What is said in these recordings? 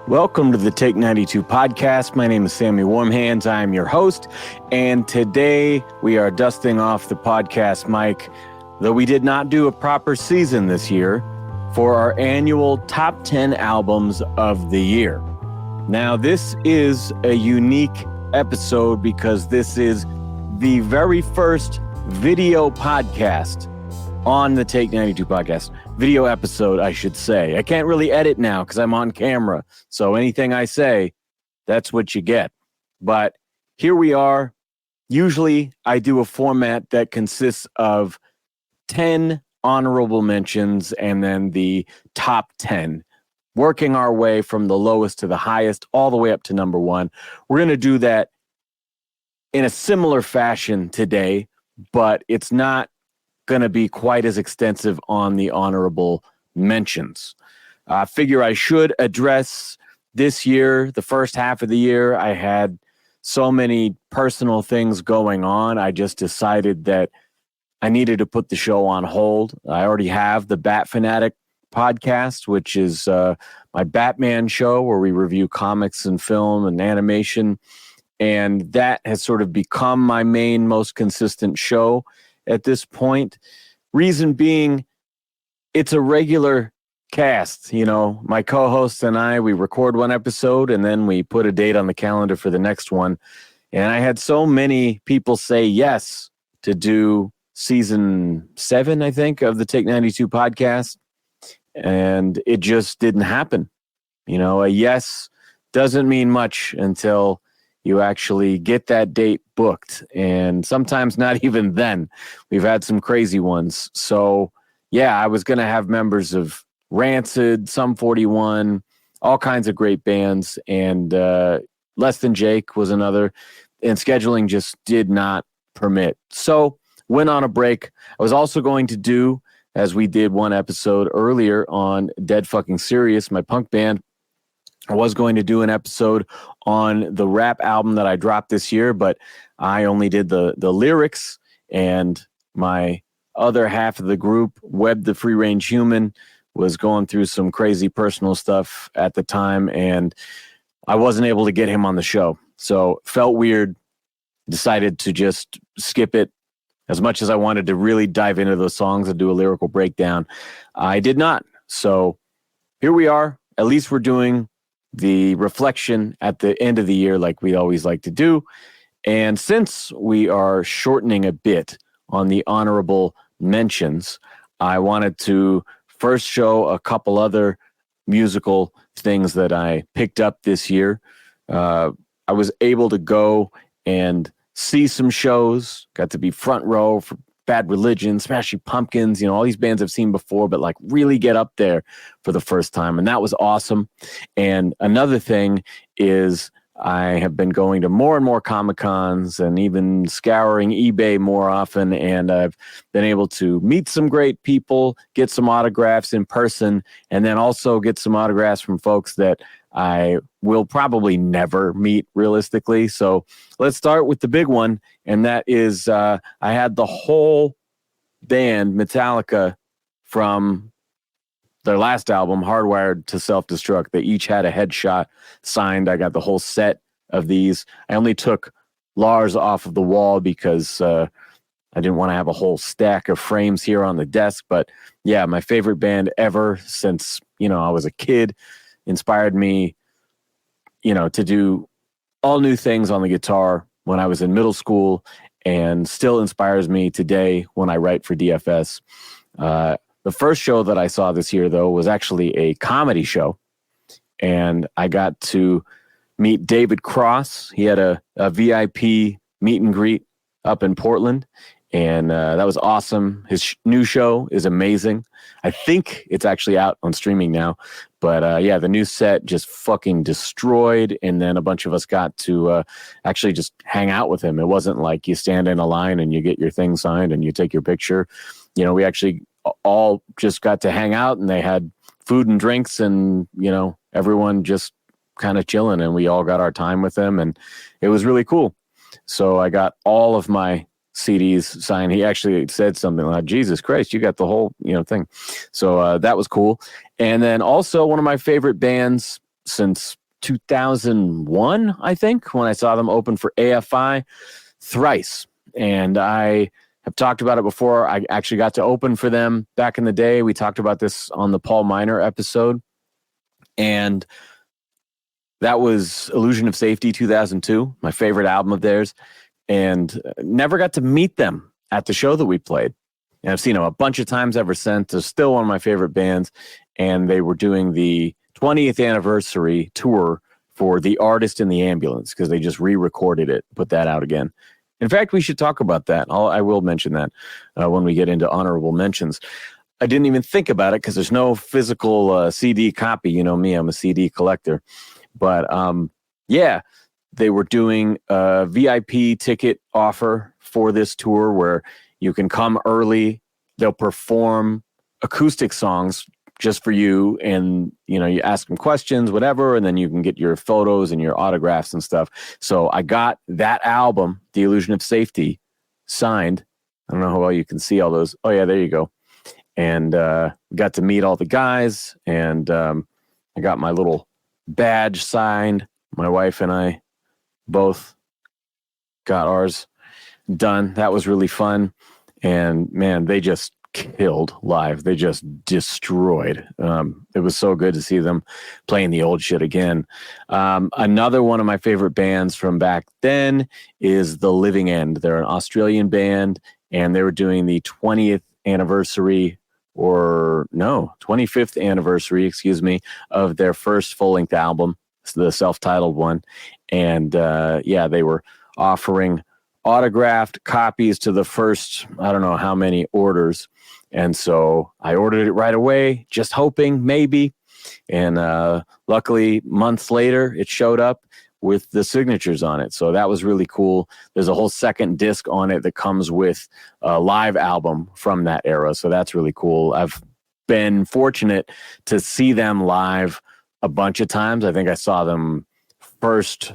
Welcome to the Take 92 podcast. My name is Sammy Warm Hands. I am your host, and today we are dusting off the podcast mic, though we did not do a proper season this year, for our annual top 10 albums of the year. Now, this is a unique episode because this is the very first video podcast on the Take 92 podcast. Video episode, I should say. I can't really edit now because I'm on camera. So anything I say, that's what you get. But here we are. Usually I do a format that consists of 10 honorable mentions and then the top 10, working our way from the lowest to the highest, all the way up to number one. We're going to do that in a similar fashion today, but it's not going to be quite as extensive on the honorable mentions. I figure I should address this year, the first half of the year. I had so many personal things going on. I just decided that I needed to put the show on hold. I already have the Bat Fanatic podcast, which is my Batman show where we review comics and film and animation. And that has sort of become my main, most consistent show at this point. Reason being, it's a regular cast. You know, my co-host and I, we record one episode and then we put a date on the calendar for the next one. And I had so many people say yes to do season 7, I think, of the Take 92 podcast. And it just didn't happen. You know, a yes doesn't mean much until you actually get that date booked. And sometimes not even then. We've had some crazy ones. So, yeah, I was going to have members of Rancid, Sum 41, all kinds of great bands. And Less Than Jake was another. And scheduling just did not permit. So, went on a break. I was also going to do, as we did one episode earlier on Dead Fucking Serious, my punk band, I was going to do an episode on the rap album that I dropped this year, but I only did the lyrics, and my other half of the group, Webb the Free Range Human, was going through some crazy personal stuff at the time, and I wasn't able to get him on the show. So felt weird, decided to just skip it. As much as I wanted to really dive into those songs and do a lyrical breakdown, I did not. So here we are. At least we're doing the reflection at the end of the year like we always like to do. And since we are shortening a bit on the honorable mentions, I wanted to first show a couple other musical things that I picked up this year. I was able to go and see some shows, got to be front row for Bad Religion, Smashing Pumpkins, you know, all these bands I've seen before, but like really get up there for the first time. And that was awesome. And another thing is I have been going to more and more Comic-Cons and even scouring eBay more often. And I've been able to meet some great people, get some autographs in person, and then also get some autographs from folks that I will probably never meet realistically. So let's start with the big one. And that is, I had the whole band, Metallica, from their last album, Hardwired to Self-Destruct. They each had a headshot signed. I got the whole set of these. I only took Lars off of the wall because I didn't want to have a whole stack of frames here on the desk. But yeah, my favorite band ever since, you know, I was a kid. Inspired me, you know, to do all new things on the guitar when I was in middle school, and still inspires me today when I write for DFS. The first show that I saw this year, though, was actually a comedy show, and I got to meet David Cross. He had a VIP meet and greet up in Portland, and that was awesome. His new show is amazing. I think it's actually out on streaming now. But yeah, the new set just fucking destroyed. And then a bunch of us got to actually just hang out with him. It wasn't like you stand in a line and you get your thing signed and you take your picture. You know, we actually all just got to hang out, and they had food and drinks, and, you know, everyone just kind of chilling, and we all got our time with him, and it was really cool. So I got all of my CDs signed. He actually said something like, Jesus Christ, you got the whole, you know, thing. So that was cool. And then also one of my favorite bands since 2001, I think, when I saw them open for AFI thrice. And I have talked about it before. I actually got to open for them back in the day. We talked about this on the Paul Miner episode. And that was Illusion of Safety 2002, my favorite album of theirs. And never got to meet them at the show that we played. And I've seen them a bunch of times ever since. They're still one of my favorite bands. And they were doing the 20th anniversary tour for The Artist in the Ambulance because they just re-recorded it, put that out again. In fact, we should talk about that. I will mention that when we get into honorable mentions. I didn't even think about it because there's no physical CD copy. You know me, I'm a CD collector. But yeah, they were doing a VIP ticket offer for this tour where you can come early. They'll perform acoustic songs just for you, and you know, you ask them questions, whatever, and then you can get your photos and your autographs and stuff. So I got that album, The Illusion of Safety, signed. I don't know how well you can see all those. Oh yeah, there you go. And got to meet all the guys, and I got my little badge signed. My wife and I both got ours done. That was really fun. And man, they just killed live. They just destroyed. It was so good to see them playing the old shit again. Another one of my favorite bands from back then is The Living End. They're an Australian band, and they were doing the 20th anniversary, or no, 25th anniversary, excuse me, of their first full-length album, the self-titled one. And yeah, they were offering autographed copies to the first, I don't know how many orders. And so I ordered it right away, just hoping maybe. And luckily, months later, it showed up with the signatures on it. So that was really cool. There's a whole second disc on it that comes with a live album from that era. So that's really cool. I've been fortunate to see them live a bunch of times. I think I saw them first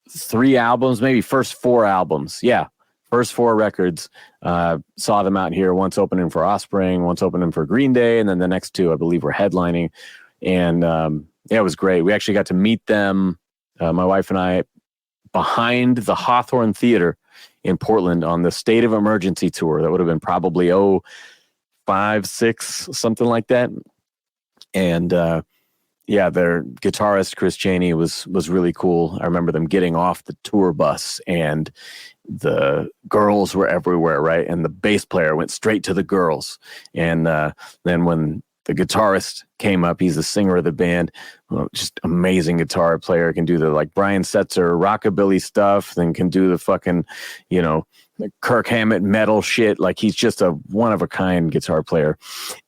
3 albums, maybe first 4 albums. Yeah, first 4 records. Saw them out here, once opening for Offspring, once opening for Green Day, and then the next 2, I believe, were headlining. And yeah, it was great. We actually got to meet them, my wife and I, behind the Hawthorne Theater in Portland on the State of Emergency tour. That would have been probably 5, 6, something like that. And yeah, their guitarist, Chris Chaney, was really cool. I remember them getting off the tour bus, and the girls were everywhere, right? And the bass player went straight to the girls. And then when the guitarist came up, he's the singer of the band, just amazing guitar player, can do the like Brian Setzer rockabilly stuff, then can do the fucking, you know, Kirk Hammett metal shit. Like, he's just a one-of-a-kind guitar player.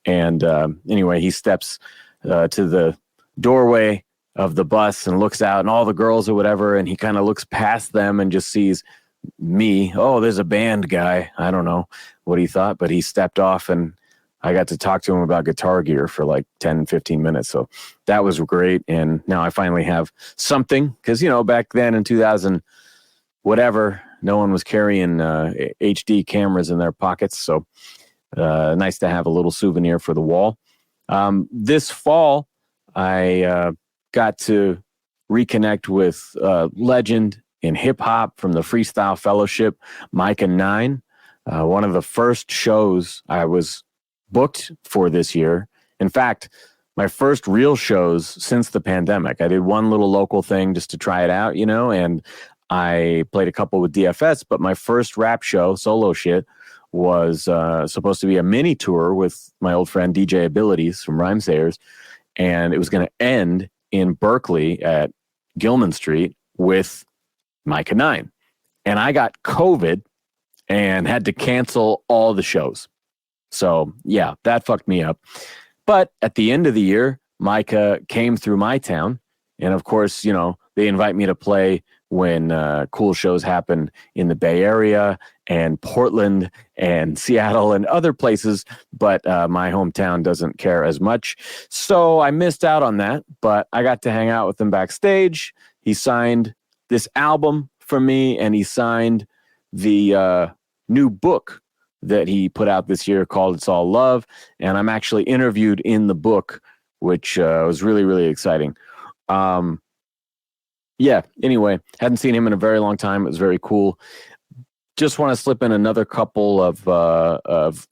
And anyway, he steps to the doorway of the bus and looks out, and all the girls or whatever, and he kind of looks past them and just sees me. Oh, there's a band guy. I don't know what he thought, but he stepped off, and I got to talk to him about guitar gear for like 10, 15 minutes. So that was great. And now I finally have something, because, you know, back then in 2000, whatever, no one was carrying HD cameras in their pockets. So nice to have a little souvenir for the wall. This fall, I got to reconnect with legend in hip-hop from the Freestyle Fellowship, Micah 9. One of the first shows I was booked for this year. In fact, my first real shows since the pandemic. I did one little local thing just to try it out, you know, and I played a couple with DFS, but my first rap show, solo shit, was supposed to be a mini tour with my old friend DJ Abilities from Rhymesayers. And it was going to end in Berkeley at Gilman Street with Micah 9. And I got COVID and had to cancel all the shows. So, yeah, that fucked me up. But at the end of the year, Micah came through my town. And, of course, you know, they invite me to play when cool shows happen in the Bay Area and Portland and Seattle and other places, but my hometown doesn't care as much. So I missed out on that, but I got to hang out with him backstage. He signed this album for me, and he signed the new book that he put out this year called It's All Love, and I'm actually interviewed in the book, which was really, really exciting. Yeah, anyway, hadn't seen him in a very long time. It was very cool. Just want to slip in another couple of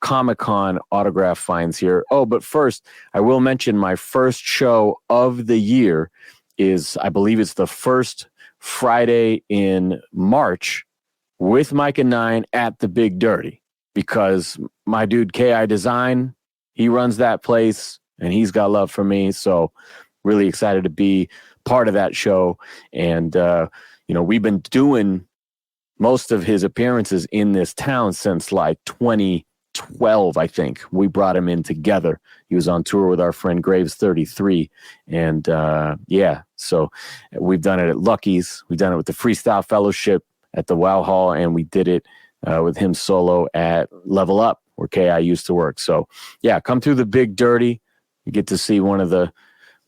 Comic-Con autograph finds here. Oh, but first, I will mention my first show of the year is, I believe it's the first Friday in March with Mike and Nine at the Big Dirty, because my dude KI Design, he runs that place and he's got love for me. So really excited to be part of that show. And, we've been doing most of his appearances in this town since like 2012, I think. We brought him in together. He was on tour with our friend Graves 33. And so we've done it at Lucky's. We've done it with the Freestyle Fellowship at the Wow Hall, and we did it with him solo at Level Up, where KI used to work. So yeah, come through the Big Dirty. You get to see one of the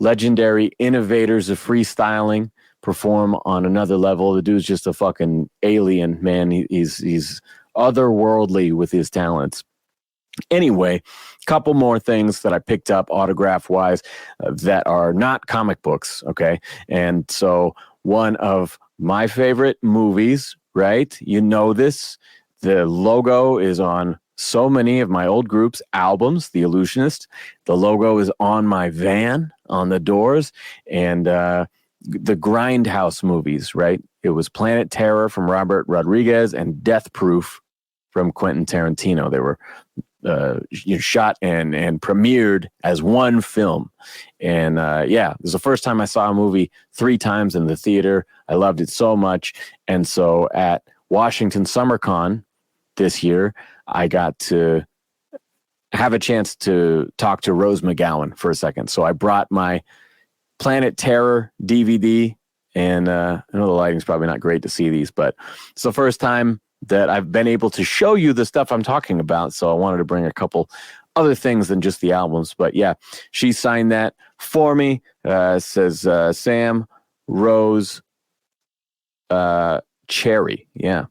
legendary innovators of freestyling perform on another level. The dude's just a fucking alien, man. He's otherworldly with his talents. Anyway, couple more things that I picked up autograph-wise that are not comic books, okay? And so one of my favorite movies, right? You know this. The logo is on so many of my old groups' albums, The Illusionist. The logo is on my van, on the doors, and the Grindhouse movies, right? It was Planet Terror from Robert Rodriguez and Death Proof from Quentin Tarantino. They were shot and premiered as one film. And it was the first time I saw a movie 3 times in the theater. I loved it so much. And so at Washington SummerCon this year, I got to have a chance to talk to Rose McGowan for a second. So I brought my Planet Terror DVD, and I know the lighting's probably not great to see these, but it's the first time that I've been able to show you the stuff I'm talking about. So I wanted to bring a couple other things than just the albums. But yeah, she signed that for me. Says Sam, Rose, Cherry. Yeah.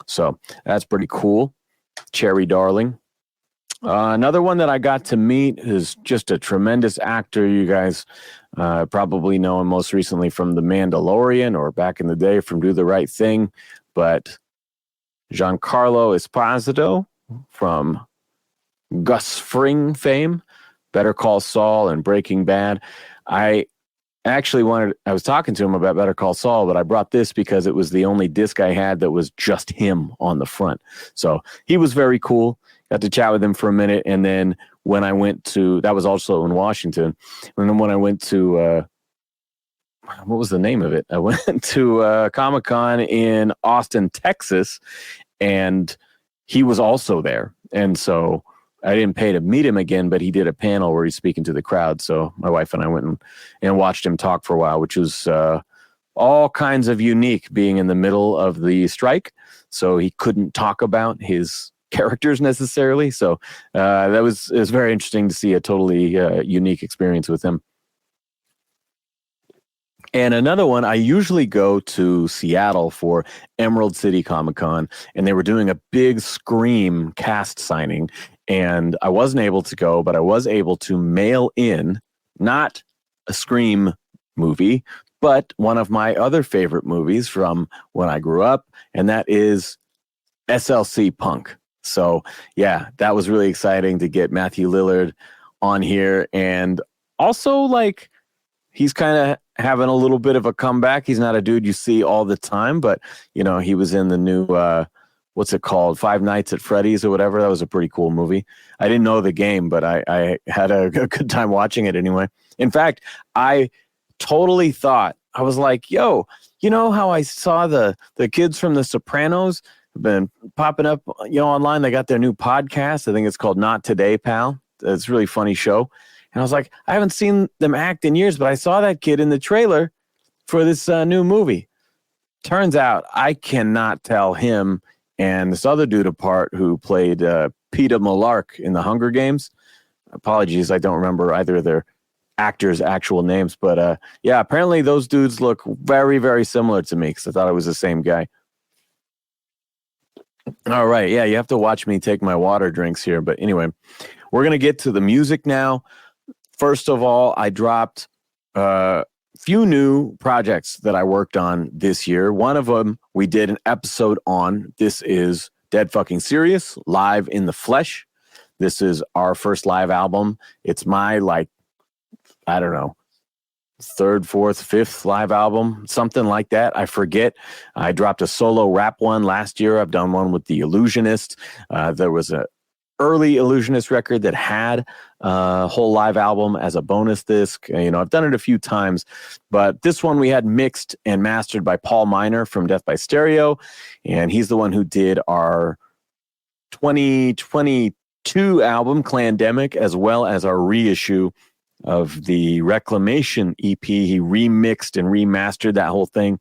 So that's pretty cool. Cherry Darling. Another one that I got to meet is just a tremendous actor. You guys probably know him most recently from The Mandalorian, or back in the day from Do the Right Thing. But Giancarlo Esposito from Gus Fring fame, Better Call Saul and Breaking Bad. I was talking to him about Better Call Saul, but I brought this because it was the only disc I had that was just him on the front. So he was very cool. Got to chat with him for a minute. And then when I went to, that was also in Washington. And then when I went to, what was the name of it? I went to Comic-Con in Austin, Texas, and he was also there. And so I didn't pay to meet him again, but he did a panel where he's speaking to the crowd. So my wife and I went and watched him talk for a while, which was all kinds of unique, being in the middle of the strike. So he couldn't talk about his characters necessarily. So it was very interesting to see a totally unique experience with him. And another one, I usually go to Seattle for Emerald City Comic Con, and they were doing a big Scream cast signing, and I wasn't able to go, but I was able to mail in, not a Scream movie, but one of my other favorite movies from when I grew up, and that is SLC Punk. So yeah, that was really exciting to get Matthew Lillard on here, and also like, he's kind of having a little bit of a comeback. He's not a dude you see all the time, but he was in the new what's it called, Five Nights at Freddy's or whatever. That was a pretty cool movie. I didn't know the game, but I had a good time watching it anyway. In fact, I totally thought, I was like, yo, you know how I saw the kids from The Sopranos have been popping up online? They got their new podcast. I think it's called Not Today, Pal. It's a really funny show. And I was like, I haven't seen them act in years, but I saw that kid in the trailer for this new movie. Turns out I cannot tell him and this other dude apart who played Peeta Mellark in the Hunger Games. Apologies, I don't remember either of their actors' actual names. But yeah, apparently those dudes look very, very similar to me because I thought it was the same guy. All right, yeah, you have to watch me take my water drinks here. But anyway, we're going to get to the music now. First of all, I dropped few new projects that I worked on this year. One of them we did an episode on. This is Dead Fucking Serious, Live in the Flesh. This is our first live album. It's my, I don't know, third, fourth, fifth live album, something like that. I forget. I dropped a solo rap one last year. I've done one with The Illusionist. There was a early Illusionist record that had a whole live album as a bonus disc. I've done it a few times, but this one we had mixed and mastered by Paul Miner from Death by Stereo, and he's the one who did our 2022 album, Clandemic, as well as our reissue of the Reclamation EP. He remixed and remastered that whole thing.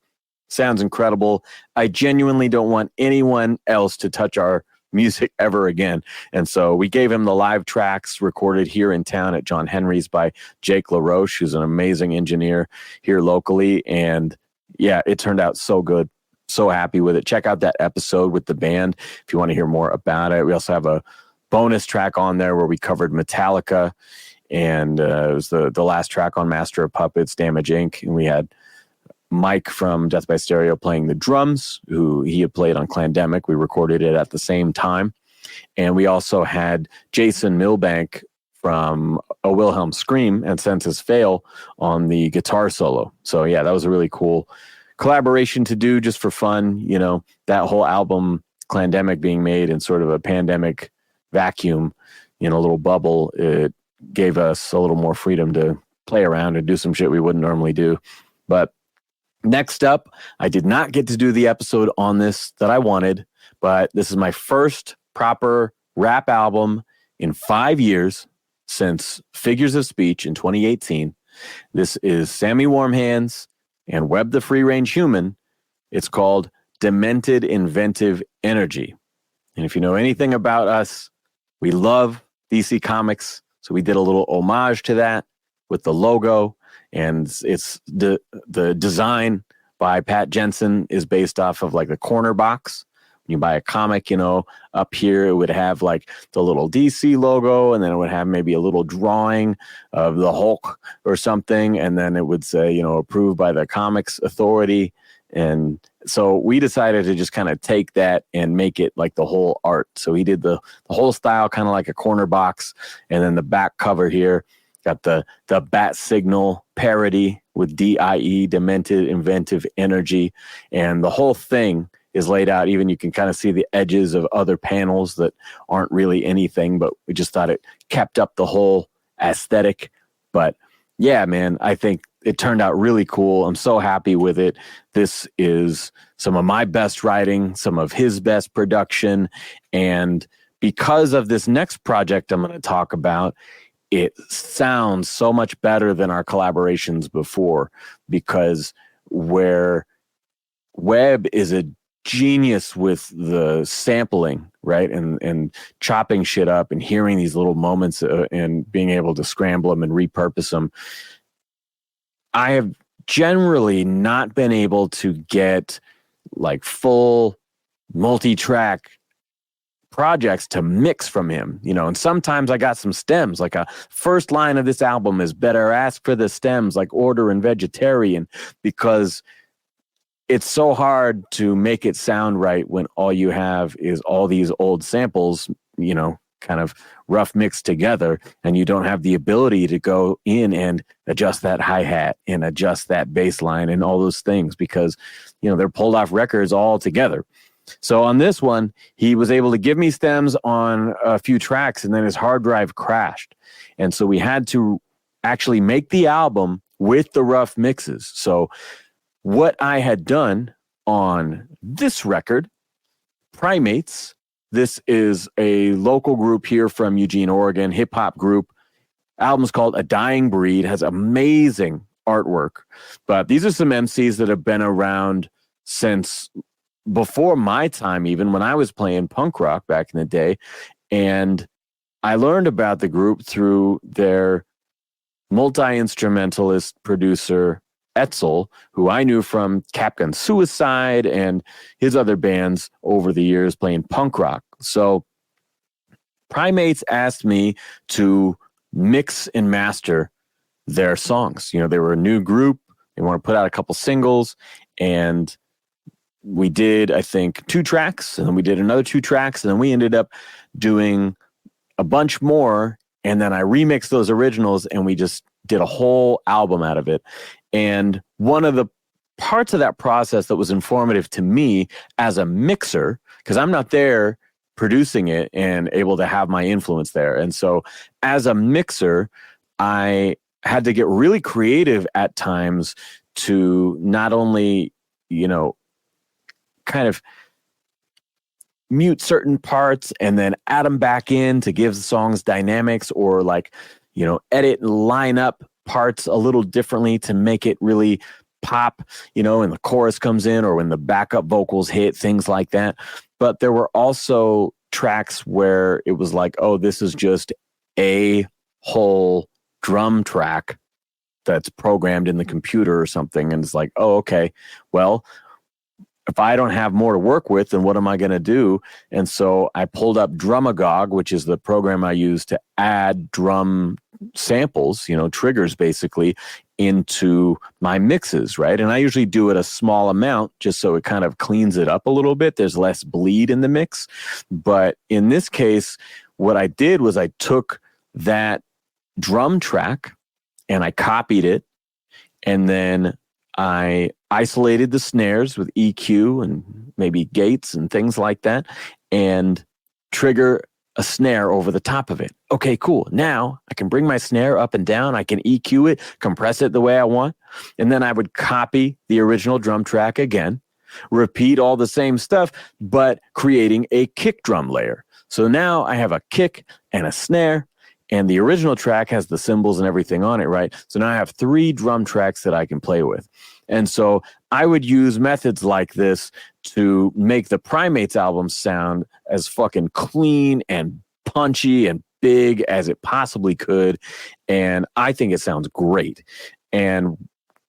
Sounds incredible. I genuinely don't want anyone else to touch our music ever again. And so we gave him the live tracks recorded here in town at John Henry's by Jake LaRoche, who's an amazing engineer here locally. And yeah, it turned out so good. So happy with it. Check out that episode with the band if you want to hear more about it. We also have a bonus track on there where we covered Metallica, and it was the last track on Master of Puppets, Damage Inc. And we had Mike from Death by Stereo playing the drums, who he had played on Clandemic. We recorded it at the same time. And we also had Jason Milbank from A Wilhelm Scream and Senses Fail on the guitar solo. So yeah, that was a really cool collaboration to do just for fun. That whole album, Clandemic, being made in sort of a pandemic vacuum, in a little bubble, it gave us a little more freedom to play around and do some shit we wouldn't normally do. But next up, I did not get to do the episode on this that I wanted, but this is my first proper rap album in 5 years since Figures of Speech in 2018. This is Sammy Warm Hands and Webb the Free Range Human. It's called Demented Inventive Energy. And if you know anything about us, we love DC Comics. So we did a little homage to that with the logo, and it's the design by Pat Jensen is based off of like the corner box. When you buy a comic, up here it would have like the little DC logo, and then it would have maybe a little drawing of the Hulk or something, and then it would say, approved by the Comics Authority. And so we decided to just kind of take that and make it like the whole art. So he did the whole style kind of like a corner box. And then the back cover here got the bat signal parody with DIE, Demented Inventive Energy. And the whole thing is laid out. Even you can kind of see the edges of other panels that aren't really anything, but we just thought it kept up the whole aesthetic. But yeah, man, I think it turned out really cool. I'm so happy with it. This is some of my best writing, some of his best production. And because of this next project I'm going to talk about, it sounds so much better than our collaborations before, because where Webb is a genius with the sampling, right? And chopping shit up and hearing these little moments and being able to scramble them and repurpose them. I have generally not been able to get like full multi-track projects to mix from him, and sometimes I got some stems, like a first line of this album is better ask for the stems, like Order and Vegetarian, because it's so hard to make it sound right when all you have is all these old samples, kind of rough mixed together, and you don't have the ability to go in and adjust that hi-hat and adjust that bass line and all those things, because they're pulled off records all together. So on this one, he was able to give me stems on a few tracks, and then his hard drive crashed, and so we had to actually make the album with the rough mixes. So what I had done on this record, Primates, this is a local group here from Eugene, Oregon, hip-hop group. Album's called A Dying Breed, has amazing artwork. But these are some MCs that have been around since before my time, even when I was playing punk rock back in the day. And I learned about the group through their multi-instrumentalist producer, Etzel, who I knew from Capgun Suicide and his other bands over the years playing punk rock. So Primates asked me to mix and master their songs. They were a new group. They want to put out a couple singles, and we did, I think, 2 tracks, and then we did another 2 tracks, and then we ended up doing a bunch more, and then I remixed those originals, and we just did a whole album out of it. And one of the parts of that process that was informative to me as a mixer, because I'm not there producing it and able to have my influence there. And so as a mixer, I had to get really creative at times to not only, kind of mute certain parts and then add them back in to give the songs dynamics, or edit and line up parts a little differently to make it really pop, and the chorus comes in or when the backup vocals hit, things like that. But there were also tracks where it was like, oh, this is just a whole drum track that's programmed in the computer or something. And it's like, oh, okay, well, if I don't have more to work with, then what am I going to do? And so I pulled up Drumagog, which is the program I use to add drum samples, triggers basically, into my mixes, right? And I usually do it a small amount just so it kind of cleans it up a little bit. There's less bleed in the mix. But in this case, what I did was I took that drum track and I copied it, and then I isolated the snares with EQ and maybe gates and things like that, and trigger a snare over the top of it. Okay, cool. Now I can bring my snare up and down. I can EQ it, compress it the way I want. And then I would copy the original drum track again, repeat all the same stuff, but creating a kick drum layer. So now I have a kick and a snare, and the original track has the cymbals and everything on it, right? So now I have 3 drum tracks that I can play with. And so I would use methods like this to make the Primates album sound as fucking clean and punchy and big as it possibly could. And I think it sounds great. And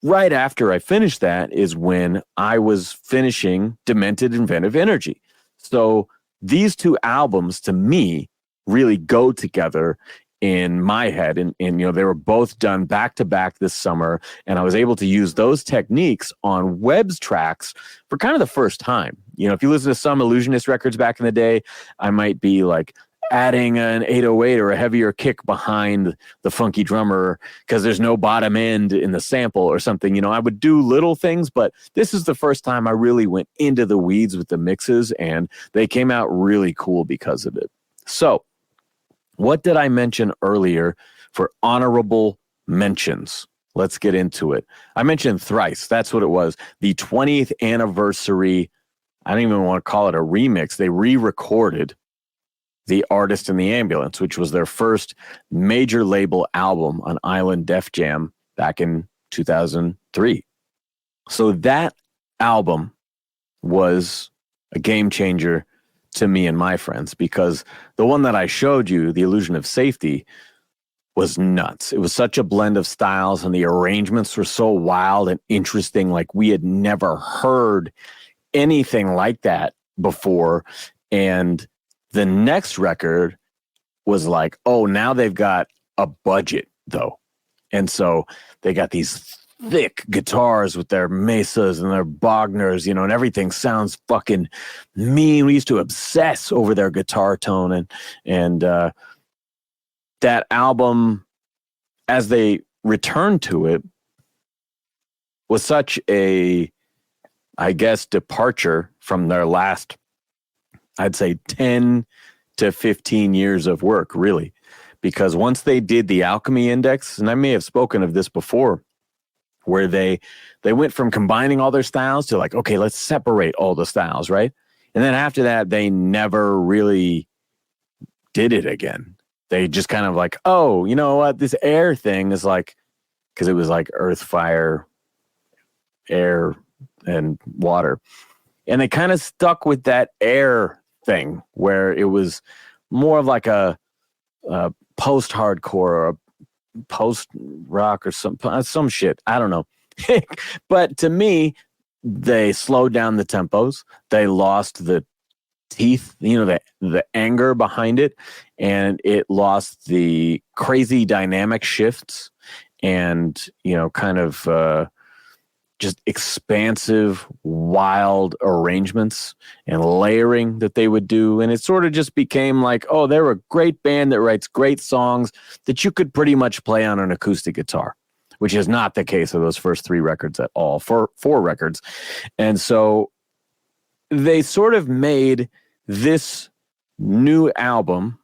right after I finished that is when I was finishing Demented Inventive Energy. So these 2 albums to me really go together in my head. And they were both done back to back this summer. And I was able to use those techniques on Webb's tracks for kind of the first time. If you listen to some Illusionist records back in the day, I might be like adding an 808 or a heavier kick behind the funky drummer because there's no bottom end in the sample or something. I would do little things, but this is the first time I really went into the weeds with the mixes, and they came out really cool because of it. So, what did I mention earlier for honorable mentions? Let's get into it. I mentioned Thrice. That's what it was. The 20th anniversary. I don't even want to call it a remix. They re-recorded The Artist in the Ambulance, which was their first major label album on Island Def Jam back in 2003. So that album was a game changer to me and my friends, because the one that I showed you, The Illusion of Safety, was nuts. It was such a blend of styles, and the arrangements were so wild and interesting. Like, we had never heard anything like that before. And the next record was like, oh, now they've got a budget though. And so they got these thick guitars with their mesas and their Bogners, and everything sounds fucking mean. We used to obsess over their guitar tone, and that album, as they returned to it, was such a, I guess, departure from their last, I'd say 10 to 15 years of work, really. Because once they did the Alchemy Index, and I may have spoken of this before, where they went from combining all their styles to like, okay, let's separate all the styles, right? And then after that, they never really did it again. They just kind of like, oh, you know what? This air thing is like, because it was like earth, fire, air, and water. And they kind of stuck with that air thing where it was more of like a post-hardcore or a post-rock or some shit. I don't know. But to me, they slowed down the tempos. They lost the teeth, the anger behind it, and it lost the crazy dynamic shifts. and, kind of just expansive, wild arrangements and layering that they would do. And it sort of just became like, oh, they're a great band that writes great songs that you could pretty much play on an acoustic guitar, which is not the case of those first 3 records at all, four records. And so they sort of made this new album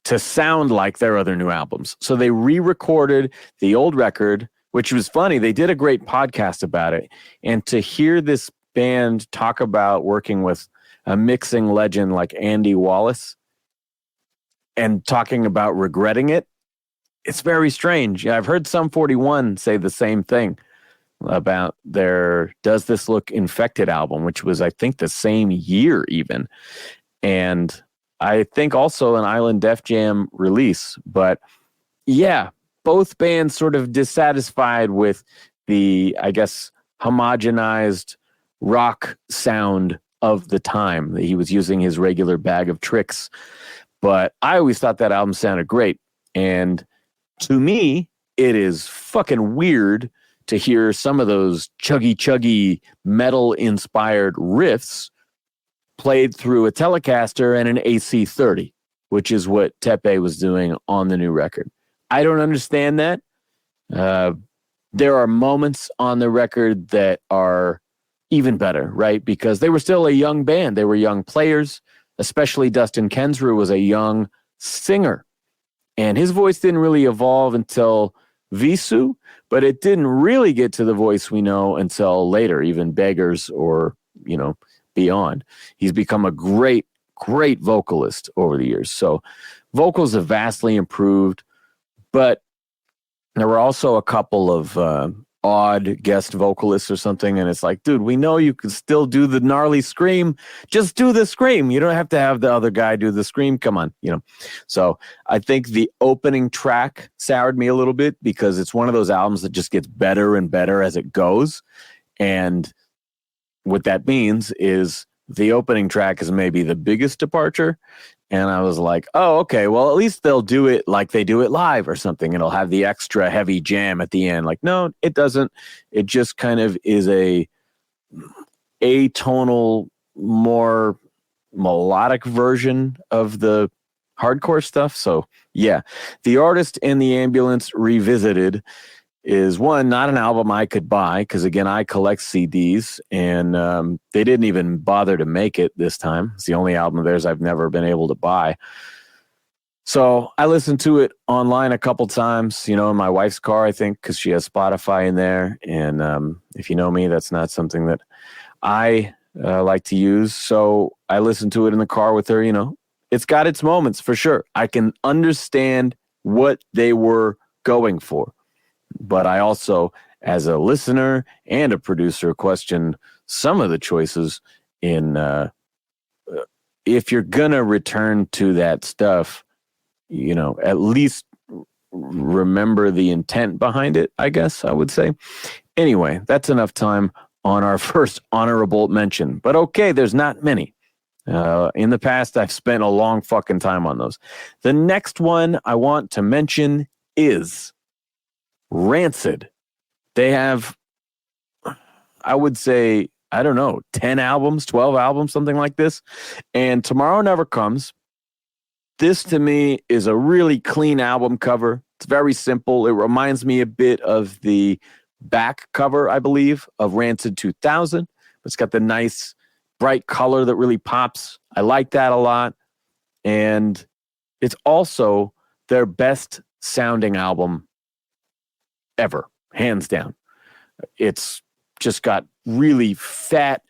to sound like their other new albums. So they re-recorded the old record, which was funny. They did a great podcast about it. And to hear this band talk about working with a mixing legend like Andy Wallace and talking about regretting it, it's very strange. I've heard Sum 41 say the same thing about their Does This Look Infected album, which was, I think, the same year even. And I think also an Island Def Jam release. But yeah, both bands sort of dissatisfied with the, I guess, homogenized rock sound of the time. He was using his regular bag of tricks. But I always thought that album sounded great. And to me, it is fucking weird to hear some of those chuggy metal-inspired riffs played through a Telecaster and an AC-30, which is what Tepe was doing on the new record. I don't understand that. There are moments on the record that are even better, right? Because they were still a young band. They were young players, especially Dustin Kensrue was a young singer. And his voice didn't really evolve until Visu, but it didn't really get to the voice we know until later, even Beggars or, beyond. He's become a great vocalist over the years. So vocals have vastly improved, but there were also a couple of odd guest vocalists or something, and it's like, dude, we know you can still do the gnarly scream. Just do the scream. You don't have to have the other guy do the scream. Come on, So I think the opening track soured me a little bit because it's one of those albums that just gets better and better as it goes. And what that means is the opening track is maybe the biggest departure. And I was like, oh, okay, well, at least they'll do it like they do it live or something. It'll have the extra heavy jam at the end. Like, no, it doesn't. It just kind of is a atonal, more melodic version of the hardcore stuff. So, yeah, The Artist in the Ambulance Revisited is one, not an album I could buy because, again, I collect CDs, and they didn't even bother to make it this time. It's the only album of theirs I've never been able to buy. So I listened to it online a couple times, in my wife's car, I think, because she has Spotify in there. And if you know me, that's not something that I like to use. So I listened to it in the car with her. It's got its moments for sure. I can understand what they were going for. But I also, as a listener and a producer, question some of the choices in if you're going to return to that stuff, at least remember the intent behind it, I guess I would say. Anyway, that's enough time on our first honorable mention. But okay, there's not many. In the past, I've spent a long fucking time on those. The next one I want to mention is Rancid. They have, I would say, 10 albums, 12 albums, something like this. And Tomorrow Never Comes. This to me is a really clean album cover. It's very simple. It reminds me a bit of the back cover, I believe, of Rancid 2000. It's got the nice bright color that really pops. I like that a lot. And it's also their best sounding album ever, hands down. It's just got really fat,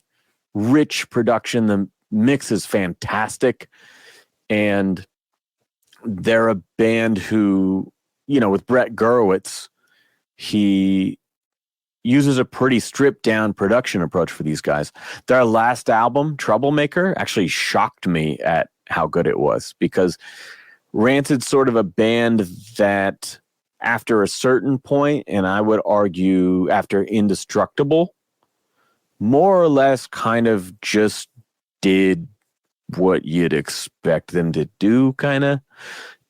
rich production. The mix is fantastic. And they're a band who, with Brett Gurewitz, he uses a pretty stripped down production approach for these guys. Their last album, Troublemaker, actually shocked me at how good it was, because Rancid's sort of a band that after a certain point, and I would argue after Indestructible, more or less kind of just did what you'd expect them to do, kind of,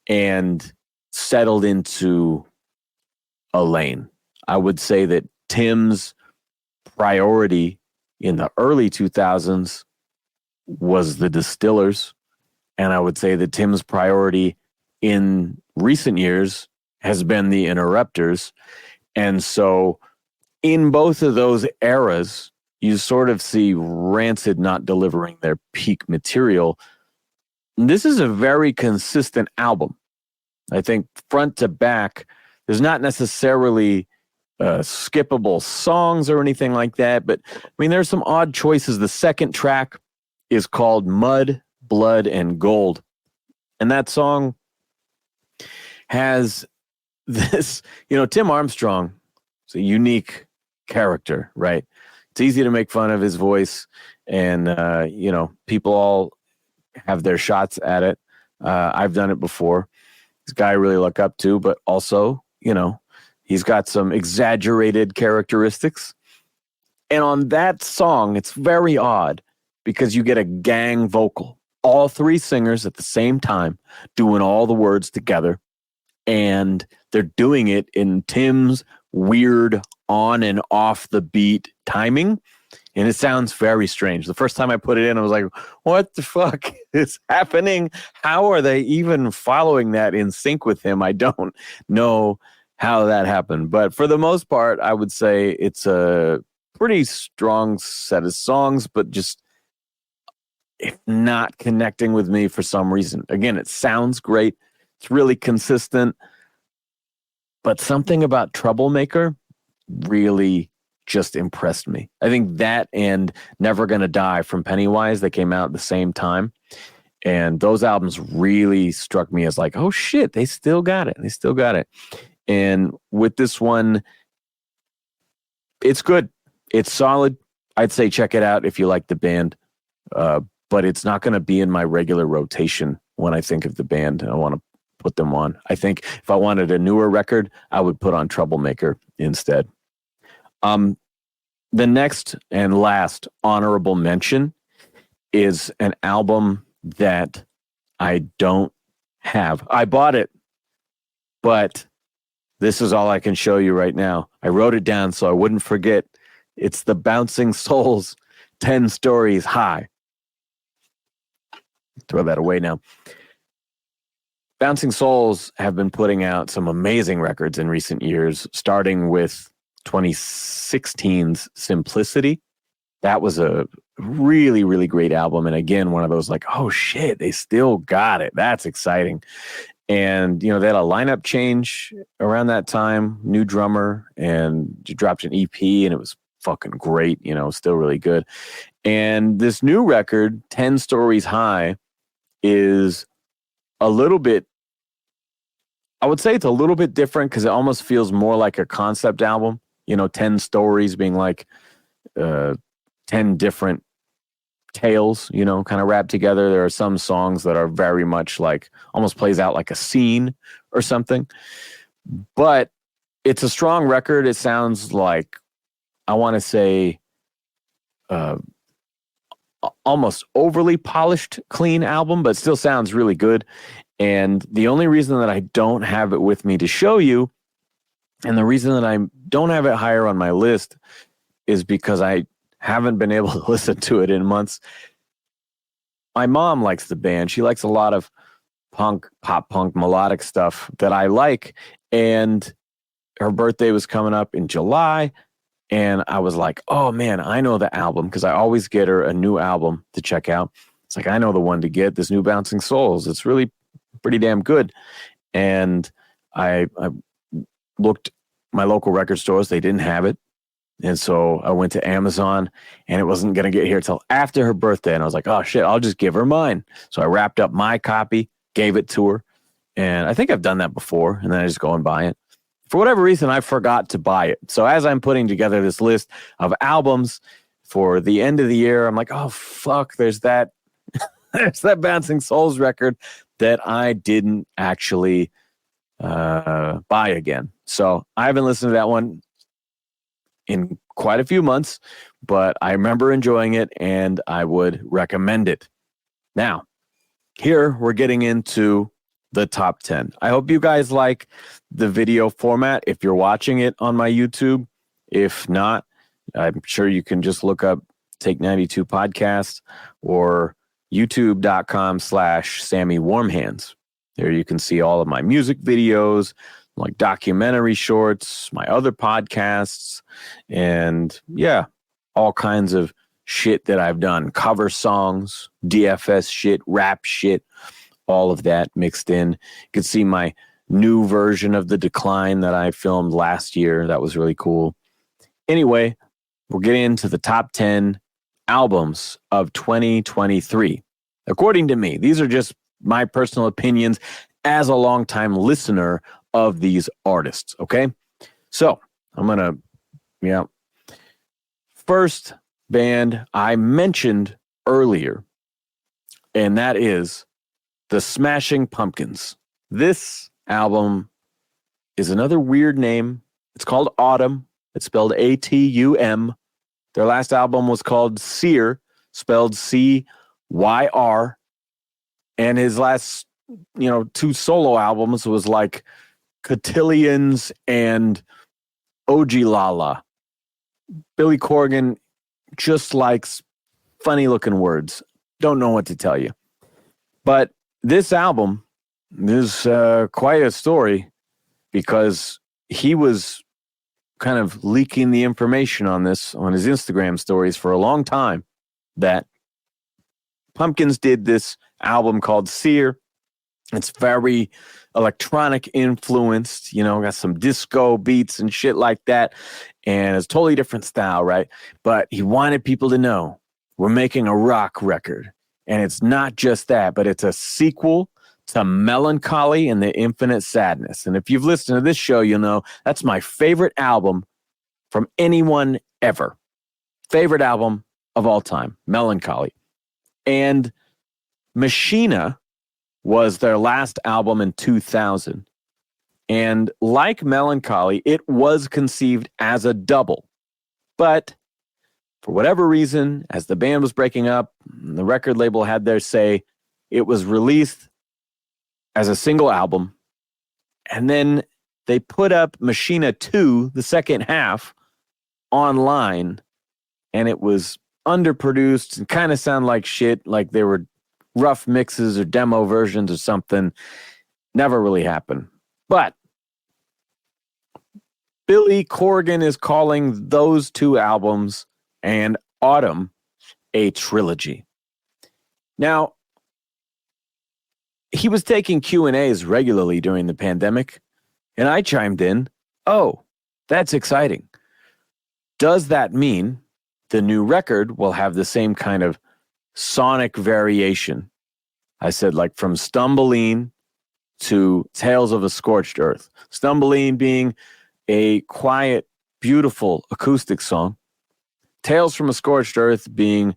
and settled into a lane. I would say that Tim's priority in the early 2000s was the Distillers. And I would say that Tim's priority in recent years has been the Interrupters. And so in both of those eras, you sort of see Rancid not delivering their peak material. This is a very consistent album. I think front to back, there's not necessarily skippable songs or anything like that, but I mean, there's some odd choices. The second track is called Mud, Blood, and Gold. And that song has this, Tim Armstrong is a unique character, right? It's easy to make fun of his voice, and, people all have their shots at it. I've done it before. This guy I really look up to, but also, he's got some exaggerated characteristics. And on that song, it's very odd because you get a gang vocal, all three singers at the same time doing all the words together. And they're doing it in Tim's weird on and off the beat timing. And it sounds very strange. The first time I put it in, I was like, what the fuck is happening? How are they even following that in sync with him? I don't know how that happened. But for the most part, I would say it's a pretty strong set of songs, but just not connecting with me for some reason. Again, it sounds great. It's really consistent. But something about Troublemaker really just impressed me. I think that and Never Gonna Die from Pennywise, that came out at the same time. And those albums really struck me as like, oh shit, they still got it. They still got it. And with this one, it's good. It's solid. I'd say check it out if you like the band. But it's not going to be in my regular rotation when I think of the band. I want to put them on. I think if I wanted a newer record, I would put on Troublemaker instead. The next and last honorable mention is an album that I don't have. I bought it, but this is all I can show you right now. I wrote it down so I wouldn't forget. It's the Bouncing Souls 10 Stories High. Throw that away now. Bouncing Souls have been putting out some amazing records in recent years, starting with 2016's Simplicity. That was a really, really great album. And again, one of those like, oh shit, they still got it. That's exciting. And, they had a lineup change around that time, new drummer, and dropped an EP, and it was fucking great, still really good. And this new record, 10 Stories High, is a little bit, I would say it's a little bit different because it almost feels more like a concept album. 10 stories being like 10 different tales, kind of wrapped together. There are some songs that are very much like, almost plays out like a scene or something. But it's a strong record. It sounds like, I want to say, almost overly polished, clean album, but still sounds really good. And the only reason that I don't have it with me to show you, and the reason that I don't have it higher on my list, is because I haven't been able to listen to it in months. My mom likes the band. She likes a lot of punk, pop punk, melodic stuff that I like. And her birthday was coming up in July. And I was like, oh man, I know the album, because I always get her a new album to check out. It's like, I know the one to get, this new Bouncing Souls. It's really pretty damn good. And I looked my local record stores. They didn't have it. And so I went to Amazon, and it wasn't going to get here till after her birthday. And I was like, oh shit, I'll just give her mine. So I wrapped up my copy, gave it to her. And I think I've done that before. And then I just go and buy it. For whatever reason, I forgot to buy it. So as I'm putting together this list of albums for the end of the year, I'm like, oh, fuck, there's that there's that Bouncing Souls record that I didn't actually buy again. So I haven't listened to that one in quite a few months, but I remember enjoying it, and I would recommend it. Now, here we're getting into the top 10. I hope you guys like the video format if you're watching it on my YouTube. If not, I'm sure you can just look up Take 92 Podcast or youtube.com/Sammy Warm Hands. There you can see all of my music videos, like documentary shorts, my other podcasts, and yeah, all kinds of shit that I've done. Cover songs, DFS shit, rap shit, all of that mixed in. You can see my new version of The Decline that I filmed last year. That was really cool. Anyway, we're getting into the top 10 albums of 2023. According to me, these are just my personal opinions as a longtime listener of these artists, okay? So, I'm going to, first band I mentioned earlier, and that is the Smashing Pumpkins. This album is another weird name. It's called Autumn. It's spelled ATUM. Their last album was called Sear, spelled CYR. And his last, two solo albums was like Cotillions and Ojilala. Billy Corgan just likes funny looking words. Don't know what to tell you. But this album is quite a story because he was kind of leaking the information on this on his Instagram stories for a long time that Pumpkins did this album called Sear. It's very electronic influenced, got some disco beats and shit like that. And it's totally different style, right? But he wanted people to know we're making a rock record. And it's not just that, but it's a sequel to Melancholy and the Infinite Sadness. And if you've listened to this show, you'll know that's my favorite album from anyone ever. Favorite album of all time, Melancholy. And Machina was their last album in 2000. And like Melancholy, it was conceived as a double. But for whatever reason, as the band was breaking up, the record label had their say, it was released as a single album. And then they put up Machina 2, the second half, online. And it was underproduced and kind of sounded like shit, like they were rough mixes or demo versions or something. Never really happened. But Billy Corgan is calling those two albums and Autumn a trilogy. Now, he was taking Q&As regularly during the pandemic, and I chimed in, oh, that's exciting. Does that mean the new record will have the same kind of sonic variation? I said, like from Stumbling to Tales of a Scorched Earth. Stumbling being a quiet, beautiful acoustic song. Tales from a Scorched Earth being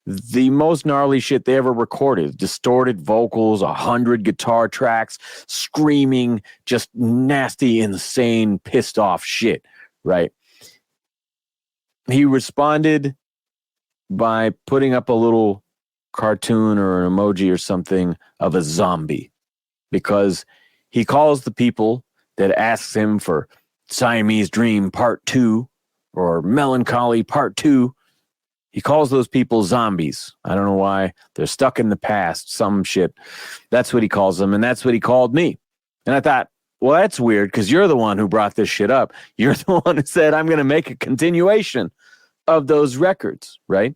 the most gnarly shit they ever recorded. Distorted vocals, 100 guitar tracks, screaming, just nasty, insane, pissed off shit, right? He responded by putting up a little cartoon or an emoji or something of a zombie, because he calls the people that asks him for Siamese Dream Part 2 or Melancholy Part 2, he calls those people zombies. I don't know why. They're stuck in the past, some shit. That's what he calls them, and that's what he called me. And I thought, well, that's weird because you're the one who brought this shit up. You're the one who said, I'm going to make a continuation of those records, right?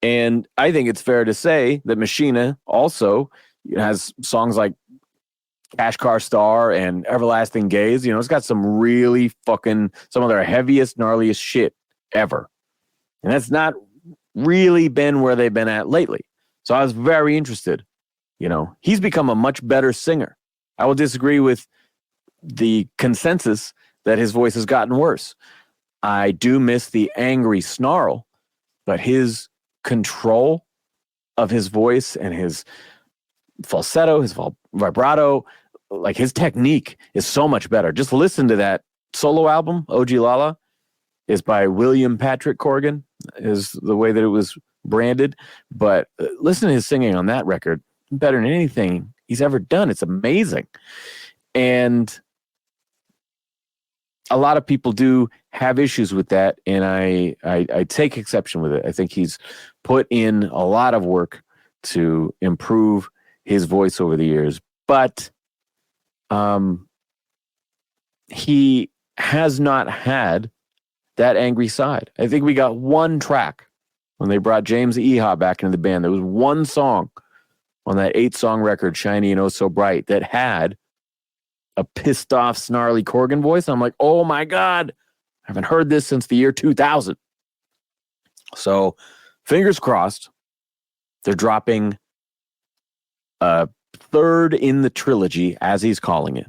And I think it's fair to say that Machina also has songs like Cash Car Star and Everlasting Gaze. It's got some really some of their heaviest, gnarliest shit ever. And that's not really been where they've been at lately. So I was very interested. He's become a much better singer. I will disagree with the consensus that his voice has gotten worse. I do miss the angry snarl, but his control of his voice and his falsetto, his vibrato, like his technique is so much better. Just listen to that solo album, Ojilala, is by William Patrick Corgan, is the way that it was branded. But listen to his singing on that record, better than anything he's ever done. It's amazing. And a lot of people do have issues with that, and I take exception with it. I think he's put in a lot of work to improve his voice over the years, but he has not had that angry side. I think we got one track when they brought James Iha back into the band. There was one song on that 8-song record, Shiny and Oh So Bright, that had a pissed off, snarly Corgan voice. I'm like, oh my God, I haven't heard this since the year 2000. So fingers crossed, they're dropping a third in the trilogy, as he's calling it.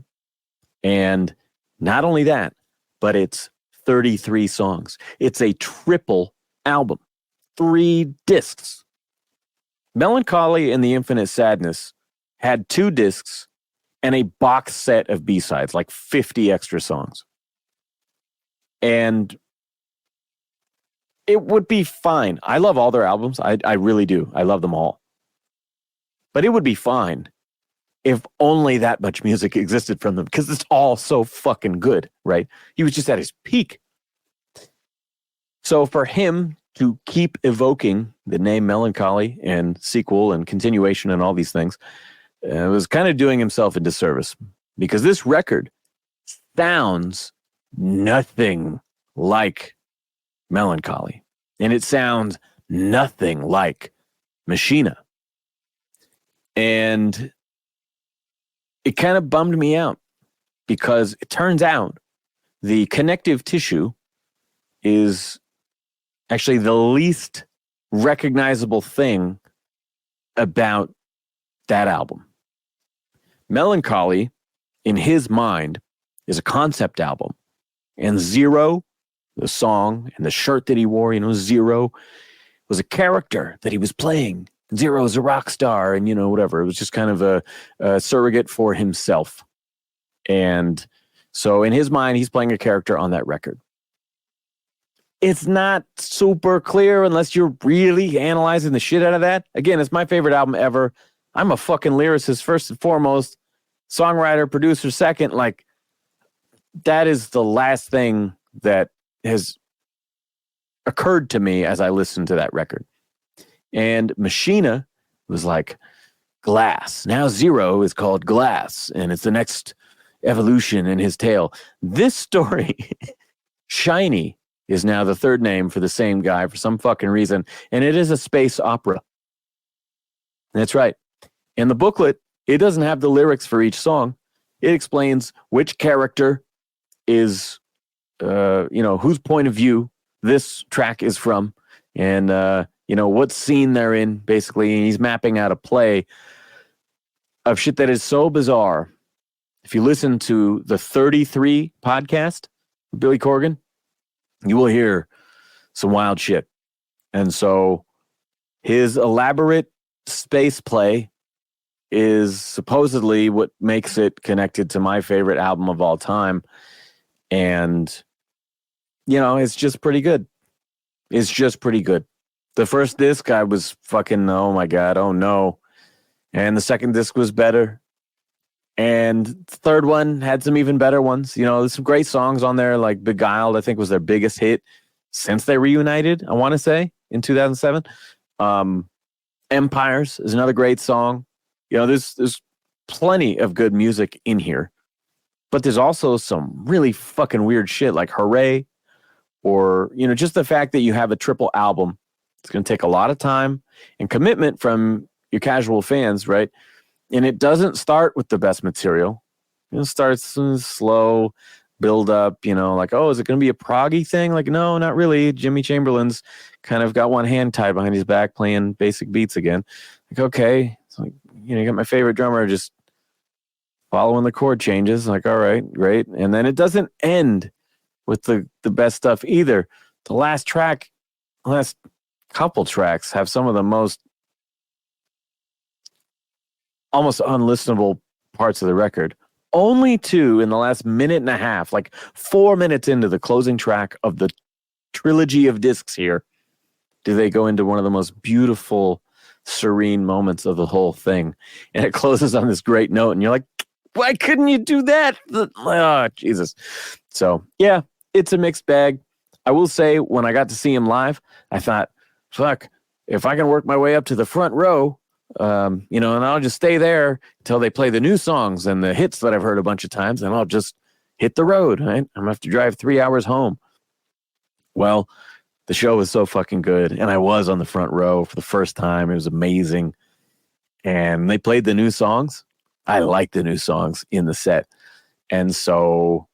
And not only that, but it's 33 songs. It's a triple album, 3 discs. Melancholy and the Infinite Sadness had 2 discs and a box set of B-sides, like 50 extra songs. And it would be fine. I love all their albums. I really do. I love them all. But it would be fine if only that much music existed from them, because it's all so fucking good, right? He was just at his peak. So for him to keep evoking the name Melancholy and sequel and continuation and all these things, was kind of doing himself a disservice, because this record sounds nothing like Melancholy, and it sounds nothing like Machina. And it kind of bummed me out, because it turns out the connective tissue is actually the least recognizable thing about that album. Melancholy, in his mind, is a concept album. And Zero, the song and the shirt that he wore, Zero was a character that he was playing. Zero is a rock star and, whatever. It was just kind of a surrogate for himself. And so in his mind, he's playing a character on that record. It's not super clear unless you're really analyzing the shit out of that. Again, it's my favorite album ever. I'm a fucking lyricist first and foremost, songwriter, producer second. Like, that is the last thing that has occurred to me as I listened to that record. And Machina was like Glass. Now Zero is called Glass, and it's the next evolution in his tale. This story, Shiny, is now the third name for the same guy for some fucking reason, and it is a space opera. That's right. In the booklet, it doesn't have the lyrics for each song. It explains which character is, whose point of view this track is from, and, what scene they're in, basically. And he's mapping out a play of shit that is so bizarre. If you listen to the 33 podcast, Billy Corgan, you will hear some wild shit. And so his elaborate space play is supposedly what makes it connected to my favorite album of all time. And, it's just pretty good. It's just pretty good. The first disc, I was fucking, oh my God, oh no. And the second disc was better. And the third one had some even better ones. There's some great songs on there, like Beguiled, I think was their biggest hit since they reunited, I want to say, in 2007. Empires is another great song. There's plenty of good music in here. But there's also some really fucking weird shit like Hooray, or, just the fact that you have a triple album. It's going to take a lot of time and commitment from your casual fans, right? And it doesn't start with the best material. It starts slow, build up, like, oh, is it going to be a proggy thing? Like, no, not really. Jimmy Chamberlain's kind of got one hand tied behind his back playing basic beats again. Like, okay. It's like, you got my favorite drummer just following the chord changes. Like, all right, great. And then it doesn't end with the best stuff either. The last couple tracks have some of the most almost unlistenable parts of the record. Only 2 in the last minute and a half, like 4 minutes into the closing track of the trilogy of discs here, do they go into one of the most beautiful serene moments of the whole thing. And it closes on this great note, and you're like, why couldn't you do that? Oh, Jesus. So, yeah, it's a mixed bag. I will say, when I got to see him live, I thought, fuck, if I can work my way up to the front row, and I'll just stay there until they play the new songs and the hits that I've heard a bunch of times, and I'll just hit the road, right? I'm going to have to drive 3 hours home. Well, the show was so fucking good, and I was on the front row for the first time. It was amazing. And they played the new songs. I like the new songs in the set. And so,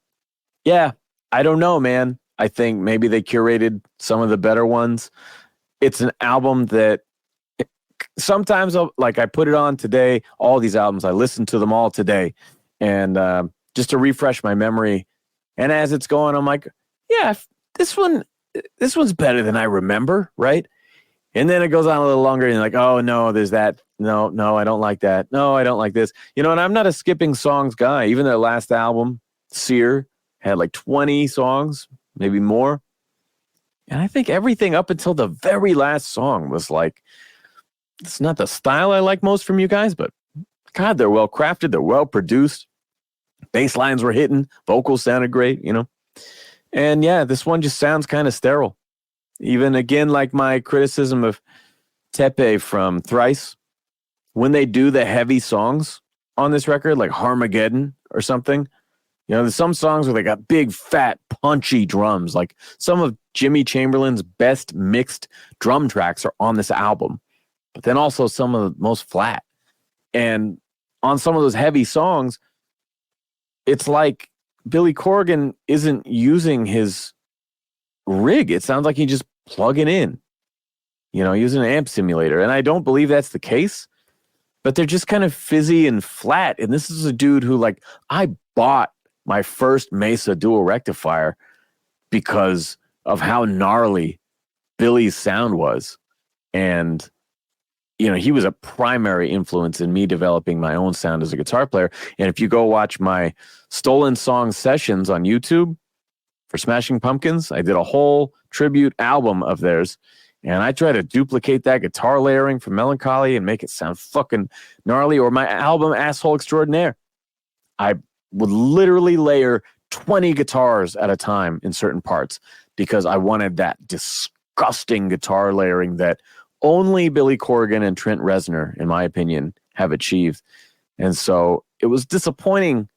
yeah, I don't know, man. I think maybe they curated some of the better ones. It's an album that sometimes, I put it on today, all these albums, I listened to them all today. And just to refresh my memory. And as it's going, I'm like, yeah, this one's better than I remember, right? And then it goes on a little longer, and you're like, oh, no, there's that. No, I don't like that. No, I don't like this. And I'm not a skipping songs guy. Even their last album, Sear, had like 20 songs, maybe more. And I think everything up until the very last song was like, it's not the style I like most from you guys, but God, they're well crafted. They're well produced. Bass lines were hitting. Vocals sounded great, And yeah, this one just sounds kind of sterile. Even again, like my criticism of Tepe from Thrice, when they do the heavy songs on this record, like Harmageddon or something, there's some songs where they got big, fat, punchy drums. Like some of Jimmy Chamberlain's best mixed drum tracks are on this album, but then also some of the most flat. And on some of those heavy songs, it's like Billy Corgan isn't using his rig. It sounds like he just plugging in, using an amp simulator. And I don't believe that's the case, but they're just kind of fizzy and flat. And this is a dude who, I bought my first Mesa dual rectifier because of how gnarly Billy's sound was. And, he was a primary influence in me developing my own sound as a guitar player. And if you go watch my Stolen Song sessions on YouTube for Smashing Pumpkins, I did a whole tribute album of theirs. And I try to duplicate that guitar layering from Melancholy and make it sound fucking gnarly. Or my album, Asshole Extraordinaire. I would literally layer 20 guitars at a time in certain parts because I wanted that disgusting guitar layering that only Billy Corgan and Trent Reznor, in my opinion, have achieved. And so it was disappointing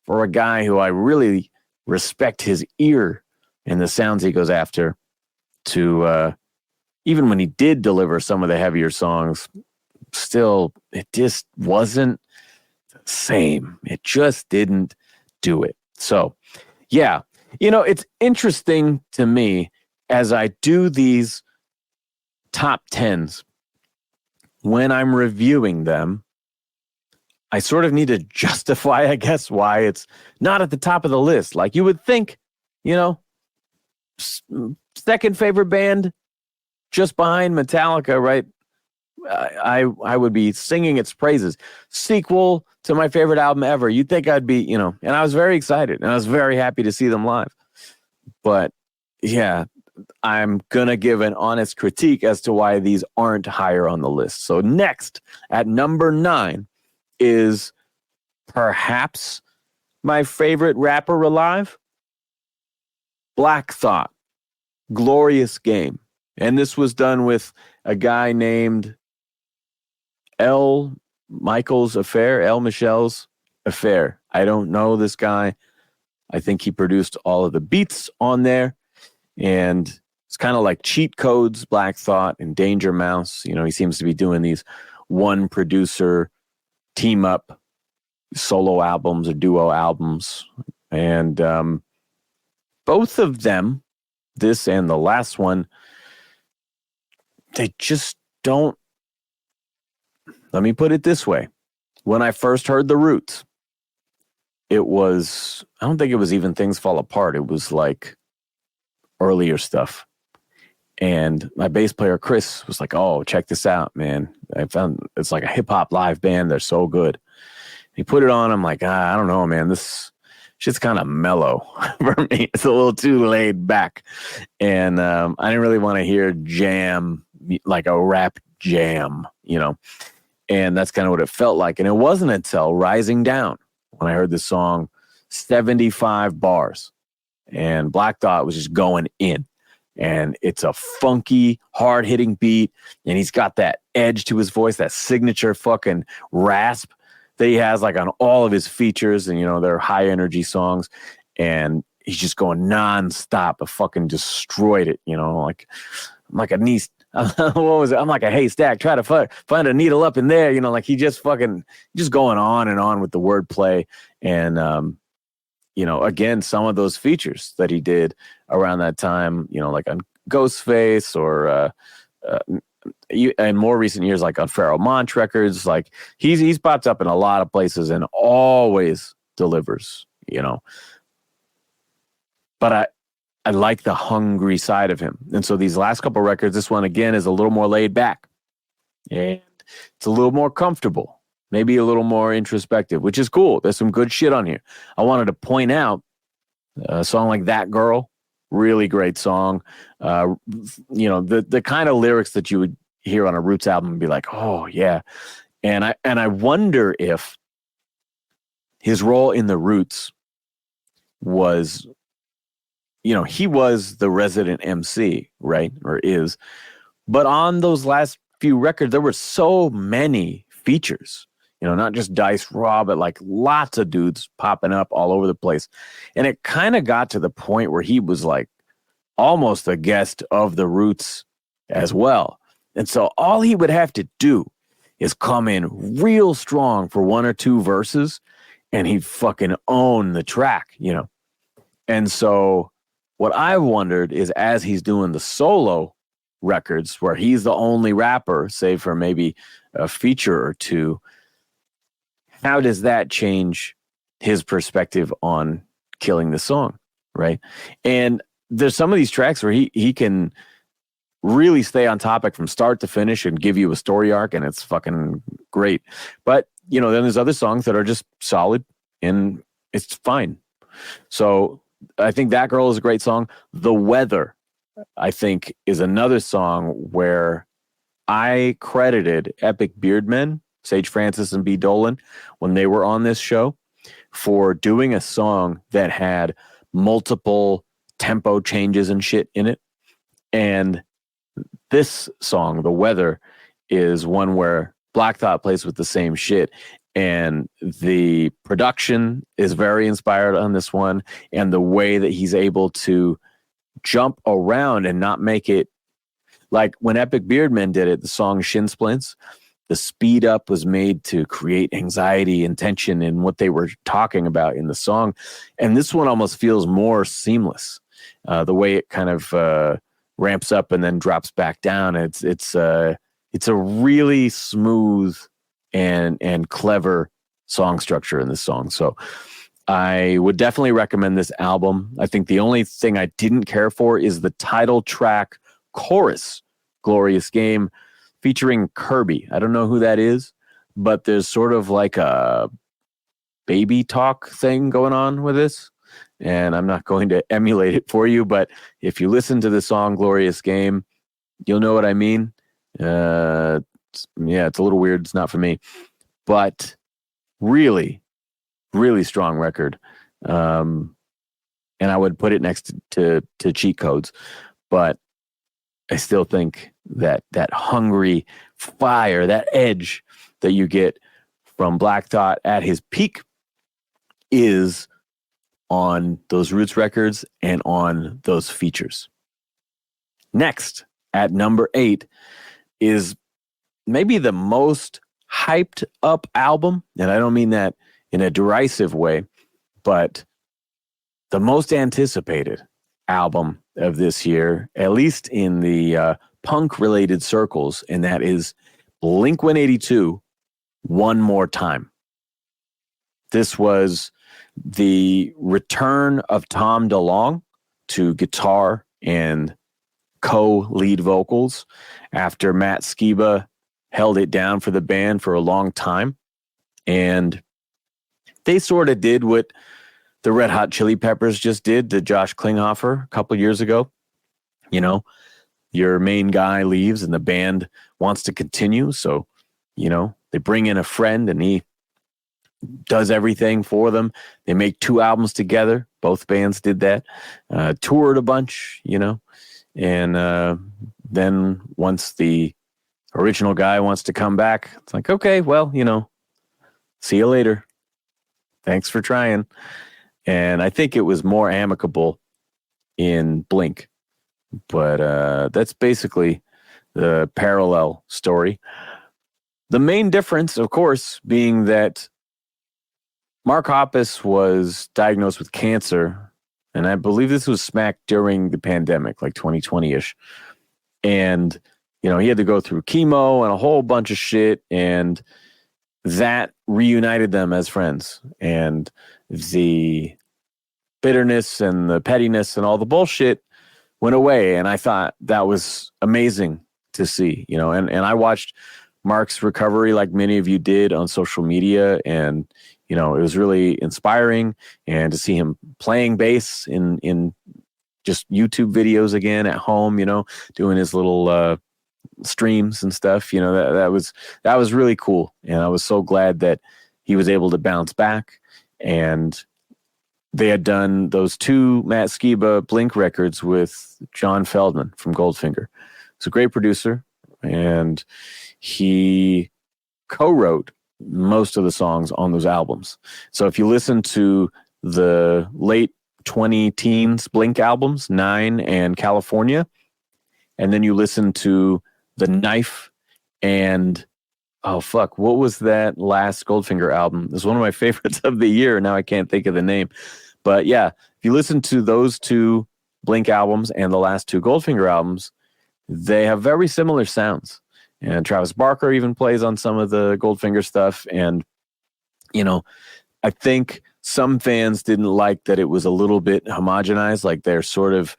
for a guy who I really respect his ear and the sounds he goes after to, even when he did deliver some of the heavier songs, still, it just wasn't the same. It just didn't do it. So, yeah, it's interesting to me as I do these top 10s, when I'm reviewing them, I sort of need to justify, I guess, why it's not at the top of the list. Like you would think, second favorite band just behind Metallica, right? I would be singing its praises. Sequel to my favorite album ever. You'd think I'd be, and I was very excited and I was very happy to see them live. But yeah, I'm going to give an honest critique as to why these aren't higher on the list. So next at number 9 is perhaps my favorite rapper alive, Black Thought, Glorious Game. And this was done with a guy named L. Michel's Affair. I don't know this guy. I think he produced all of the beats on there. And it's kind of like Cheat Codes, Black Thought, and Danger Mouse. He seems to be doing these one producer team up solo albums or duo albums. And both of them, this and the last one, they just don't. Let me put it this way. When I first heard The Roots, I don't think it was even Things Fall Apart. It was like earlier stuff. And my bass player, Chris, was like, oh, check this out, man. I found it's like a hip hop live band. They're so good. He put it on. I'm like, I don't know, man. This shit's kind of mellow for me. It's a little too laid back. And I didn't really want to hear jam like a rap jam, and that's kind of what it felt like. And it wasn't until Rising Down when I heard the song 75 bars and Black Thought was just going in. And it's a funky, hard-hitting beat, and he's got that edge to his voice, that signature fucking rasp that he has like on all of his features, and they're high-energy songs, and he's just going nonstop. I fucking destroyed it, like I'm like a niece. What was it? I'm like a haystack. Try to find a needle up in there, like he just going on and on with the wordplay, and again, some of those features that he did around that time, like on Ghostface or in more recent years, like on Pharoah Monch records, like he's popped up in a lot of places and always delivers, But I like the hungry side of him. And so these last couple records, this one again is a little more laid back and it's a little more comfortable, maybe a little more introspective, which is cool. There's some good shit on here. I wanted to point out a song like That Girl, really great song. The kind of lyrics that you would hear on a Roots album and be like, oh yeah. And I wonder if his role in the Roots was, he was the resident MC, right? Or is. But on those last few records, there were so many features, not just Dice Raw, but like lots of dudes popping up all over the place. And it kind of got to the point where he was like almost a guest of the Roots as well. And so all he would have to do is come in real strong for one or two verses and he'd fucking own the track, And so what I wondered is, as he's doing the solo records where he's the only rapper, save for maybe a feature or two, how does that change his perspective on killing the song, right? And there's some of these tracks where he can really stay on topic from start to finish and give you a story arc, and it's fucking great. But, then there's other songs that are just solid and it's fine. So I think That Girl is a great song. The Weather, I think, is another song where I credited Epic Beardmen, Sage Francis and B. Dolan, when they were on this show, for doing a song that had multiple tempo changes and shit in it. And this song, The Weather, is one where Black Thought plays with the same shit. And the production is very inspired on this one. And the way that he's able to jump around and not make it like when Epic Beardmen did it, the song Shin Splints, the speed up was made to create anxiety and tension in what they were talking about in the song. And this one almost feels more seamless. The way it kind of ramps up and then drops back down. It's a really smooth and clever song structure in this song. So I would definitely recommend this album. I think the only thing I didn't care for is the title track chorus, Glorious Game, featuring Kirby. I don't know who that is, but there's sort of like a baby talk thing going on with this. And I'm not going to emulate it for you, but if you listen to the song Glorious Game, you'll know what I mean. It's a little weird. It's not for me, but really, really strong record. And I would put it next to Cheat Codes, but I still think that hungry fire, that edge that you get from Black Thought at his peak is on those Roots records and on those features. Next, at number 8, is maybe the most hyped up album, and I don't mean that in a derisive way, but the most anticipated album of this year, at least in the punk-related circles, and that is Blink-182, One More Time. This was the return of Tom DeLonge to guitar and co-lead vocals after Matt Skiba held it down for the band for a long time. And they sort of did what the Red Hot Chili Peppers just did to Josh Klinghoffer a couple years ago. your main guy leaves and the band wants to continue. So, they bring in a friend and he does everything for them. They make 2 albums together. Both bands did that. Toured a bunch, and then once the original guy wants to come back, it's like, okay, well, see you later. Thanks for trying. And I think it was more amicable in Blink, but that's basically the parallel story. The main difference, of course, being that Mark Hoppus was diagnosed with cancer, and I believe this was smack during the pandemic, like 2020-ish. And, he had to go through chemo and a whole bunch of shit, and that reunited them as friends. And the bitterness and the pettiness and all the bullshit went away. And I thought that was amazing to see, and I watched Mark's recovery like many of you did on social media. And, it was really inspiring, and to see him playing bass in just YouTube videos again at home, doing his little streams and stuff, that was really cool. And I was so glad that he was able to bounce back. And they had done those 2 Matt Skiba Blink records with John Feldman from Goldfinger. He's a great producer, and he co-wrote most of the songs on those albums. So if you listen to the late 20-teens Blink albums, 9 and California, and then you listen to The Knife and, what was that last Goldfinger album? It's one of my favorites of the year. Now I can't think of the name. But yeah, if you listen to those 2 Blink albums and the last 2 Goldfinger albums, they have very similar sounds. And Travis Barker even plays on some of the Goldfinger stuff. And, I think some fans didn't like that it was a little bit homogenized, like they're sort of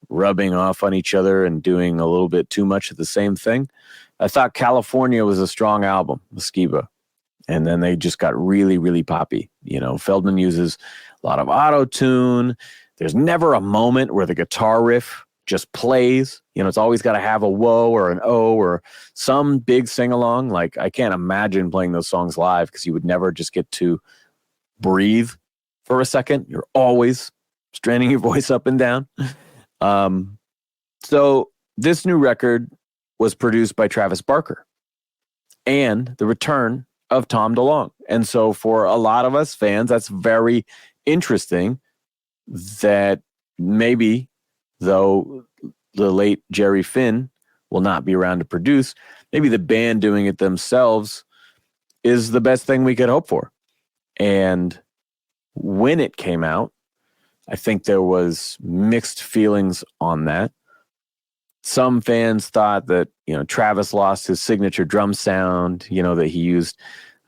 rubbing off on each other and doing a little bit too much of the same thing. I thought California was a strong album, the Skiba. And then they just got really, really poppy. Feldman uses a lot of auto-tune. There's never a moment where the guitar riff just plays. It's always got to have a whoa or an oh or some big sing-along. Like, I can't imagine playing those songs live because you would never just get to breathe for a second. You're always straining your voice up and down. So this new record was produced by Travis Barker and the return of Tom DeLonge. And so for a lot of us fans, that's very interesting that maybe, though the late Jerry Finn will not be around to produce, maybe the band doing it themselves is the best thing we could hope for. And when it came out, I think there was mixed feelings on that. Some fans thought that, Travis lost his signature drum sound, that he used,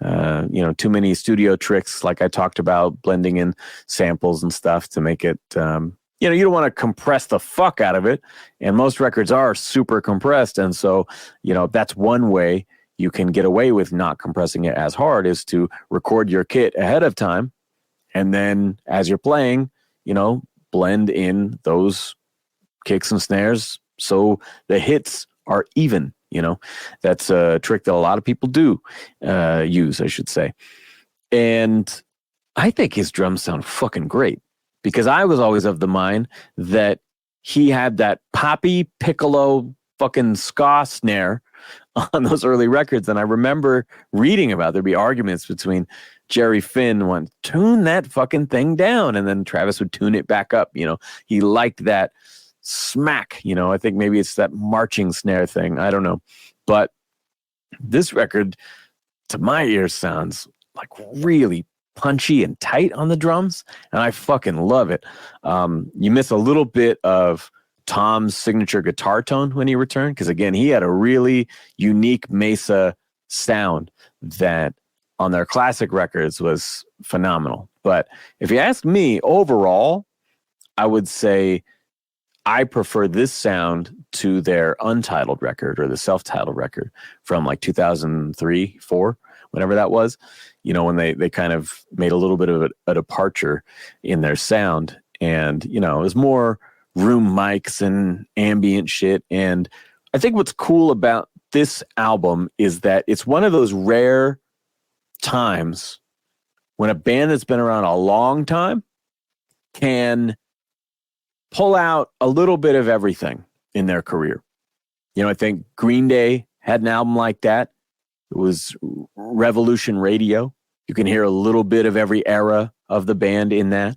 too many studio tricks, like I talked about, blending in samples and stuff to make it, you don't want to compress the fuck out of it. And most records are super compressed. And so, that's one way you can get away with not compressing it as hard, is to record your kit ahead of time. And then as you're playing, blend in those kicks and snares so the hits are even. That's a trick that a lot of people do use, I should say. And I think his drums sound fucking great, because I was always of the mind that he had that poppy piccolo fucking ska snare on those early records. And I remember reading about there'd be arguments between Jerry Finn went, tune that fucking thing down. And then Travis would tune it back up. He liked that smack. I think maybe it's that marching snare thing. I don't know. But this record, to my ears, sounds like really punchy and tight on the drums. And I fucking love it. You miss a little bit of Tom's signature guitar tone when he returned, because again, he had a really unique Mesa sound that on their classic records was phenomenal. But if you ask me, overall, I would say I prefer this sound to their untitled record, or the self-titled record from like 2003, 4, whenever that was, when they kind of made a little bit of a departure in their sound. And, it was more room mics and ambient shit. And I think what's cool about this album is that it's one of those rare times when a band that's been around a long time can pull out a little bit of everything in their career. I think Green Day had an album like that. It was Revolution Radio. You can hear a little bit of every era of the band in that.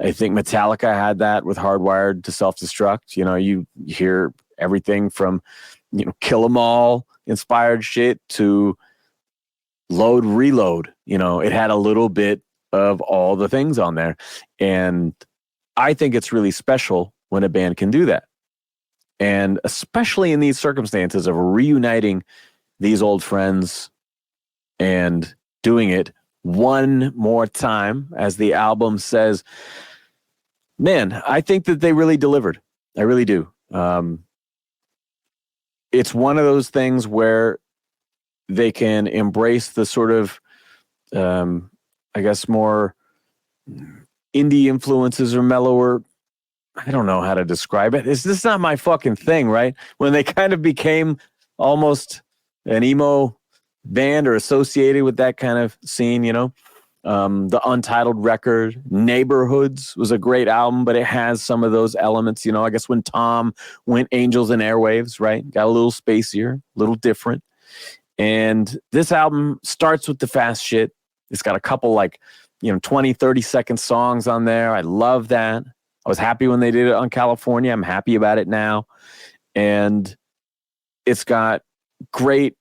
I think Metallica had that with Hardwired to Self-Destruct. You hear everything from, Kill 'Em All inspired shit to Load Reload. It had a little bit of all the things on there. And I think it's really special when a band can do that. And especially in these circumstances of reuniting these old friends and doing it one more time, as the album says, man, I think that they really delivered. I really do. It's one of those things where they can embrace the sort of, I guess, more indie influences or mellower. I don't know how to describe it. This is not my fucking thing, right? When they kind of became almost an emo band or associated with that kind of scene, the Untitled record, Neighborhoods was a great album, but it has some of those elements, I guess when Tom went Angels and Airwaves, right? Got a little spacier, a little different. And this album starts with the fast shit. It's got a couple 20, 30-second songs on there. I love that. I was happy when they did it on California. I'm happy about it now. And it's got great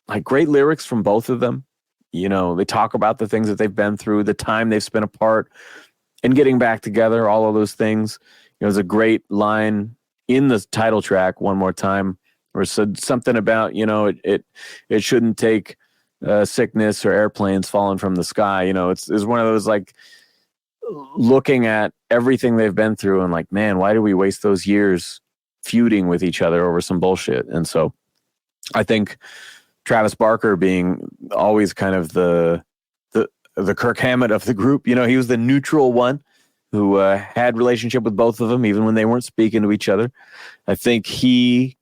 lyrics from both of them. They talk about the things that they've been through, the time they've spent apart and getting back together, all of those things. There's a great line in the title track, One More Time, where it said something about, it shouldn't take sickness or airplanes falling from the sky. It's one of those looking at everything they've been through and man, why do we waste those years feuding with each other over some bullshit? And so I think Travis Barker being always kind of the Kirk Hammett of the group, he was the neutral one who had relationship with both of them, even when they weren't speaking to each other. I think he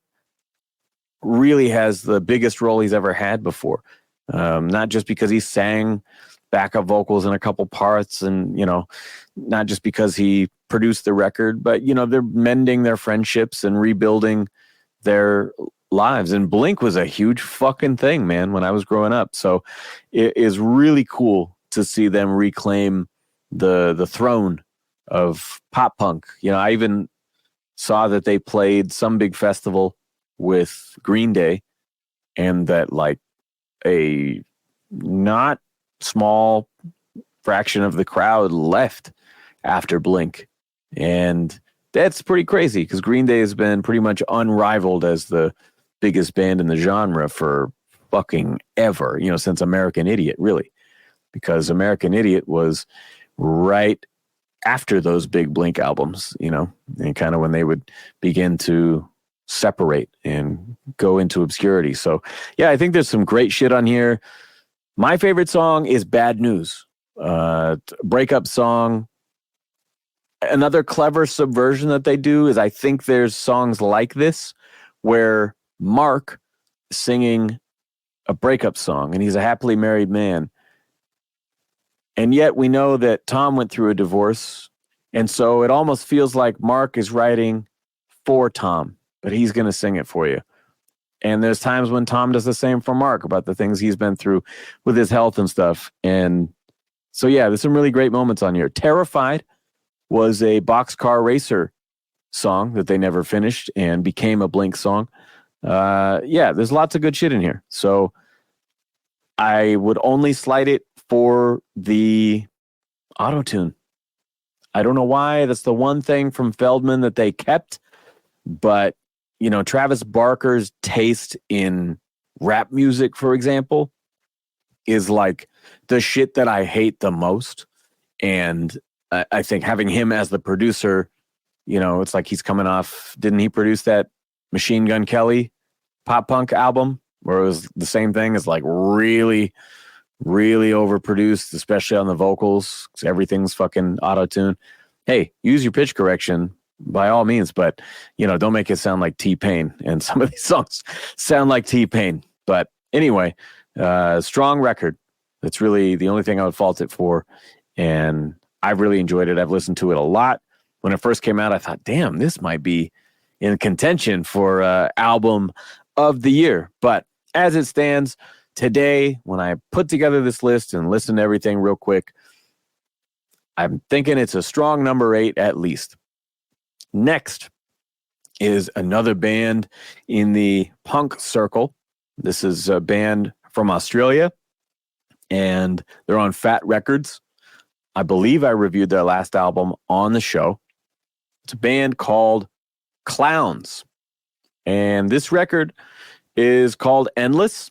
really has the biggest role he's ever had before. Not just because he sang backup vocals in a couple parts and, not just because he produced the record, but, they're mending their friendships and rebuilding their lives. And Blink was a huge fucking thing, man, when I was growing up. So it is really cool to see them reclaim the throne of pop punk. I even saw that they played some big festival with Green Day and that a not small fraction of the crowd left after Blink. And that's pretty crazy because Green Day has been pretty much unrivaled as the biggest band in the genre for fucking ever, since American Idiot, really. Because American Idiot was right after those big Blink albums, and kind of when they would begin to separate and go into obscurity. So, yeah, I think there's some great shit on here. My favorite song is Bad News, breakup song. Another clever subversion that they do is I think there's songs like this where Mark is singing a breakup song and he's a happily married man. And yet we know that Tom went through a divorce. And so it almost feels like Mark is writing for Tom, but he's going to sing it for you. And there's times when Tom does the same for Mark about the things he's been through with his health and stuff. And so, yeah, there's some really great moments on here. Terrified was a Boxcar Racer song that they never finished and became a Blink song. Yeah, there's lots of good shit in here. So I would only slight it for the auto-tune. I don't know why. That's the one thing from Feldman that they kept. But, Travis Barker's taste in rap music, for example, is the shit that I hate the most. And I think having him as the producer, it's like he's coming off, didn't he produce that Machine Gun Kelly pop punk album where it was the same thing? It's really, really overproduced, especially on the vocals, because everything's fucking auto-tune. Hey, use your pitch correction, by all means, but don't make it sound like T-Pain. And some of these songs sound like T-Pain. But anyway, strong record. That's really the only thing I would fault it for. And I've really enjoyed it. I've listened to it a lot. When it first came out, I thought, damn, this might be in contention for album of the year. But as it stands today, when I put together this list and listened to everything real quick, I'm thinking it's a strong number 8 at least. Next is another band in the punk circle. This is a band from Australia, and they're on Fat Records. I believe I reviewed their last album on the show. It's a band called Clowns, and this record is called Endless,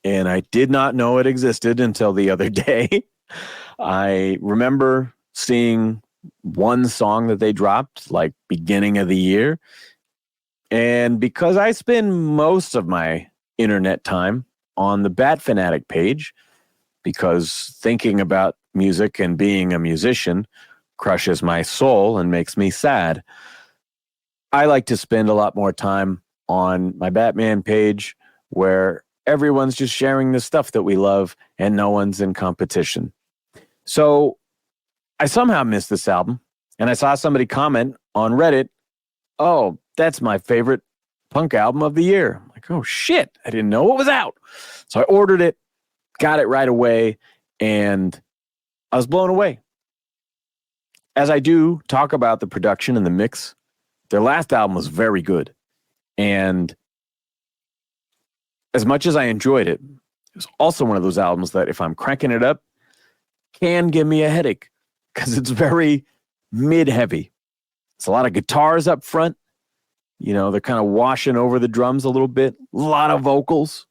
and I did not know it existed until the other day. I remember seeing one song that they dropped like beginning of the year, and because I spend most of my internet time on the Bat Fanatic page, because thinking about music and being a musician crushes my soul and makes me sad, I like to spend a lot more time on my Batman page, where everyone's just sharing the stuff that we love and no one's in competition. So I somehow missed this album, and I saw somebody comment on Reddit, "Oh, that's my favorite punk album of the year." I'm like, oh shit, I didn't know it was out. So I ordered it, got it right away, and I was blown away. As I do talk about the production and the mix, their last album was very good. And as much as I enjoyed it, it was also one of those albums that if I'm cranking it up, can give me a headache, because it's very mid-heavy. It's a lot of guitars up front. They're kind of washing over the drums a little bit. A lot of vocals.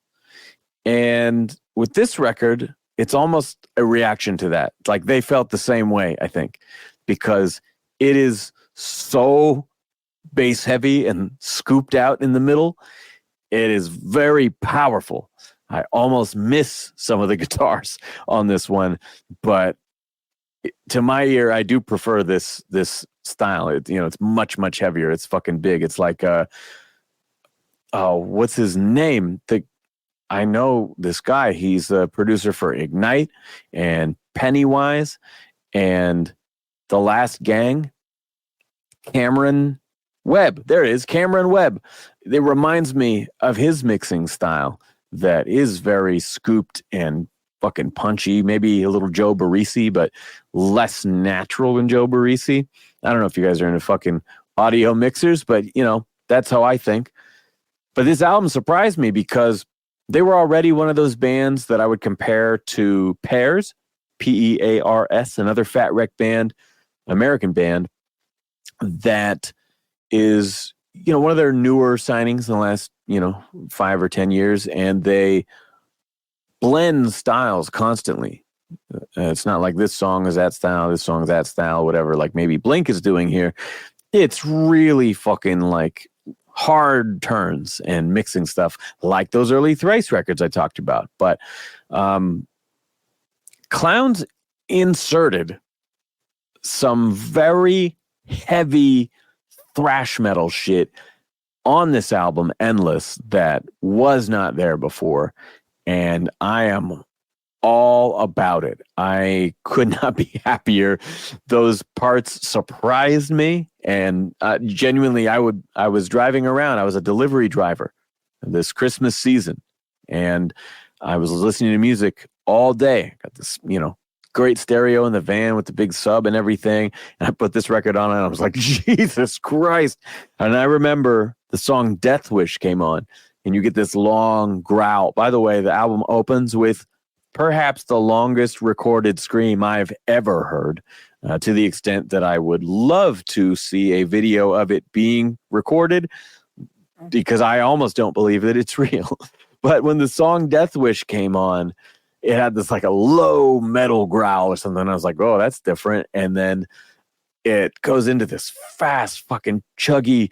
And with this record, it's almost a reaction to that. Like they felt the same way, I think, because it is so bass heavy and scooped out in the middle. It is very powerful. I almost miss some of the guitars on this one, but to my ear, I do prefer this style. It's much, much heavier. It's fucking big. It's like what's his name? I know this guy. He's the producer for Ignite and Pennywise and The Last Gang. Cameron Webb. There it is, Cameron Webb. It reminds me of his mixing style that is very scooped and fucking punchy. Maybe a little Joe Barresi, but less natural than Joe Barresi. I don't know if you guys are into fucking audio mixers, but that's how I think. But this album surprised me because they were already one of those bands that I would compare to Pears, Pears, another Fat Wreck band, American band, that is, one of their newer signings in the last, 5 or 10 years, and they blend styles constantly. It's not like this song is that style, this song is that style, whatever, like maybe Blink is doing here. It's really fucking like hard turns and mixing stuff like those early Thrice records I talked about. But Clowns inserted some very heavy thrash metal shit on this album, Endless, that was not there before. And I am all about it. I could not be happier. Those parts surprised me. And genuinely, I was driving around. I was a delivery driver this Christmas season. And I was listening to music all day. Got this, great stereo in the van with the big sub and everything. And I put this record on and I was like, Jesus Christ. And I remember the song Death Wish came on and you get this long growl. By the way, the album opens with perhaps the longest recorded scream I've ever heard, to the extent that I would love to see a video of it being recorded, because I almost don't believe that it's real. But when the song Death Wish came on, it had this like a low metal growl or something. I was like, oh, that's different. And then it goes into this fast fucking chuggy,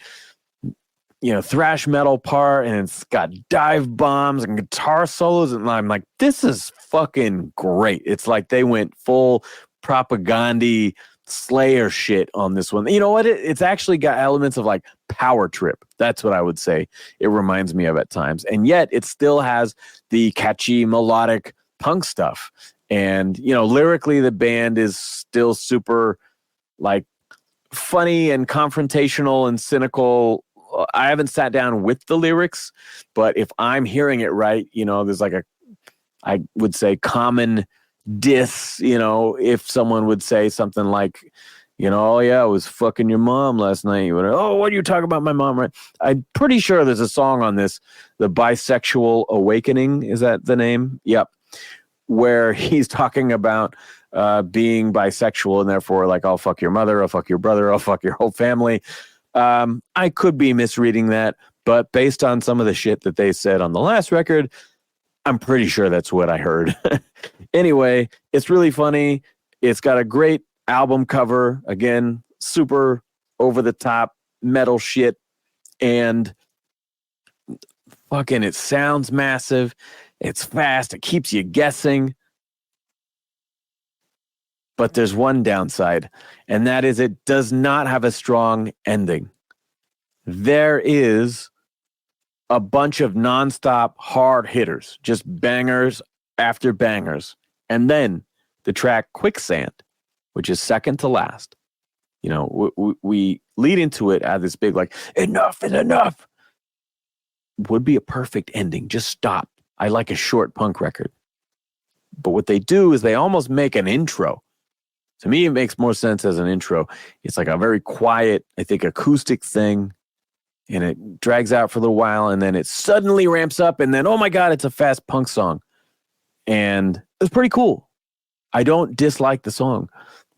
thrash metal part, and it's got dive bombs and guitar solos. And I'm like, this is fucking great. It's like they went full propaganda Slayer shit on this one. You know what? It's actually got elements of like Power Trip. That's what I would say it reminds me of at times. And yet it still has the catchy melodic punk stuff. And, lyrically, the band is still super like funny and confrontational and cynical. I haven't sat down with the lyrics, but if I'm hearing it right, there's like I would say common diss, if someone would say something like, oh yeah, I was fucking your mom last night. You would, oh, what are you talking about my mom, right? I'm pretty sure there's a song on this, The Bisexual Awakening. Is that the name? Yep. Where he's talking about being bisexual and therefore like, I'll fuck your mother, I'll fuck your brother, I'll fuck your whole family. I could be misreading that, but based on some of the shit that they said on the last record, I'm pretty sure that's what I heard. Anyway, it's really funny. It's got a great album cover. Again, super over the top metal shit. And fucking it sounds massive. It's fast. It keeps you guessing. But there's one downside, and that is it does not have a strong ending. There is a bunch of nonstop hard hitters, just bangers after bangers. And then the track Quicksand, which is second to last. We lead into it at this big, like, enough is enough. Would be a perfect ending. Just stop. I like a short punk record. But what they do is they almost make an intro. To me, it makes more sense as an intro. It's like a very quiet, I think, acoustic thing. And it drags out for a little while, and then it suddenly ramps up, and then, oh my God, it's a fast punk song. And it's pretty cool. I don't dislike the song,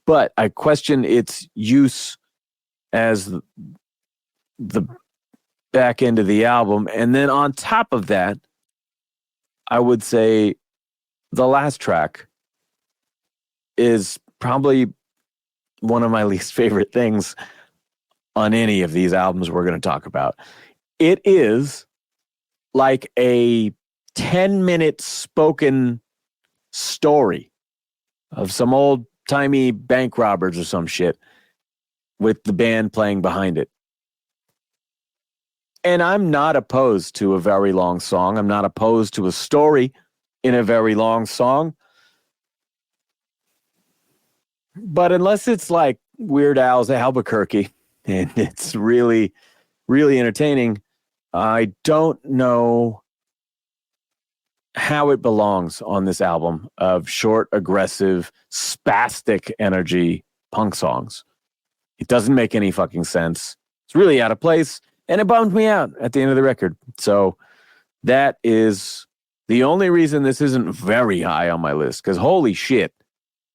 but I question its use as the back end of the album. And then on top of that, I would say the last track is probably one of my least favorite things on any of these albums we're going to talk about. It is like a 10-minute spoken story of some old-timey bank robbers or some shit with the band playing behind it. And I'm not opposed to a very long song. I'm not opposed to a story in a very long song. But unless it's like Weird Al's Albuquerque and it's really, really entertaining, I don't know how it belongs on this album of short, aggressive, spastic energy punk songs. It doesn't make any fucking sense. It's really out of place, and it bummed me out at the end of the record. So that is the only reason this isn't very high on my list, because holy shit,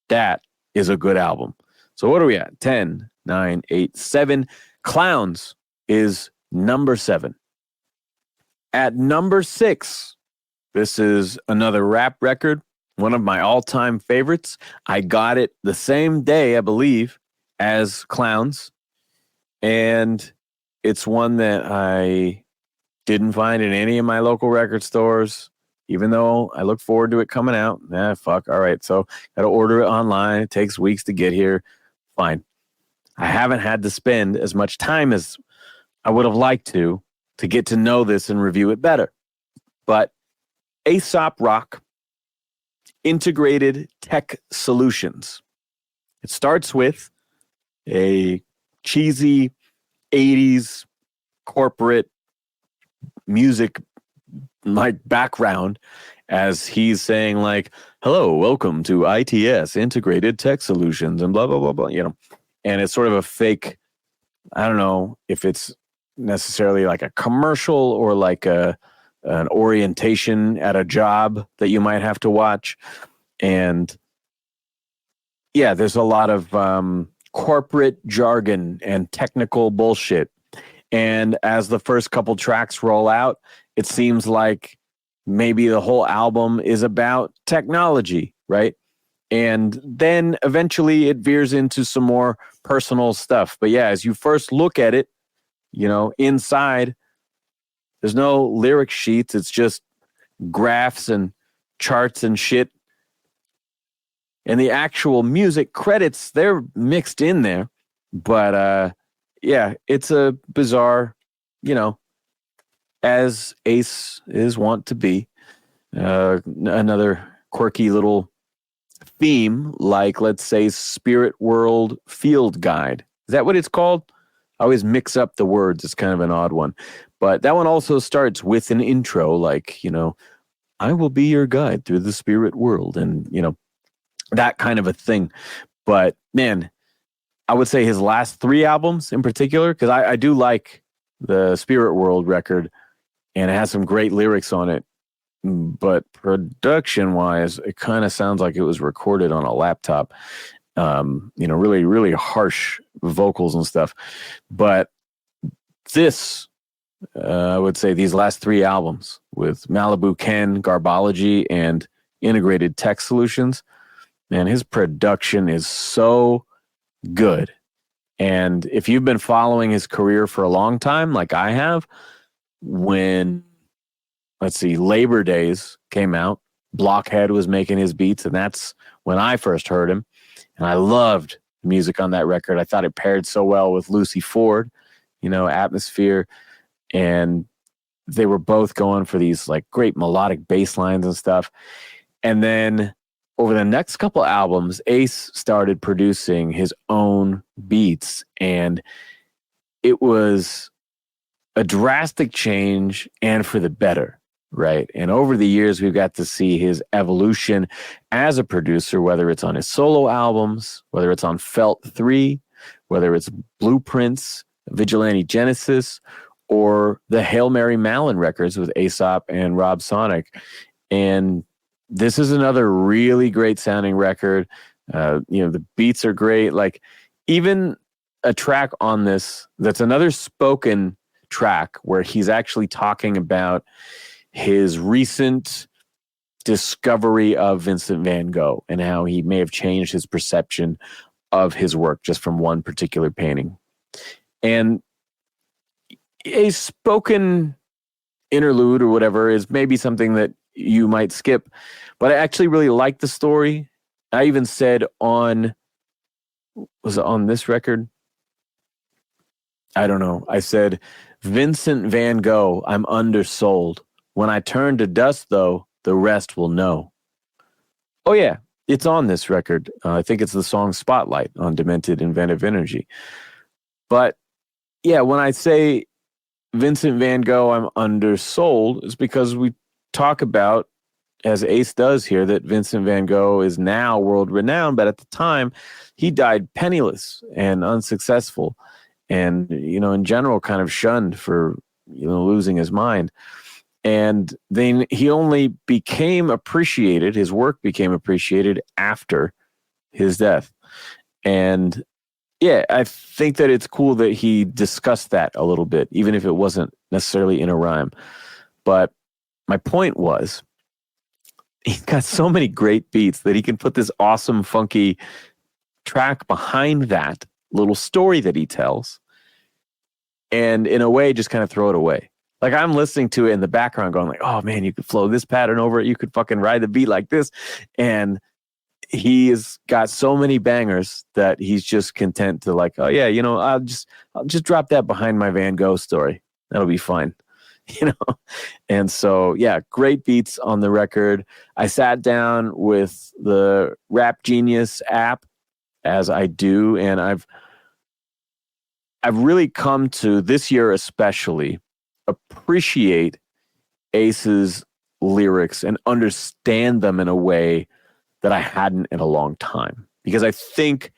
that is a good album. So what are we at? 10, 9, 8, 7. Clowns is number 7. At number 6, this is another rap record, one of my all-time favorites. I got it the same day, I believe, as Clowns. And it's one that I didn't find in any of my local record stores, even though I look forward to it coming out. Fuck. All right. So got to order it online. It takes weeks to get here. Fine. I haven't had to spend as much time as I would have liked to get to know this and review it better. But Aesop Rock Integrated Tech Solutions. It starts with a cheesy 80s corporate music like background as he's saying like, hello, welcome to ITS, Integrated Tech Solutions, and blah, blah, blah, blah, And it's sort of a fake, I don't know if it's necessarily like a commercial or like an orientation at a job that you might have to watch. And yeah, there's a lot of corporate jargon and technical bullshit. And as the first couple tracks roll out, it seems like maybe the whole album is about technology, right? And then eventually it veers into some more personal stuff. But yeah, as you first look at it, inside, there's no lyric sheets. It's just graphs and charts and shit. And the actual music credits, they're mixed in there. But yeah, it's a bizarre, you know, as Ace is wont to be. Another quirky little theme, like, let's say, Spirit World Field Guide. Is that what it's called? I always mix up the words. It's kind of an odd one. But that one also starts with an intro, like, I will be your guide through the spirit world, and, that kind of a thing. But, man, I would say his last 3 albums in particular, because I do like the Spirit World record, and it has some great lyrics on it. But production-wise, it kind of sounds like it was recorded on a laptop. Really, really harsh vocals and stuff. But this, I would say these last 3 albums with Malibu Ken, Garbology, and Integrated Tech Solutions, man, his production is so good. And if you've been following his career for a long time, like I have, when, let's see, Labor Days came out, Blockhead was making his beats, and that's when I first heard him. And I loved the music on that record. I thought it paired so well with Lucy Ford, Atmosphere. And they were both going for these like great melodic bass lines and stuff. And then over the next couple albums, Ace started producing his own beats, and it was a drastic change and for the better, right? And over the years, we've got to see his evolution as a producer, whether it's on his solo albums, whether it's on Felt 3, whether it's Blueprints, Vigilante Genesis, or the Hail Mary Mallon records with Aesop and Rob Sonic. And this is another really great sounding record. The beats are great. Like, even a track on this that's another spoken track where he's actually talking about his recent discovery of Vincent van Gogh and how he may have changed his perception of his work just from one particular painting. And a spoken interlude or whatever is maybe something that you might skip, but I actually really like the story. I even said was it on this record? I don't know. I said, Vincent van Gogh, I'm undersold. When I turn to dust, though, the rest will know. Oh, yeah, it's on this record. I think it's the song Spotlight on Demented Inventive Energy. But, yeah, when I say Vincent van Gogh, I'm undersold, it's because we talk about, as Ace does here, that Vincent van Gogh is now world-renowned, but at the time, he died penniless and unsuccessful and, in general, kind of shunned for, losing his mind. And then he only became appreciated, his work became appreciated after his death. And yeah, I think that it's cool that he discussed that a little bit, even if it wasn't necessarily in a rhyme. But my point was, he's got so many great beats that he can put this awesome, funky track behind that little story that he tells, and in a way, just kind of throw it away. Like, I'm listening to it in the background going like, oh man, you could flow this pattern over it. You could fucking ride the beat like this. And he has got so many bangers that he's just content to like, oh yeah, I'll just drop that behind my Van Gogh story. That'll be fine. And so, yeah, great beats on the record. I sat down with the Rap Genius app, as I do, and I've really come to, this year especially, appreciate Ace's lyrics and understand them in a way that I hadn't in a long time. Because I think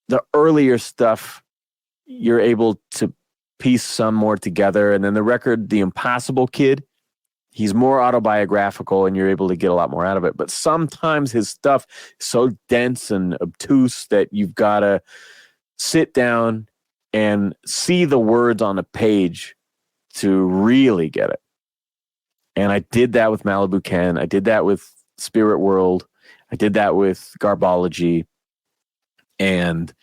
the earlier stuff, you're able to piece some more together. And then the record, The Impossible Kid, he's more autobiographical and you're able to get a lot more out of it. But sometimes his stuff is so dense and obtuse that you've got to sit down and see the words on a page to really get it. And I did that with Malibu Ken. I did that with Spirit World. I did that with Garbology. And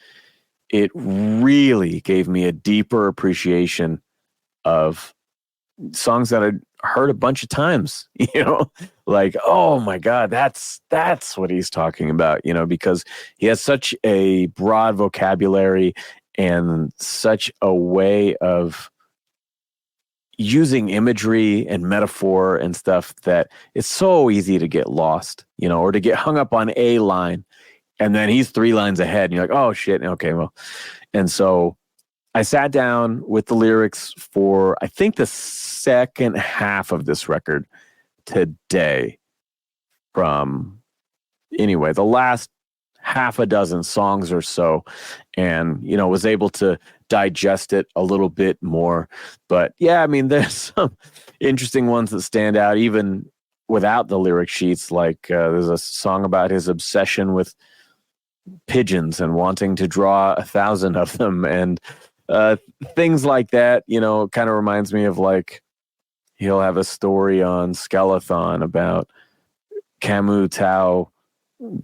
it really gave me a deeper appreciation of songs that heard a bunch of times, like, oh my God, that's what he's talking about, because he has such a broad vocabulary and such a way of using imagery and metaphor and stuff that it's so easy to get lost, or to get hung up on a line. And then he's 3 lines ahead and you're like, oh shit. Okay, well. And so I sat down with the lyrics for, I think, the second half of this record today, from, anyway, the last half a dozen songs or so, and, was able to digest it a little bit more. But yeah, I mean, there's some interesting ones that stand out even without the lyric sheets. Like there's a song about his obsession with pigeons and wanting to draw 1,000 of them, and things like that. Kind of reminds me of, like, he'll have a story on Skeleton about Camus Tao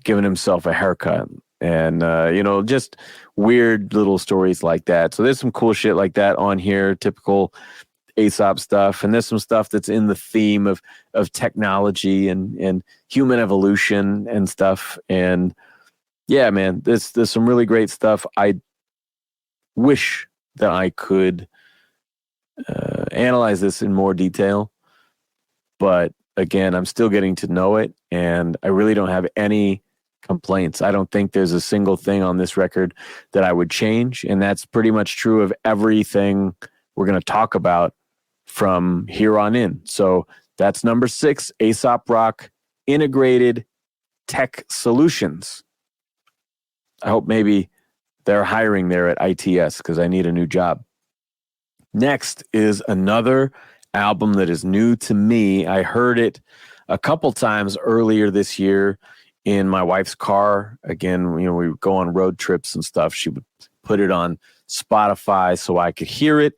giving himself a haircut, and just weird little stories like that. So there's some cool shit like that on here, typical Aesop stuff, and there's some stuff that's in the theme of technology and human evolution and stuff. And yeah, man, there's some really great stuff. I wish that I could analyze this in more detail, but again, I'm still getting to know it, and I really don't have any complaints. I don't think there's a single thing on this record that I would change, and that's pretty much true of everything we're going to talk about from here on in. So that's number 6, Aesop Rock, Integrated Tech Solutions. I hope maybe they're hiring there at ITS, because I need a new job. Next is another album that is new to me. I heard it a couple times earlier this year in my wife's car. Again, we would go on road trips and stuff. She would put it on Spotify so I could hear it.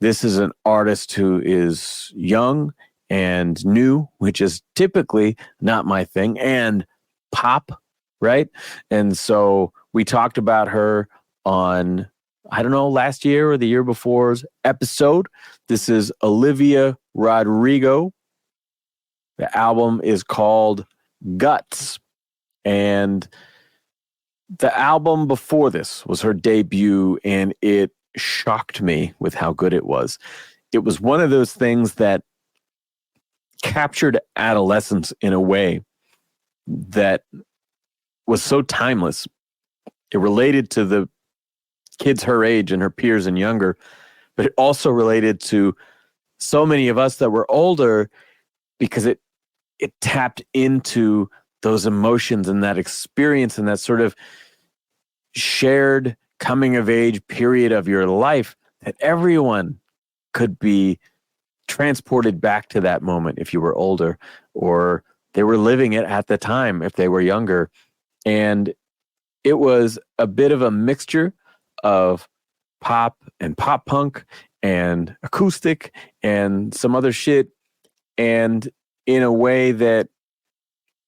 This is an artist who is young and new, which is typically not my thing, and pop, right? And so we talked about her on, I don't know, last year or the year before's episode. This is Olivia Rodrigo. The album is called Guts. And the album before this was her debut, and it shocked me with how good it was. It was one of those things that captured adolescence in a way that was so timeless. It related to the kids her age and her peers and younger, but it also related to so many of us that were older, because it tapped into those emotions and that experience and that sort of shared coming of age period of your life, that everyone could be transported back to that moment if you were older, or they were living it at the time if they were younger. And it was a bit of a mixture of pop and pop punk and acoustic and some other shit, and in a way that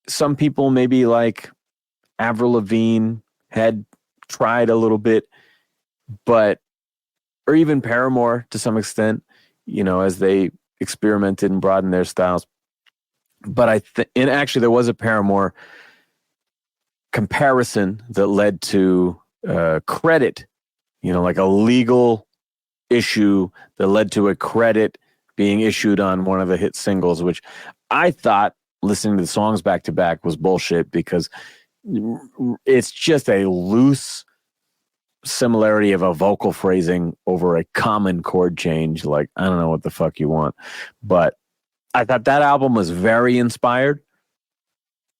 some people, maybe like Avril Lavigne, had tried a little bit, or even Paramore to some extent, as they experimented and broadened their styles. But and actually there was a Paramore comparison that led to credit, like a legal issue that led to a credit being issued on one of the hit singles, which I thought, listening to the songs back to back, was bullshit, because it's just a loose similarity of a vocal phrasing over a common chord change. Like, I don't know what the fuck you want. But I thought that album was very inspired.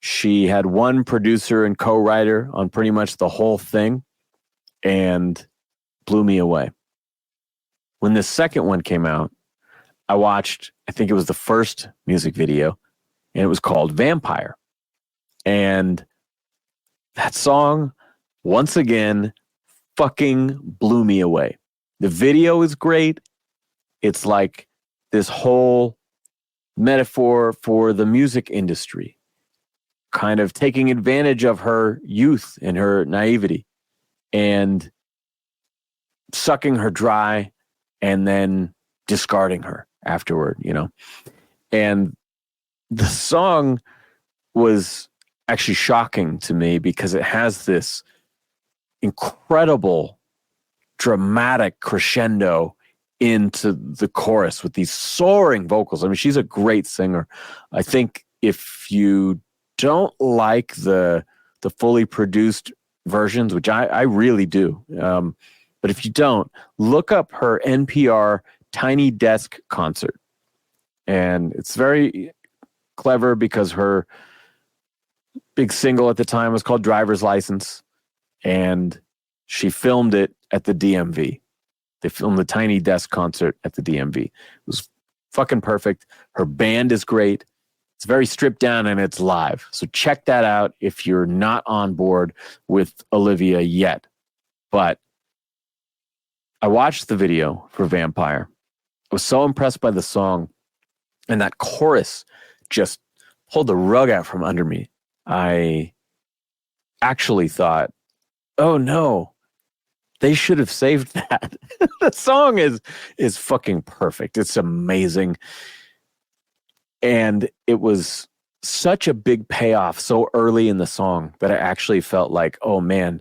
She had one producer and co-writer on pretty much the whole thing, and blew me away. When the second one came out, I watched, I think it was the first music video, and it was called Vampire. And that song, once again, fucking blew me away. The video is great. It's like this whole metaphor for the music industry, kind of taking advantage of her youth and her naivety and sucking her dry and then discarding her afterward, And the song was actually shocking to me because it has this incredible dramatic crescendo into the chorus with these soaring vocals. I mean, she's a great singer. I think if you don't like the fully produced versions, which I really do, but if you don't, look up her NPR Tiny Desk concert. And it's very clever because her big single at the time was called Driver's License, and she filmed it at the DMV. They filmed the Tiny Desk concert at the DMV. It was fucking perfect. Her band is great. It's very stripped down and it's live. So check that out if you're not on board with Olivia yet. But I watched the video for Vampire. I was so impressed by the song, and that chorus just pulled the rug out from under me. I actually thought, oh no, they should have saved that. The song is fucking perfect. It's amazing. And it was such a big payoff so early in the song that I actually felt like, oh man,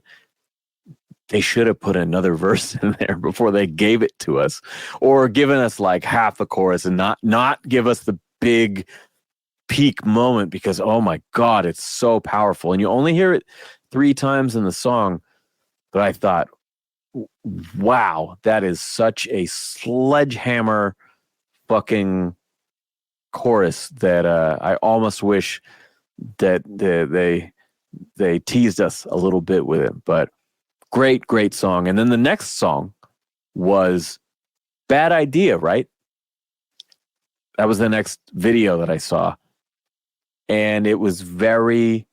they should have put another verse in there before they gave it to us, or given us like half a chorus and not give us the big peak moment, because oh my God, it's so powerful. And you only hear it 3 times in the song, but I thought, wow, that is such a sledgehammer fucking chorus that I almost wish that they teased us a little bit with it. But great song. And then the next song was Bad Idea, right? That was the next video that I saw. And it was very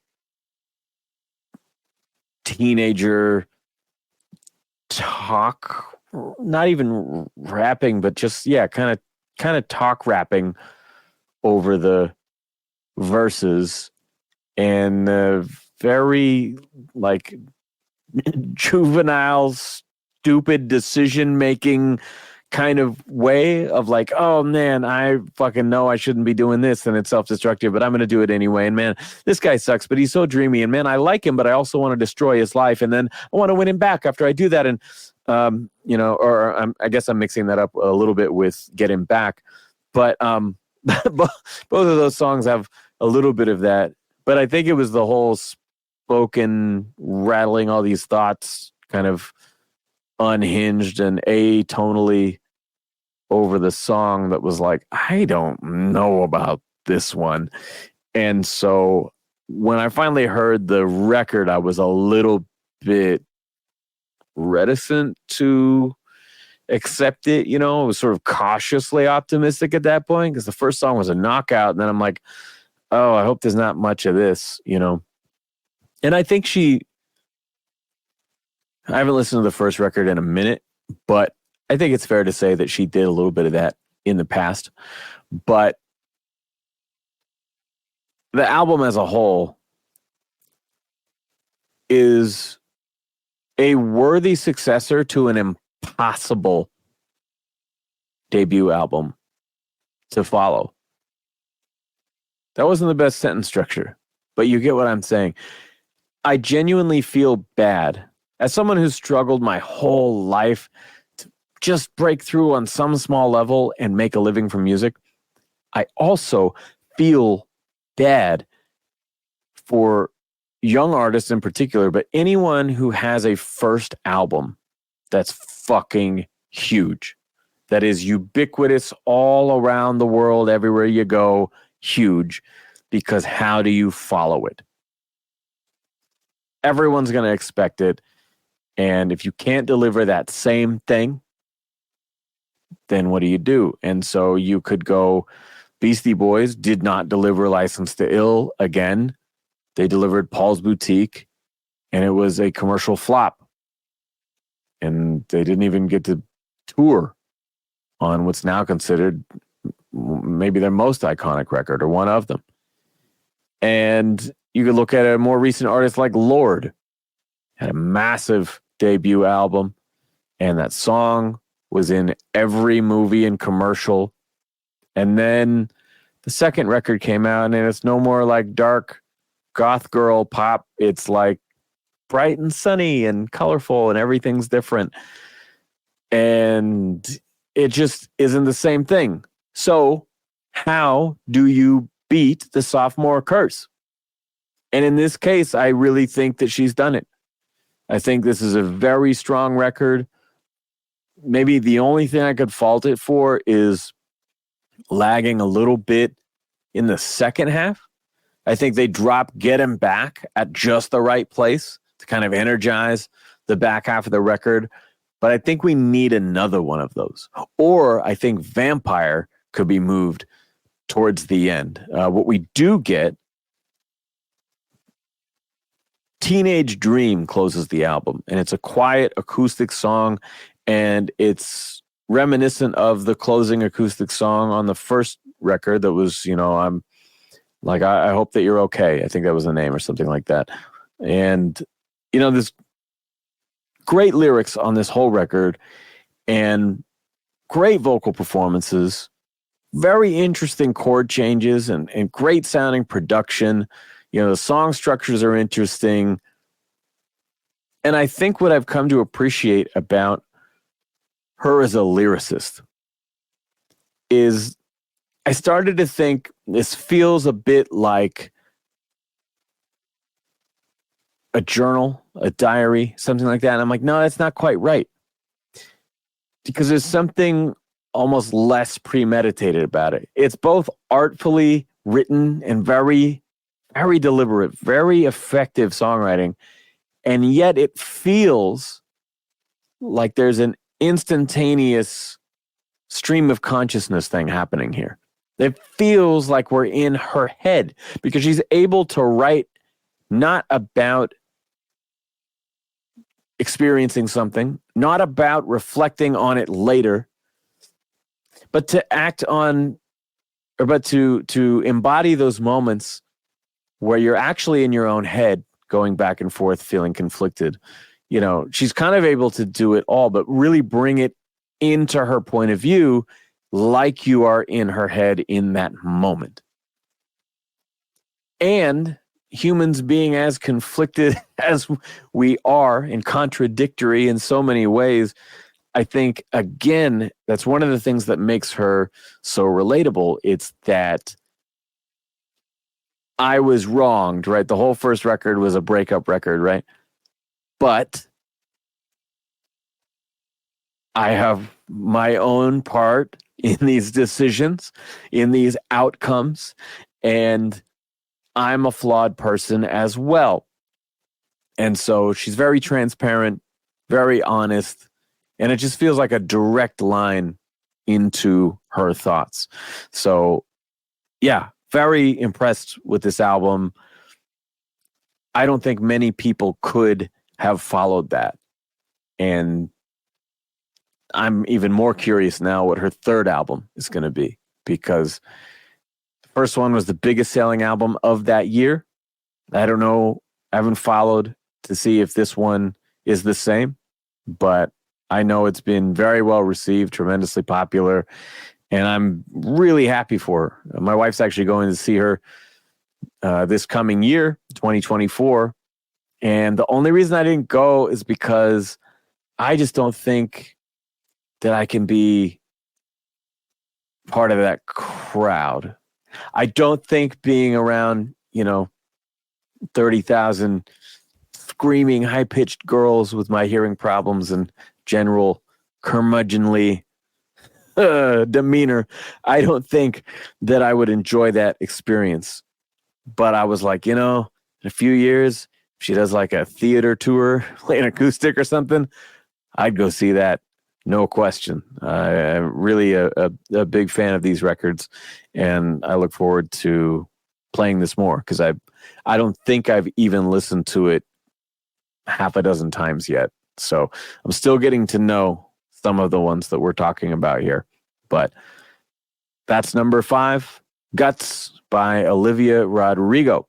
teenager talk, not even rapping, but just, yeah, kind of talk rapping over the verses, and very like juvenile, stupid decision making kind of way of like, oh man, I fucking know I shouldn't be doing this and it's self-destructive, but I'm going to do it anyway. And man, this guy sucks, but he's so dreamy. And man, I like him, but I also want to destroy his life. And then I want to win him back after I do that. And, I guess I'm mixing that up a little bit with Get Him Back. But both of those songs have a little bit of that. But I think it was the whole spoken, rattling all these thoughts, kind of unhinged and atonally over the song that was like, I don't know about this one. And so when I finally heard the record, I was a little bit reticent to accept it. I was sort of cautiously optimistic at that point because the first song was a knockout. And then I'm like, oh, I hope there's not much of this, And I think I haven't listened to the first record in a minute, but I think it's fair to say that she did a little bit of that in the past. But the album as a whole is a worthy successor to an impossible debut album to follow. That wasn't the best sentence structure, but you get what I'm saying. I genuinely feel bad as someone who's struggled my whole life to just break through on some small level and make a living from music. I also feel bad for young artists in particular, but anyone who has a first album that's fucking huge, that is ubiquitous all around the world, everywhere you go, huge, because how do you follow it? Everyone's going to expect it. And if you can't deliver that same thing, then what do? And so you could go, Beastie Boys did not deliver License to Ill again. They delivered Paul's Boutique, and it was a commercial flop. And they didn't even get to tour on what's now considered maybe their most iconic record, or one of them. And you could look at a more recent artist like Lorde, had a massive debut album, and that song was in every movie and commercial. And then the second record came out, and it's no more like dark goth girl pop. It's like bright and sunny and colorful, and everything's different. And it just isn't the same thing. So how do you beat the sophomore curse? And in this case, I really think that she's done it. I think this is a very strong record. Maybe the only thing I could fault it for is lagging a little bit in the second half. I think they drop Get Him Back at just the right place to kind of energize the back half of the record. But I think we need another one of those. Or I think Vampire could be moved towards the end. What we do get, Teenage Dream closes the album, and it's a quiet acoustic song, and it's reminiscent of the closing acoustic song on the first record that was, I'm like, I hope that you're okay. I think that was the name or something like that. And, there's great lyrics on this whole record and great vocal performances, very interesting chord changes and great sounding production. The song structures are interesting. And I think what I've come to appreciate about her as a lyricist is I started to think this feels a bit like a journal, a diary, something like that. And I'm like, no, that's not quite right. Because there's something almost less premeditated about it. It's both artfully written and very, very deliberate, very effective songwriting. And yet it feels like there's an instantaneous stream of consciousness thing happening here. It feels like we're in her head because she's able to write not about experiencing something, not about reflecting on it later, but to act on, but to embody those moments where you're actually in your own head, going back and forth, feeling conflicted. She's kind of able to do it all, but really bring it into her point of view like you are in her head in that moment. And humans being as conflicted as we are and contradictory in so many ways, I think, again, that's one of the things that makes her so relatable. It's that I was wronged, right? The whole first record was a breakup record, right? But I have my own part in these decisions, in these outcomes, and I'm a flawed person as well. And so she's very transparent, very honest, and it just feels like a direct line into her thoughts. So, yeah, very impressed with this album. I don't think many people could have followed that. And I'm even more curious now what her third album is going to be, because the first one was the biggest selling album of that year. I don't know. I haven't followed to see if this one is the same, but I know it's been very well received, tremendously popular, and I'm really happy for her. My wife's actually going to see her this coming year, 2024. And the only reason I didn't go is because I just don't think that I can be part of that crowd. I don't think being around, 30,000 screaming, high-pitched girls with my hearing problems and general curmudgeonly demeanor, I don't think that I would enjoy that experience. But I was like, in a few years, if she does like a theater tour, playing acoustic or something, I'd go see that. No question. I'm really a big fan of these records, and I look forward to playing this more because I don't think I've even listened to it half a dozen times yet. So I'm still getting to know some of the ones that we're talking about here. But that's number 5, Guts by Olivia Rodrigo.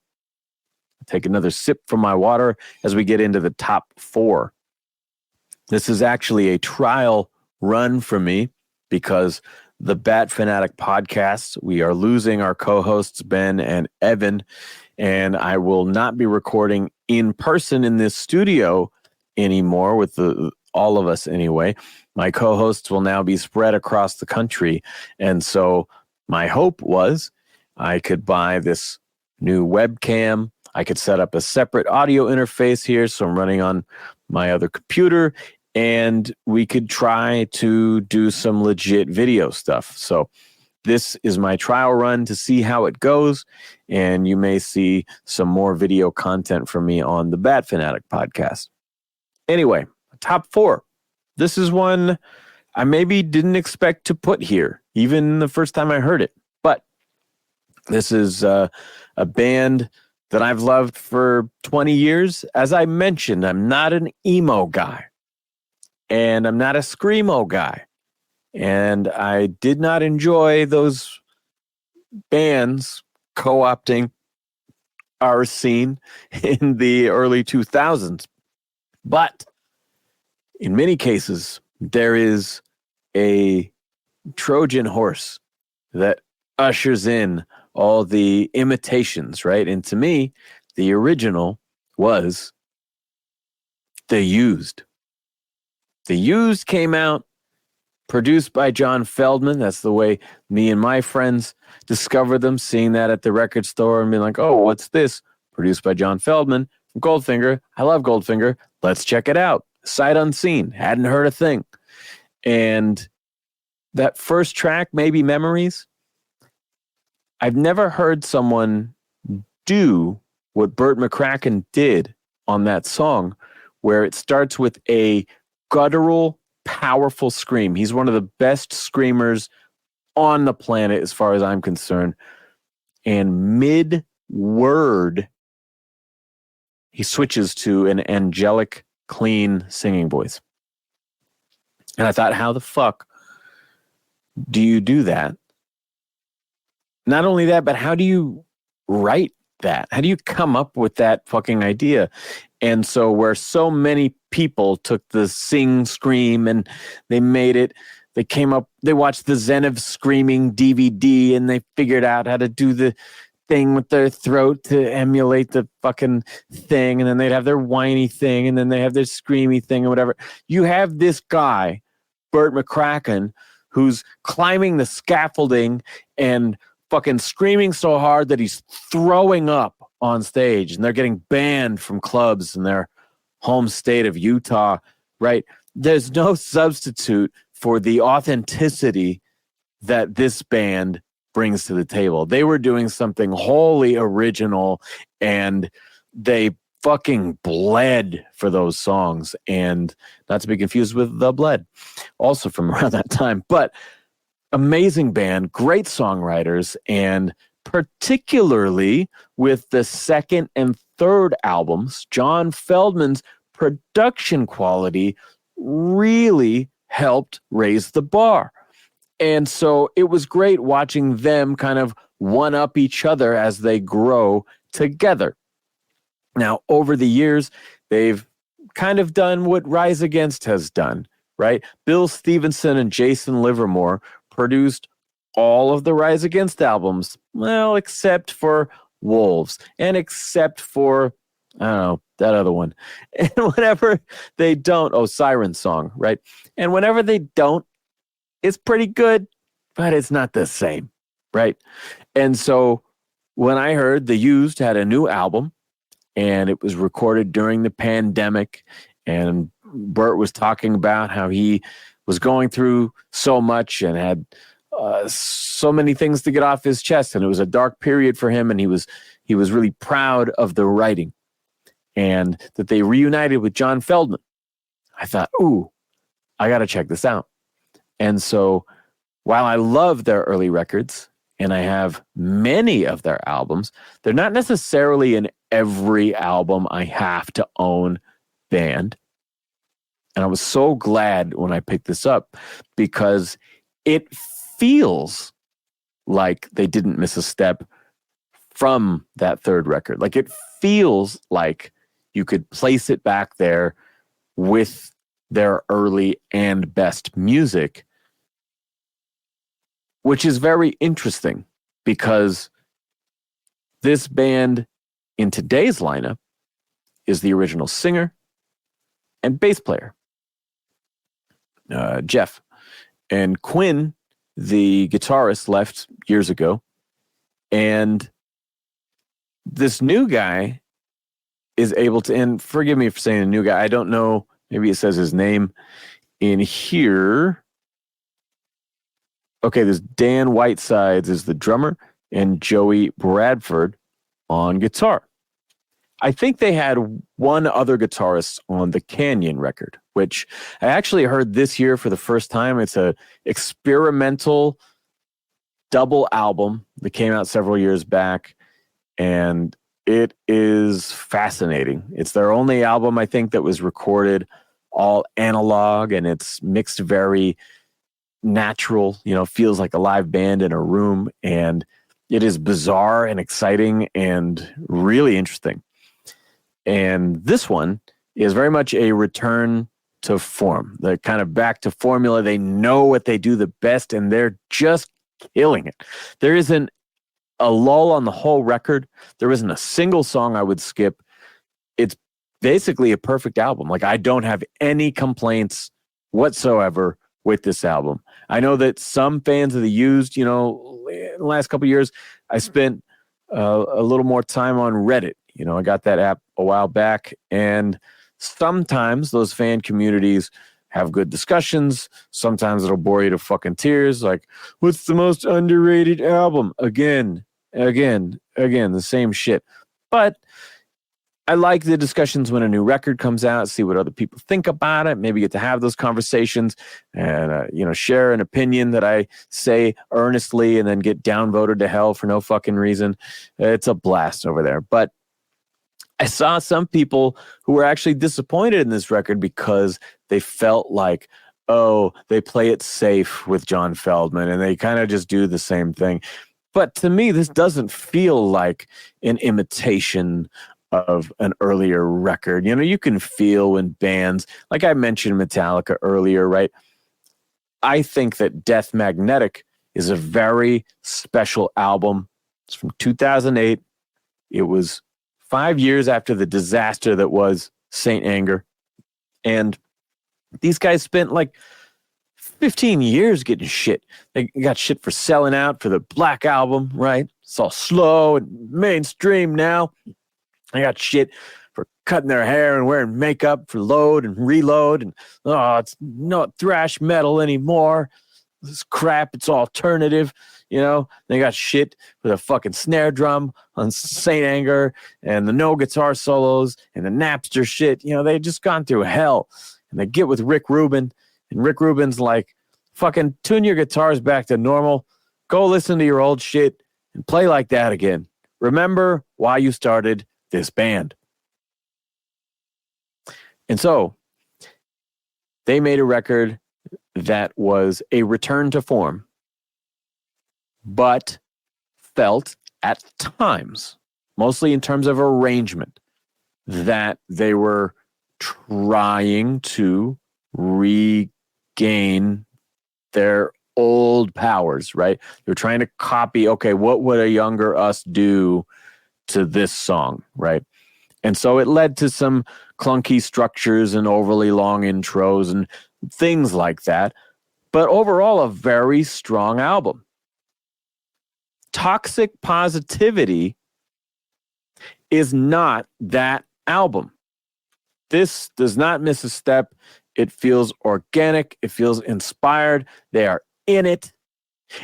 Take another sip from my water as we get into the top 4. This is actually a trial run for me because the Bat Fanatic podcast. We are losing our co-hosts, Ben and Evan, and I will not be recording in person in this studio anymore with all of us anyway. My co-hosts will now be spread across the country. And so my hope was I could buy this new webcam. I could set up a separate audio interface here. So I'm running on my other computer, and we could try to do some legit video stuff. So this is my trial run to see how it goes, and you may see some more video content from me on the Bat Fanatic podcast. Anyway, top 4. This is one I maybe didn't expect to put here, even the first time I heard it. But this is a band that I've loved for 20 years. As I mentioned, I'm not an emo guy, and I'm not a screamo guy. And I did not enjoy those bands co-opting our scene in the early 2000s. But in many cases, there is a Trojan horse that ushers in all the imitations, right? And to me, the original was The Used. The Used came out, produced by John Feldmann. That's the way me and my friends discovered them, seeing that at the record store and being like, oh, what's this? Produced by John Feldmann from Goldfinger. I love Goldfinger. Let's check it out. Sight unseen. Hadn't heard a thing. And that first track, Maybe Memories, I've never heard someone do what Burt McCracken did on that song, where it starts with a guttural, powerful scream. He's one of the best screamers on the planet as far as I'm concerned. And mid-word, he switches to an angelic, clean singing voice. And I thought, how the fuck do you do that? Not only that, but how do you write that? How do you come up with that fucking idea? And so where so many people took the sing scream and they made it, they watched the Zen of Screaming DVD and they figured out how to do the thing with their throat to emulate the fucking thing. And then they'd have their whiny thing and then they have their screamy thing or whatever. You have this guy, Burt McCracken, who's climbing the scaffolding and fucking screaming so hard that he's throwing up on stage, and they're getting banned from clubs in their home state of Utah, right? There's no substitute for the authenticity that this band brings to the table. They were doing something wholly original, and they fucking bled for those songs, and not to be confused with The Bled, also from around that time. But amazing band, great songwriters, and particularly with the second and third albums, John Feldmann's production quality really helped raise the bar. And so it was great watching them kind of one-up each other as they grow together. Now, over the years, they've kind of done what Rise Against has done, right? Bill Stevenson and Jason Livermore produced all of the Rise Against albums, well, except for Wolves and except for, I don't know, that other one. And whenever they don't, Siren Song, right? And whenever they don't, it's pretty good, but it's not the same, right? And so when I heard The Used had a new album and it was recorded during the pandemic, and Burt was talking about how he was going through so much and had so many things to get off his chest, and it was a dark period for him, and he was really proud of the writing, and that they reunited with John Feldmann. I thought, ooh, I got to check this out. And so while I love their early records and I have many of their albums, they're not necessarily in every album I have to own band. And I was so glad when I picked this up because it feels like they didn't miss a step from that third record. Like it feels like you could place it back there with their early and best music. which is very interesting because this band in today's lineup is the original singer and bass player, Jeff. And Quinn, the guitarist, left years ago. And this new guy is able to, and forgive me for saying a new guy, I don't know, maybe it says his name in here. Okay, there's Dan Whitesides is the drummer and Joey Bradford on guitar. I think they had one other guitarist on the Canyon record, which I actually heard this year for the first time. It's a experimental double album that came out several years back, and it is fascinating. It's their only album, I think, that was recorded all analog, and it's mixed very natural, feels like a live band in a room, and it is bizarre and exciting and really interesting. And this one is very much a return to form. They're kind of back to formula. They know what they do the best, and they're just killing it. There isn't a lull on the whole record. There isn't a single song I would skip. It's basically a perfect album. Like, I don't have any complaints whatsoever with this album. I know that some fans of the Used, in the last couple of years, I spent a little more time on Reddit. I got that app a while back, and sometimes those fan communities have good discussions. Sometimes it'll bore you to fucking tears. Like, what's the most underrated album? Again, the same shit. But I like the discussions when a new record comes out, see what other people think about it, maybe get to have those conversations and, share an opinion that I say earnestly and then get downvoted to hell for no fucking reason. It's a blast over there. But I saw some people who were actually disappointed in this record because they felt like, oh, they play it safe with John Feldmann and they kind of just do the same thing. But to me, this doesn't feel like an imitation of an earlier record. You can feel when bands, like I mentioned Metallica earlier, right? I think that Death Magnetic is a very special album. It's from 2008. It was 5 years after the disaster that was Saint Anger. And these guys spent like 15 years getting shit. They got shit for selling out for the Black Album, right? It's all slow and mainstream now. They got shit for cutting their hair and wearing makeup for Load and Reload. And it's not thrash metal anymore. This crap, it's alternative. They got shit for the fucking snare drum on Saint Anger and the no guitar solos and the Napster shit. They just gone through hell. And they get with Rick Rubin, and Rick Rubin's like, fucking tune your guitars back to normal. Go listen to your old shit and play like that again. Remember why you started this band. And so they made a record that was a return to form, but felt at times, mostly in terms of arrangement, that they were trying to regain their old powers, right? They're trying to copy, okay, what would a younger us do to this song, right? And so it led to some clunky structures and overly long intros and things like that. But overall, a very strong album. Toxic Positivity is not that album. This does not miss a step. It feels organic. It feels inspired. They are in it.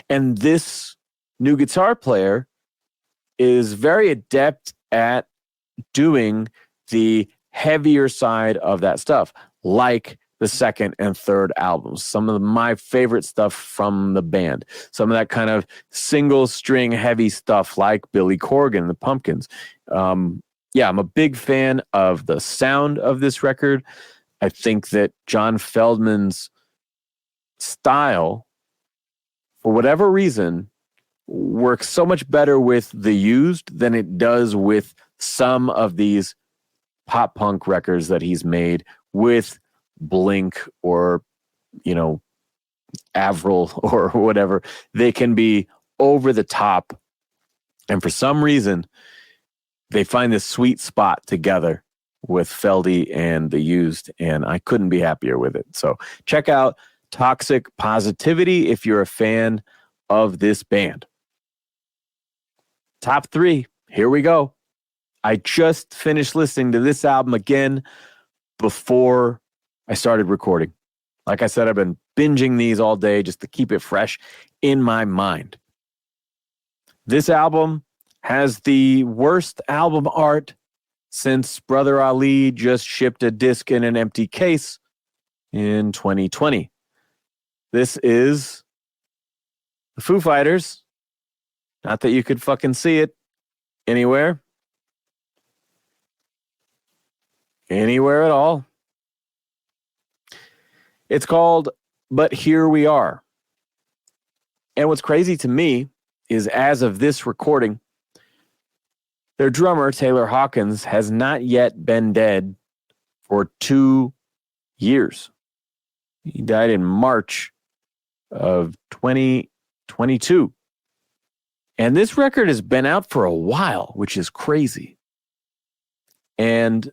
And this new guitar player is very adept at doing the heavier side of that stuff, like the second and third albums. Some of my favorite stuff from the band. Some of that kind of single string heavy stuff like Billy Corgan and the Pumpkins. I'm a big fan of the sound of this record. I think that John Feldmann's style, for whatever reason, works so much better with the Used than it does with some of these pop punk records that he's made with Blink or, Avril or whatever. They can be over the top. And for some reason, they find this sweet spot together with Feldy and The Used, and I couldn't be happier with it. So check out Toxic Positivity if you're a fan of this band. Top 3, here we go. I just finished listening to this album again before I started recording. Like I said, I've been binging these all day just to keep it fresh in my mind. This album has the worst album art since Brother Ali just shipped a disc in an empty case in 2020. This is the Foo Fighters. Not that you could fucking see it anywhere. Anywhere at all. It's called But Here We Are. And what's crazy to me is as of this recording, their drummer, Taylor Hawkins, has not yet been dead for 2 years. He died in March of 2022. And this record has been out for a while, which is crazy. And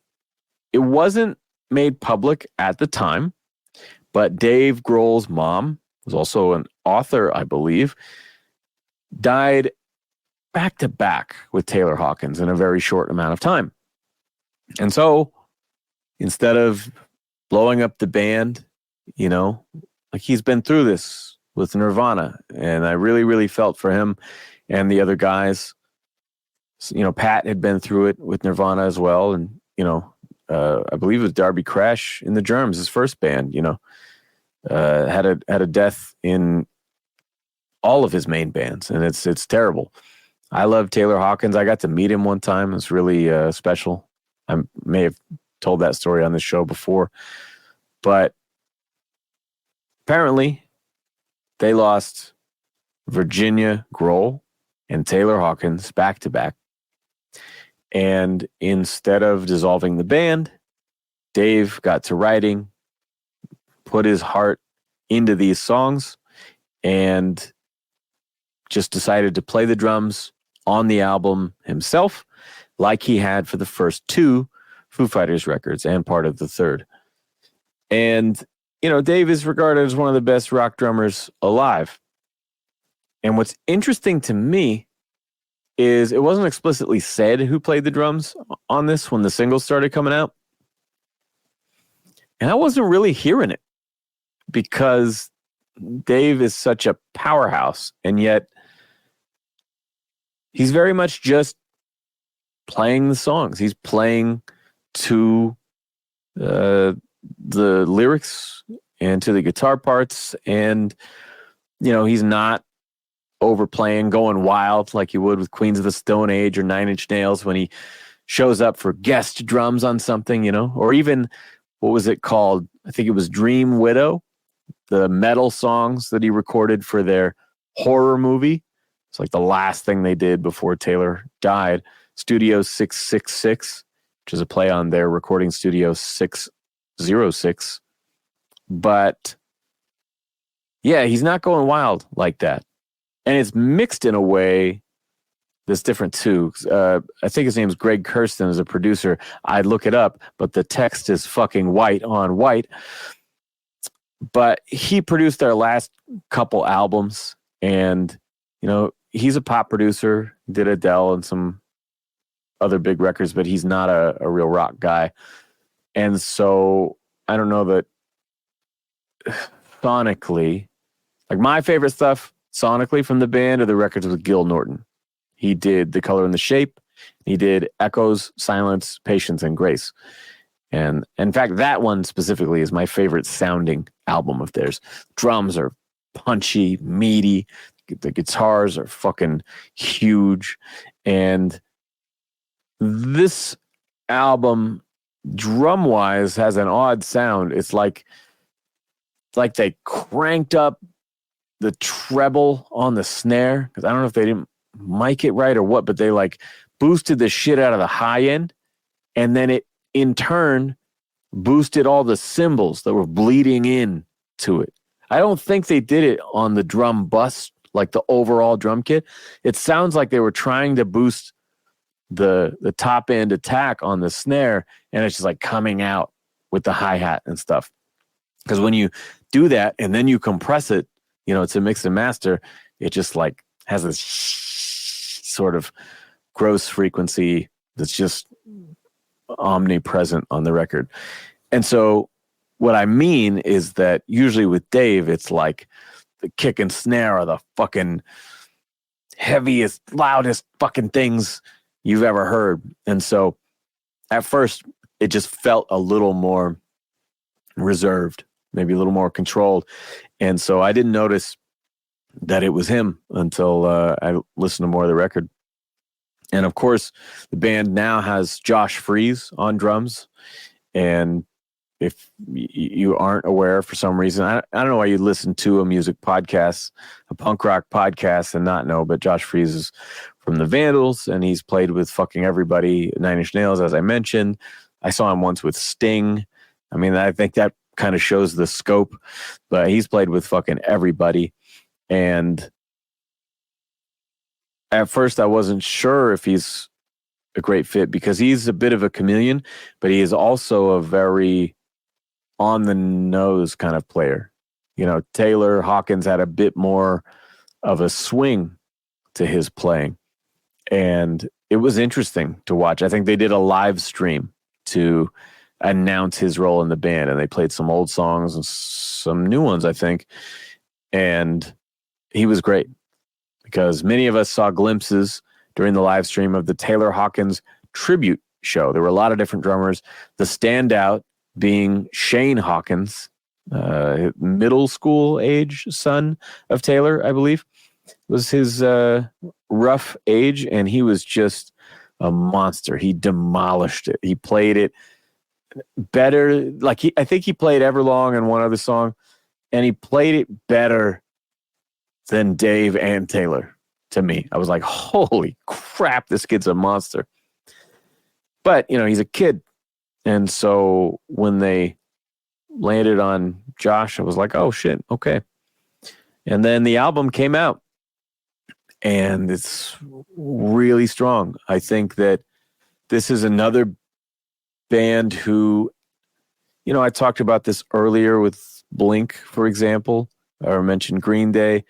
it wasn't made public at the time, but Dave Grohl's mom, who's also an author, I believe, died back to back with Taylor Hawkins in a very short amount of time. And so instead of blowing up the band, you know, like he's been through this with Nirvana, and I really, really felt for him and the other guys. You know, Pat had been through it with Nirvana as well. And, you know, I believe it was Darby Crash in the Germs, his first band, you know, had a death in all of his main bands, and it's terrible. I love Taylor Hawkins. I got to meet him one time. It was really special. I may have told that story on the show before, but apparently they lost Virginia Grohl and Taylor Hawkins back to back. And instead of dissolving the band, Dave got to writing, put his heart into these songs, and just decided to play the drums on the album himself, like he had for the first 2 Foo Fighters records and part of the third. And, you know, Dave is regarded as one of the best rock drummers alive. And what's interesting to me is it wasn't explicitly said who played the drums on this when the singles started coming out. And I wasn't really hearing it because Dave is such a powerhouse, and yet he's very much just playing the songs. He's playing to the lyrics and to the guitar parts, and, you know, he's not overplaying, going wild like you would with Queens of the Stone Age or Nine Inch Nails when he shows up for guest drums on something, you know, or even, what was it called? I think it was Dream Widow, the metal songs that he recorded for their horror movie. It's like the last thing they did before Taylor died. Studio 666, which is a play on their recording studio 606. But yeah, he's not going wild like that. And it's mixed in a way that's different too. I think his name's Greg Kirsten as a producer. I'd look it up, but the text is fucking white on white. But he produced their last couple albums, and, you know, he's a pop producer, did Adele and some other big records, but he's not a real rock guy. And so I don't know that sonically, like my favorite stuff sonically from the band are the records with Gil Norton. He did The Color and the Shape. He did Echoes, Silence, Patience, and Grace. And in fact, that one specifically is my favorite sounding album of theirs. Drums are punchy, meaty. The guitars are fucking huge. And this album, drum-wise, has an odd sound. It's like they cranked up the treble on the snare, because I don't know if they didn't mic it right or what, but they like boosted the shit out of the high end, and then it in turn boosted all the cymbals that were bleeding in to it. I don't think they did it on the drum bus, like the overall drum kit. It sounds like they were trying to boost the top end attack on the snare, and it's just like coming out with the hi-hat and stuff. Because when you do that and then you compress it, to mix and master, it just like has this sort of gross frequency that's just omnipresent on the record. And so what I mean is that usually with Dave, it's like the kick and snare are the fucking heaviest, loudest fucking things you've ever heard. And so at first it just felt a little more reserved, maybe a little more controlled. And so I didn't notice that it was him until I listened to more of the record. And of course, the band now has Josh Freese on drums. And if you aren't aware for some reason, I don't know why you listen to a music podcast, a punk rock podcast, and not know, but Josh Freese is from the Vandals, and he's played with fucking everybody, Nine Inch Nails, as I mentioned. I saw him once with Sting. I mean, I think that kind of shows the scope, but he's played with fucking everybody. And at first I wasn't sure if he's a great fit because he's a bit of a chameleon, but he is also a very on the nose kind of player. Taylor Hawkins had a bit more of a swing to his playing, and it was interesting to watch. I think they did a live stream to announce his role in the band, and they played some old songs and some new ones, I think. And he was great because many of us saw glimpses during the live stream of the Taylor Hawkins tribute show. There were a lot of different drummers. The standout being Shane Hawkins, middle school age son of Taylor, I believe, was his rough age, and he was just a monster. He demolished it. He played it better. I think he played Everlong and one other song, and he played it better than Dave and Taylor to me. I was like, holy crap, this kid's a monster. But, he's a kid. And so when they landed on Josh, I was like, oh shit, okay. And then the album came out, and it's really strong. I think that this is another band who, I talked about this earlier with Blink, for example, or mentioned Green Day,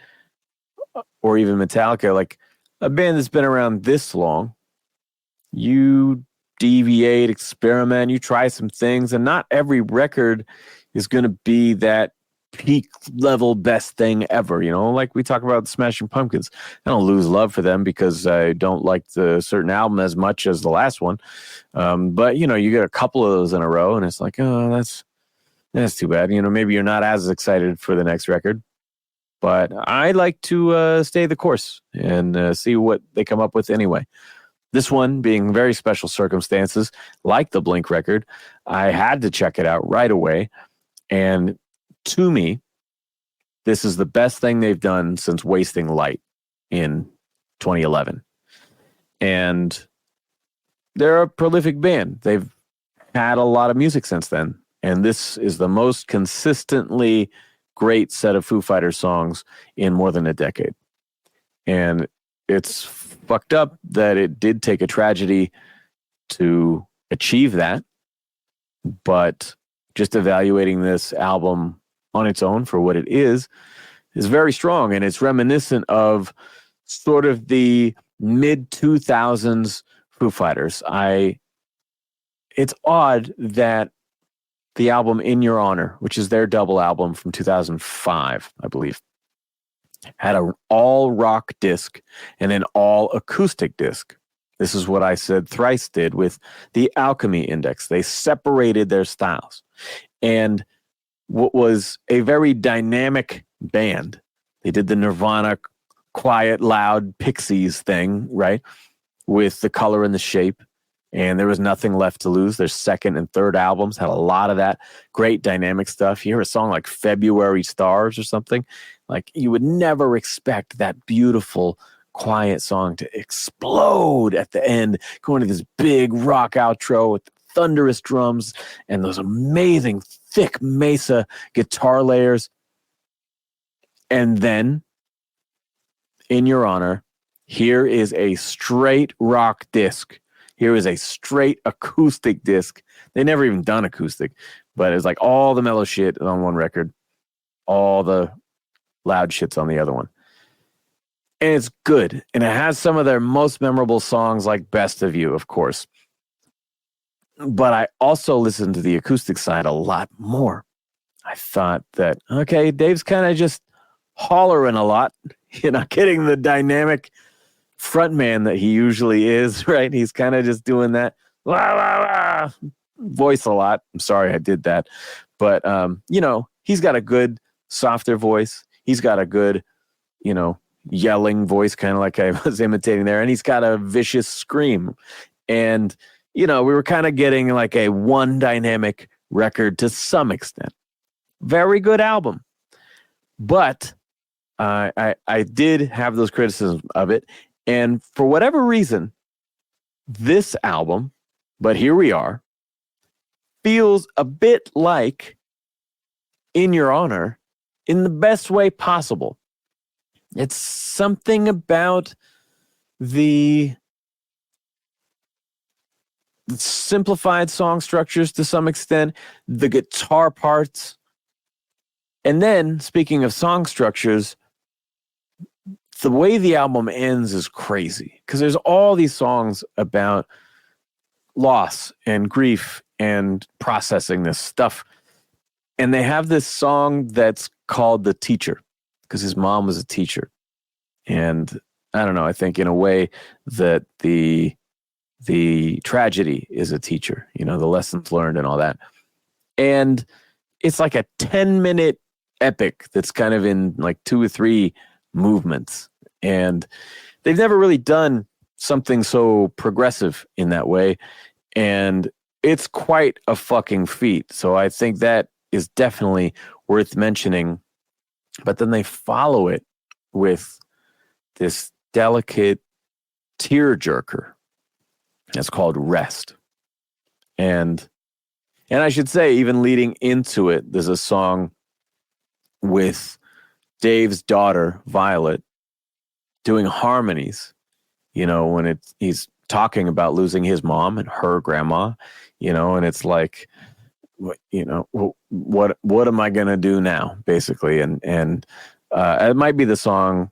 or even Metallica, like a band that's been around this long. You deviate, experiment, you try some things, and not every record is going to be that peak level best thing ever. Like we talk about Smashing Pumpkins. I don't lose love for them because I don't like the certain album as much as the last one. But you get a couple of those in a row, and it's like, oh, that's too bad. Maybe you're not as excited for the next record. But I like to stay the course and see what they come up with anyway. This one being very special circumstances, like the Blink record, I had to check it out right away. And to me, this is the best thing they've done since Wasting Light in 2011. And they're a prolific band. They've had a lot of music since then. And this is the most consistently great set of Foo Fighters songs in more than a decade. And it's fucked up that it did take a tragedy to achieve that. But just evaluating this album on its own for what it is very strong. And it's reminiscent of sort of the mid-2000s Foo Fighters. It's odd that the album In Your Honor, which is their double album from 2005, I believe, had an all-rock disc and an all-acoustic disc. This is what I said Thrice did with the Alchemy Index. They separated their styles. And what was a very dynamic band, they did the Nirvana quiet, loud Pixies thing, right? With The Color and the Shape. And there was nothing left to lose. Their second and third albums had a lot of that great dynamic stuff. You hear a song like February Stars or something, like you would never expect that beautiful, quiet song to explode at the end, going to this big rock outro with thunderous drums and those amazing thick Mesa guitar layers. And then, in your honor, here is a straight rock disc. Here is a straight acoustic disc. They never even done acoustic, but it's like all the mellow shit on one record, all the loud shit's on the other one. And it's good. And it has some of their most memorable songs, like Best of You, of course. But I also listened to the acoustic side a lot more. I thought that, okay, Dave's kind of just hollering a lot. You're not getting the dynamic frontman that he usually is, right? He's kind of just doing that wah, wah, wah, voice a lot. I'm sorry I did that. But, he's got a good, softer voice. He's got a good, yelling voice, kind of like I was imitating there. And he's got a vicious scream. And, we were kind of getting like a one dynamic record to some extent. Very good album. But I did have those criticisms of it. And for whatever reason, this album, But Here We Are, feels a bit like In Your Honor in the best way possible. It's something about the simplified song structures to some extent, the guitar parts. And then, speaking of song structures, the way the album ends is crazy because there's all these songs about loss and grief and processing this stuff. And they have this song that's called The Teacher because his mom was a teacher. And I don't know, I think in a way that the tragedy is a teacher, the lessons learned and all that. And it's like a 10-minute epic that's kind of in like 2 or 3 movements. And they've never really done something so progressive in that way. And it's quite a fucking feat. So I think that is definitely worth mentioning. But then they follow it with this delicate tearjerker. It's called Rest. And I should say, even leading into it, there's a song with Dave's daughter, Violet, doing harmonies, when he's talking about losing his mom and her grandma, and it's like, what am I going to do now, basically? And it might be the song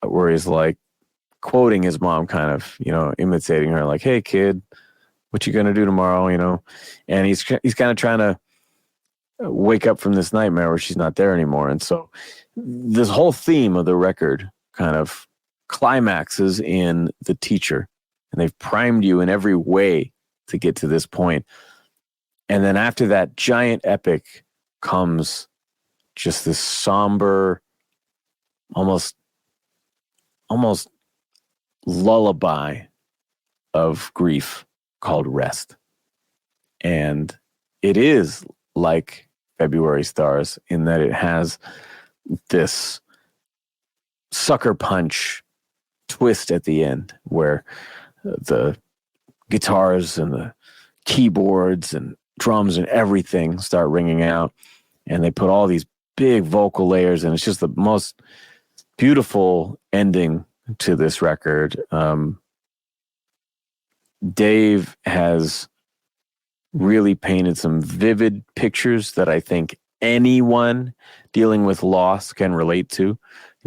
where he's like quoting his mom, kind of, imitating her, like, hey, kid, what you going to do tomorrow, and he's kind of trying to wake up from this nightmare where she's not there anymore. And so this whole theme of the record kind of climaxes in The Teacher, and they've primed you in every way to get to this point. And then after that giant epic comes just this somber, almost lullaby of grief called Rest. And it is like February Stars in that it has this sucker punch twist at the end where the guitars and the keyboards and drums and everything start ringing out, and they put all these big vocal layers, and it's just the most beautiful ending to this record. Dave has really painted some vivid pictures that I think anyone dealing with loss can relate to.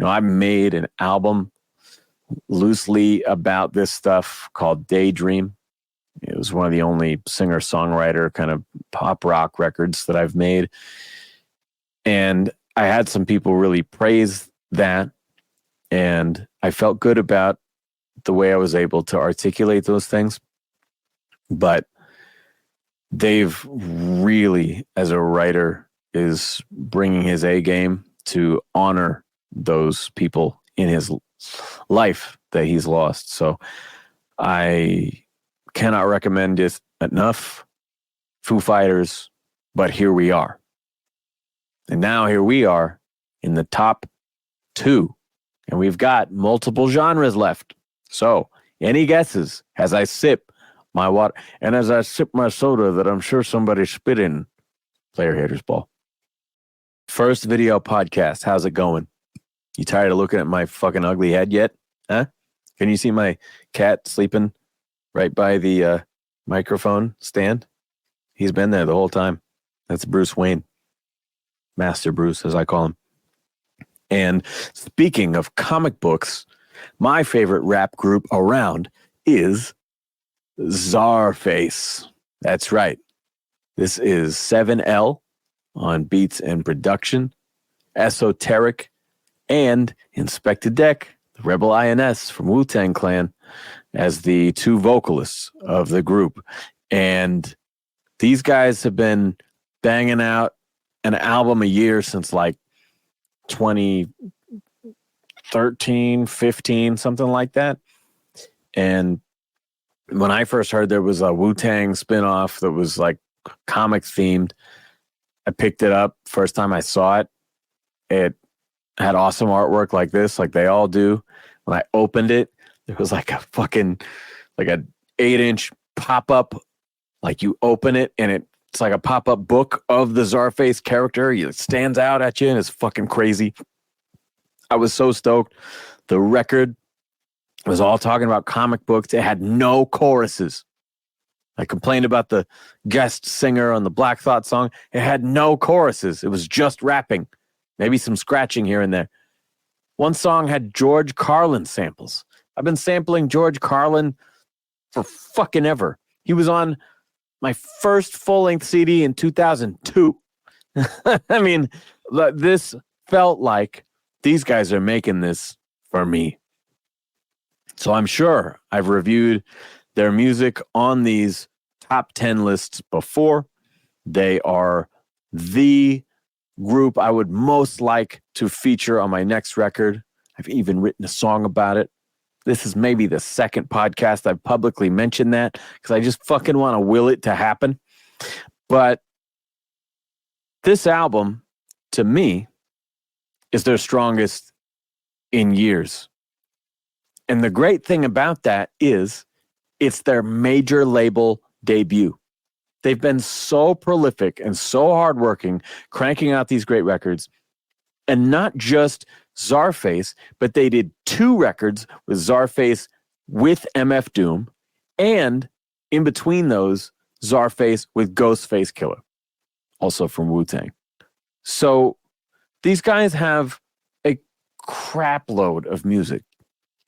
I made an album loosely about this stuff called Daydream. It was one of the only singer-songwriter kind of pop rock records that I've made. And I had some people really praise that. And I felt good about the way I was able to articulate those things. But Dave really, as a writer, is bringing his A game to honor those people in his life that he's lost. So I cannot recommend it enough. Foo Fighters, But Here We Are. And now here we are in the top 2. And we've got multiple genres left. So any guesses as I sip my water and as I sip my soda that I'm sure somebody spit in? Player Haters Ball. First video podcast. How's it going? You tired of looking at my fucking ugly head yet? Huh? Can you see my cat sleeping right by the microphone stand? He's been there the whole time. That's Bruce Wayne. Master Bruce, as I call him. And speaking of comic books, my favorite rap group around is Czarface. That's right. This is 7L on beats and production, Esoteric, and Inspector Deck, the Rebel INS from Wu-Tang Clan, as the two vocalists of the group. And these guys have been banging out an album a year since like 2013, 15, something like that. And when I first heard there was a Wu-Tang spinoff that was like comic themed, I picked it up. First time I saw it, it had awesome artwork like this, like they all do. When I opened it, it was like a fucking, like a 8-inch pop-up. Like you open it and it's like a pop-up book of the Czarface character. It stands out at you and it's fucking crazy. I was so stoked. The record was all talking about comic books. It had no choruses. I complained about the guest singer on the Black Thought song. It had no choruses. It was just rapping. Maybe some scratching here and there. One song had George Carlin samples. I've been sampling George Carlin for fucking ever. He was on my first full-length CD in 2002. I mean, this felt like these guys are making this for me. So I'm sure I've reviewed their music on these top 10 lists before. They are the group I would most like to feature on my next record. I've even written a song about it. This is maybe the second podcast I've publicly mentioned that because I just fucking want to will it to happen. But this album, to me, is their strongest in years. And the great thing about that is it's their major label debut. They've been so prolific and so hardworking, cranking out these great records. And not just Czarface, but they did 2 records with Czarface with MF Doom, and in between those, Czarface with Ghostface Killer, also from Wu-Tang. So these guys have a crap load of music.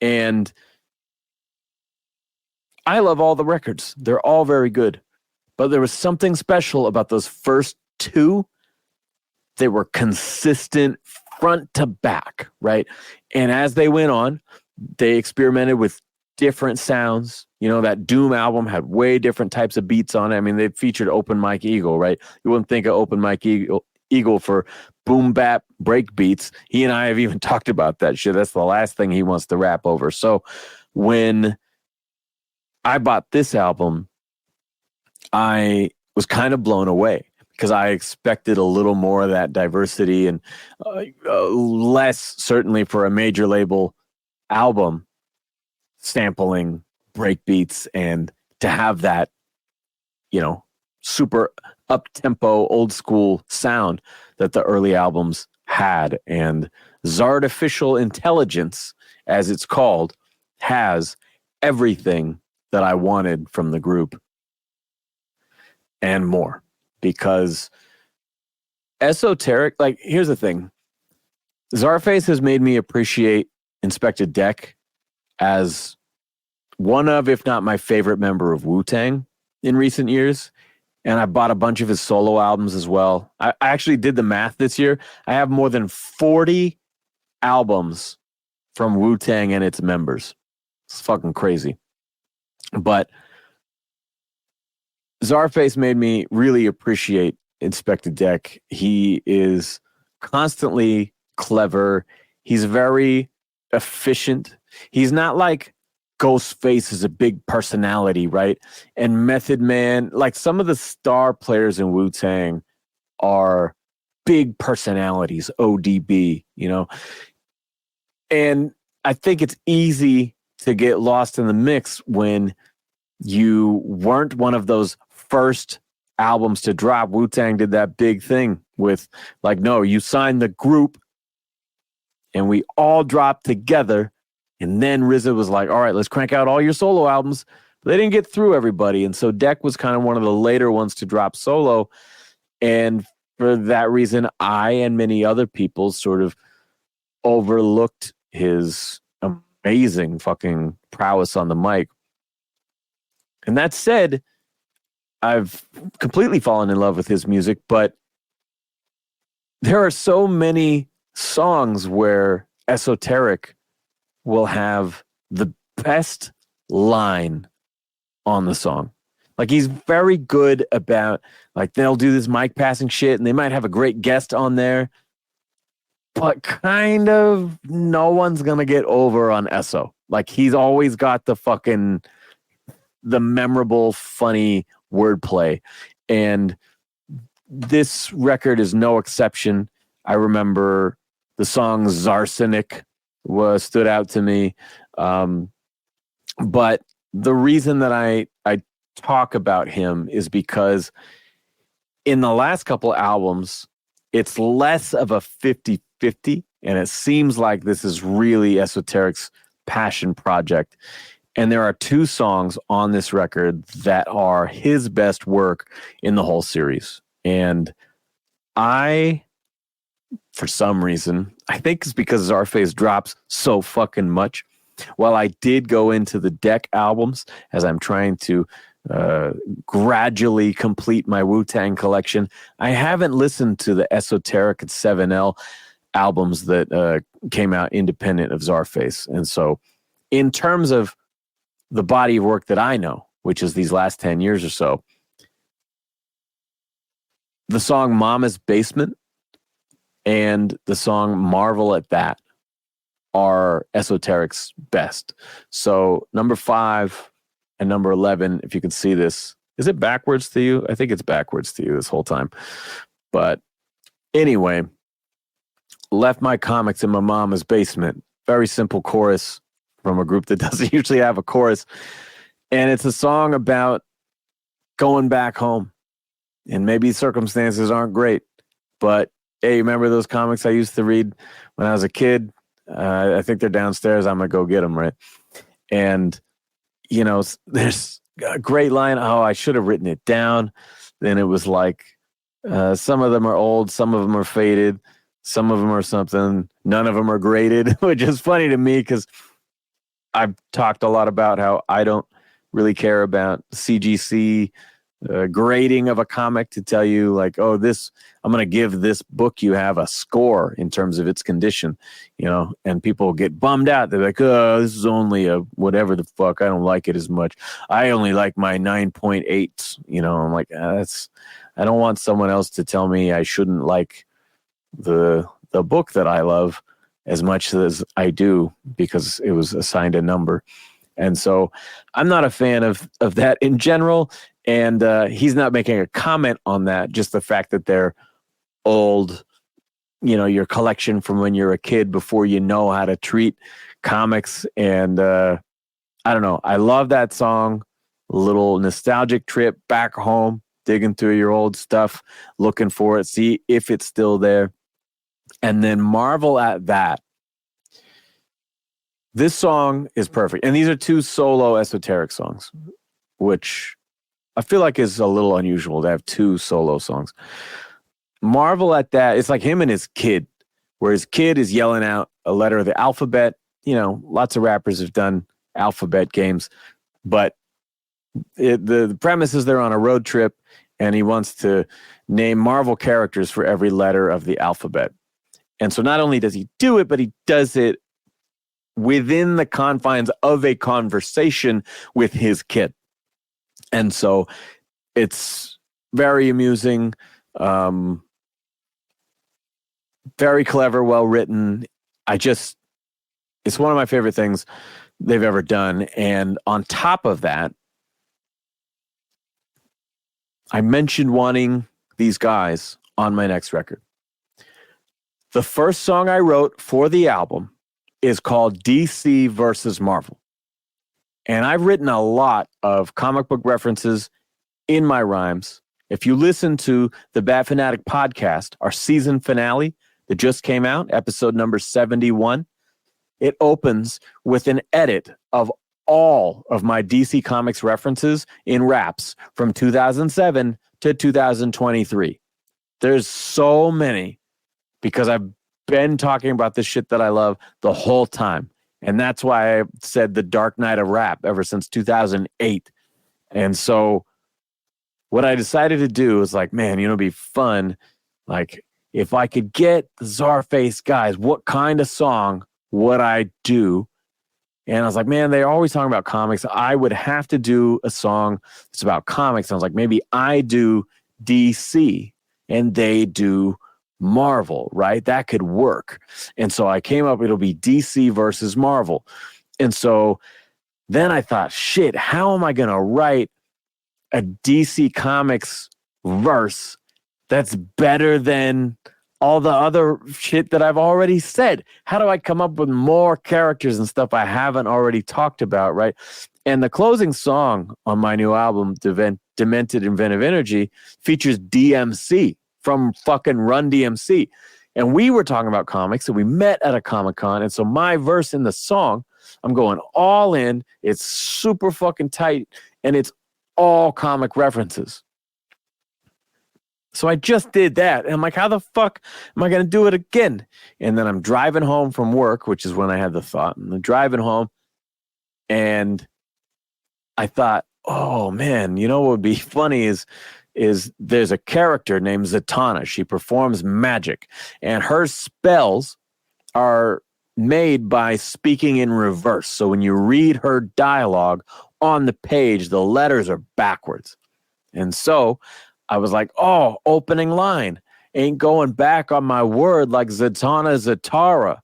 And I love all the records. They're all very good. But there was something special about those first 2. They were consistent front to back, right? And as they went on, they experimented with different sounds. You know, that Doom album had way different types of beats on it. I mean, they featured Open Mike Eagle, right? You wouldn't think of Open Mike Eagle for boom bap break beats. He and I have even talked about that shit. That's the last thing he wants to rap over. So when I bought this album, I was kind of blown away because I expected a little more of that diversity and less, certainly for a major label album, sampling break beats and to have that, you know, super up-tempo, old-school sound that the early albums had. And Zartificial Intelligence, as it's called, has everything that I wanted from the group and more. Because Esoteric, like, here's the thing. Czarface has made me appreciate Inspector Deck as one of, if not my favorite member of Wu-Tang in recent years. And I bought a bunch of his solo albums as well. I actually did the math this year. I have more than 40 albums from Wu-Tang and its members. It's fucking crazy. But Czarface made me really appreciate Inspector Deck. He is constantly clever. He's very efficient. He's not like Ghostface is a big personality, right? And Method Man, like some of the star players in Wu-Tang are big personalities, ODB, you know? And I think it's easy to get lost in the mix when you weren't one of those first albums to drop. Wu-Tang did that big thing with, like, no, you signed the group and we all dropped together. And then RZA was like, all right, let's crank out all your solo albums. But they didn't get through everybody. And so Deck was kind of one of the later ones to drop solo. And for that reason, I and many other people sort of overlooked his amazing fucking prowess on the mic. And that said, I've completely fallen in love with his music, but there are so many songs where Esoteric will have the best line on the song. Like, he's very good about, like, they'll do this mic passing shit and they might have a great guest on there, but kind of no one's gonna get over on Eso. Like, he's always got the memorable, funny wordplay. And this record is no exception. I remember the song Zarsenic stood out to me. But the reason that I talk about him is because in the last couple albums, it's less of a 50-50, and it seems like this is really Esoteric's passion project. And there are two songs on this record that are his best work in the whole series. And for some reason, I think it's because Czarface drops so fucking much. While I did go into the Deck albums as I'm trying to gradually complete my Wu-Tang collection, I haven't listened to the Esoteric and 7L albums that came out independent of Czarface. And so in terms of the body of work that I know, which is these last 10 years or so, the song Mama's Basement and the song Marvel at That are Esoteric's best. So number 5 and number 11, if you can see this, is it backwards to you? I think it's backwards to you this whole time. But anyway, Left My Comics in My Mama's Basement. Very simple chorus from a group that doesn't usually have a chorus. And it's a song about going back home. And maybe circumstances aren't great, but hey, remember those comics I used to read when I was a kid? I think they're downstairs. I'm going to go get them, right? And, you know, there's a great line. Oh, I should have written it down. Then it was like, some of them are old, some of them are faded, some of them are something, none of them are graded, which is funny to me because I've talked a lot about how I don't really care about CGC grading of a comic to tell you like, oh, this, I'm going to give this book you have a score in terms of its condition, you know, and people get bummed out. They're like, oh, this is only a whatever the fuck. I don't like it as much. I only like my 9.8, you know. I'm like, I don't want someone else to tell me I shouldn't like the book that I love as much as I do because it was assigned a number. And so I'm not a fan of that in general. And he's not making a comment on that, just the fact that they're old, you know, your collection from when you're a kid before you know how to treat comics. And I don't know. I love that song. A little nostalgic trip back home, digging through your old stuff, looking for it, see if it's still there. And then Marvel at That. This song is perfect. And these are two solo Esoteric songs, which I feel like is a little unusual to have two solo songs. Marvel at That, it's like him and his kid, where his kid is yelling out a letter of the alphabet. You know, lots of rappers have done alphabet games, but the premise is they're on a road trip and he wants to name Marvel characters for every letter of the alphabet. And so not only does he do it, but he does it within the confines of a conversation with his kid. And so it's very amusing, very clever, well written. It's one of my favorite things they've ever done. And on top of that, I mentioned wanting these guys on my next record. The first song I wrote for the album is called DC versus Marvel. And I've written a lot of comic book references in my rhymes. If you listen to the Bat Fanatic podcast, our season finale, that just came out, episode number 71. It opens with an edit of all of my DC Comics references in raps from 2007 to 2023. There's so many because I've been talking about this shit that I love the whole time. And that's why I said the Dark Knight of rap ever since 2008. And so what I decided to do was like, man, it'd be fun. Like, if I could get the Czarface guys, what kind of song would I do? And I was like, man, they're always talking about comics. I would have to do a song that's about comics. And I was like, maybe I do DC and they do Marvel, right? That could work. And so I came up, it'll be DC versus Marvel. And so then I thought, shit, how am I going to write a DC Comics verse that's better than all the other shit that I've already said? How do I come up with more characters and stuff I haven't already talked about, right? And the closing song on my new album, Demented Inventive Energy, features DMC from fucking Run DMC. And we were talking about comics and we met at a Comic-Con. And so my verse in the song, I'm going all in. It's super fucking tight and it's all comic references. So I just did that. And I'm like, how the fuck am I going to do it again? And then I'm driving home from work, which is when I had the thought. And I'm driving home and I thought, oh man, what would be funny is there's a character named Zatanna. She performs magic and her spells are made by speaking in reverse. So when you read her dialogue on the page, the letters are backwards. And so I was like, oh, opening line. Ain't going back on my word like Zatanna Zatara.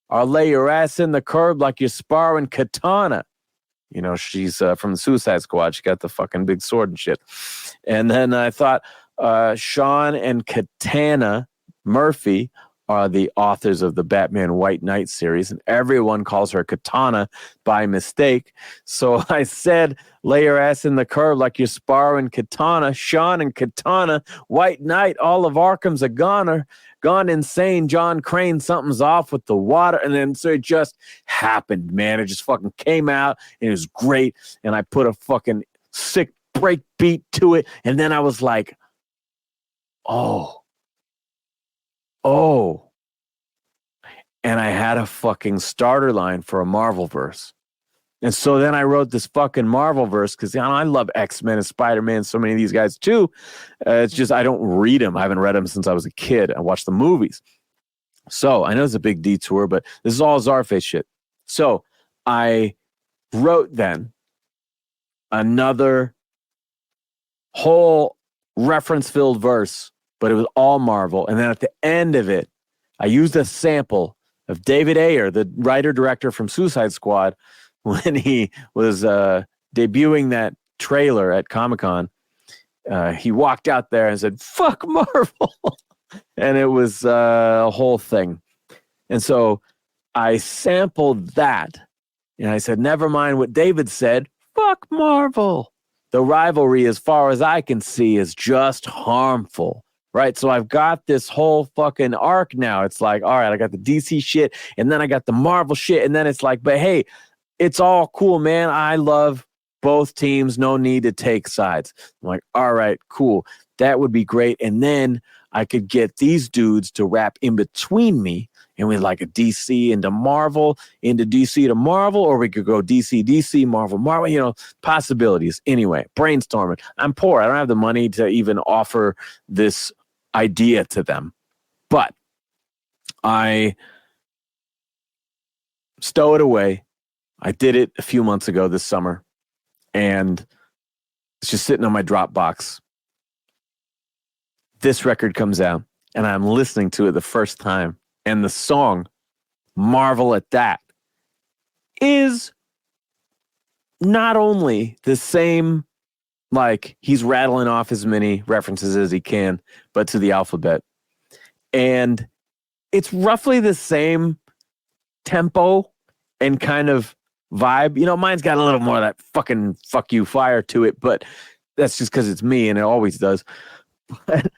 I'll lay your ass in the curb like you're sparring katana. She's from the Suicide Squad. She got the fucking big sword and shit. And then I thought Sean and Katana Murphy are the authors of the Batman White Knight series, and everyone calls her Katana by mistake. So I said, lay your ass in the curb like you're sparring Katana. Sean and Katana, White Knight, all of Arkham's a goner. Gone insane, John Crane, something's off with the water. And then so it just happened, man. It just fucking came out and it was great. And I put a fucking sick break beat to it. And then I was like, oh. And I had a fucking starter line for a Marvel verse. And so then I wrote this fucking Marvel verse because I love X-Men and Spider-Man, so many of these guys too. It's just I don't read them. I haven't read them since I was a kid. I watched the movies. So I know it's a big detour, but this is all Czarface shit. So I wrote then another whole reference-filled verse, but it was all Marvel. And then at the end of it, I used a sample of David Ayer, the writer-director from Suicide Squad, when he was debuting that trailer at Comic-Con. He walked out there and said, fuck Marvel. And it was a whole thing. And so I sampled that. And I said, never mind what David said. Fuck Marvel. The rivalry, as far as I can see, is just harmful. Right? So I've got this whole fucking arc now. It's like, all right, I got the DC shit. And then I got the Marvel shit. And then it's like, but hey, it's all cool, man. I love both teams. No need to take sides. I'm like, all right, cool. That would be great. And then I could get these dudes to rap in between me. And we like a DC into Marvel, into DC to Marvel, or we could go DC, Marvel, possibilities. Anyway, brainstorming. I'm poor. I don't have the money to even offer this idea to them. But I stow it away. I did it a few months ago this summer, and it's just sitting on my Dropbox. This record comes out, and I'm listening to it the first time, and the song, Marvel at That, is not only the same, like he's rattling off as many references as he can, but to the alphabet. And it's roughly the same tempo and kind of vibe. Mine's got a little more of that fucking fuck you fire to it, but that's just because it's me and it always does. But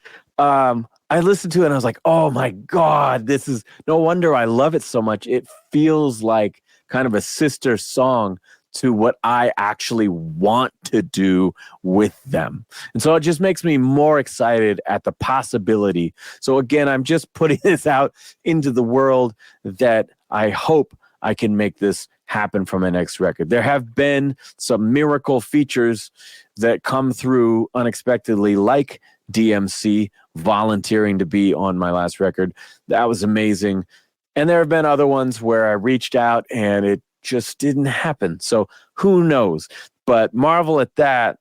I listened to it and I was like, oh my God, this is no wonder I love it so much. It feels like kind of a sister song to what I actually want to do with them. And so it just makes me more excited at the possibility. So again, I'm just putting this out into the world that I hope I can make this happen for my next record. There have been some miracle features that come through unexpectedly, like DMC volunteering to be on my last record. That was amazing. And there have been other ones where I reached out and it just didn't happen. So who knows? But Marvel at That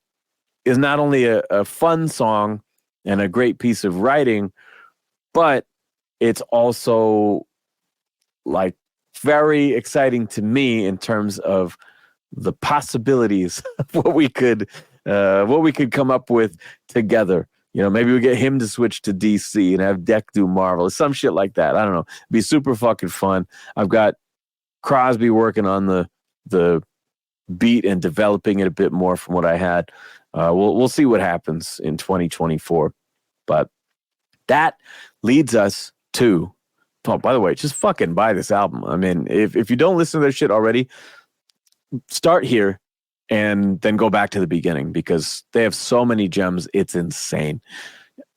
is not only a fun song and a great piece of writing, but it's also like very exciting to me in terms of the possibilities of what we could come up with together. You know, maybe we get him to switch to DC and have Deck do Marvel or some shit like that. I don't know. It'd be super fucking fun. I've got Crosby working on the beat and developing it a bit more from what I had. We'll see what happens in 2024. But that leads us to, oh, by the way, just fucking buy this album. I mean, if you don't listen to their shit already, start here and then go back to the beginning because they have so many gems. It's insane.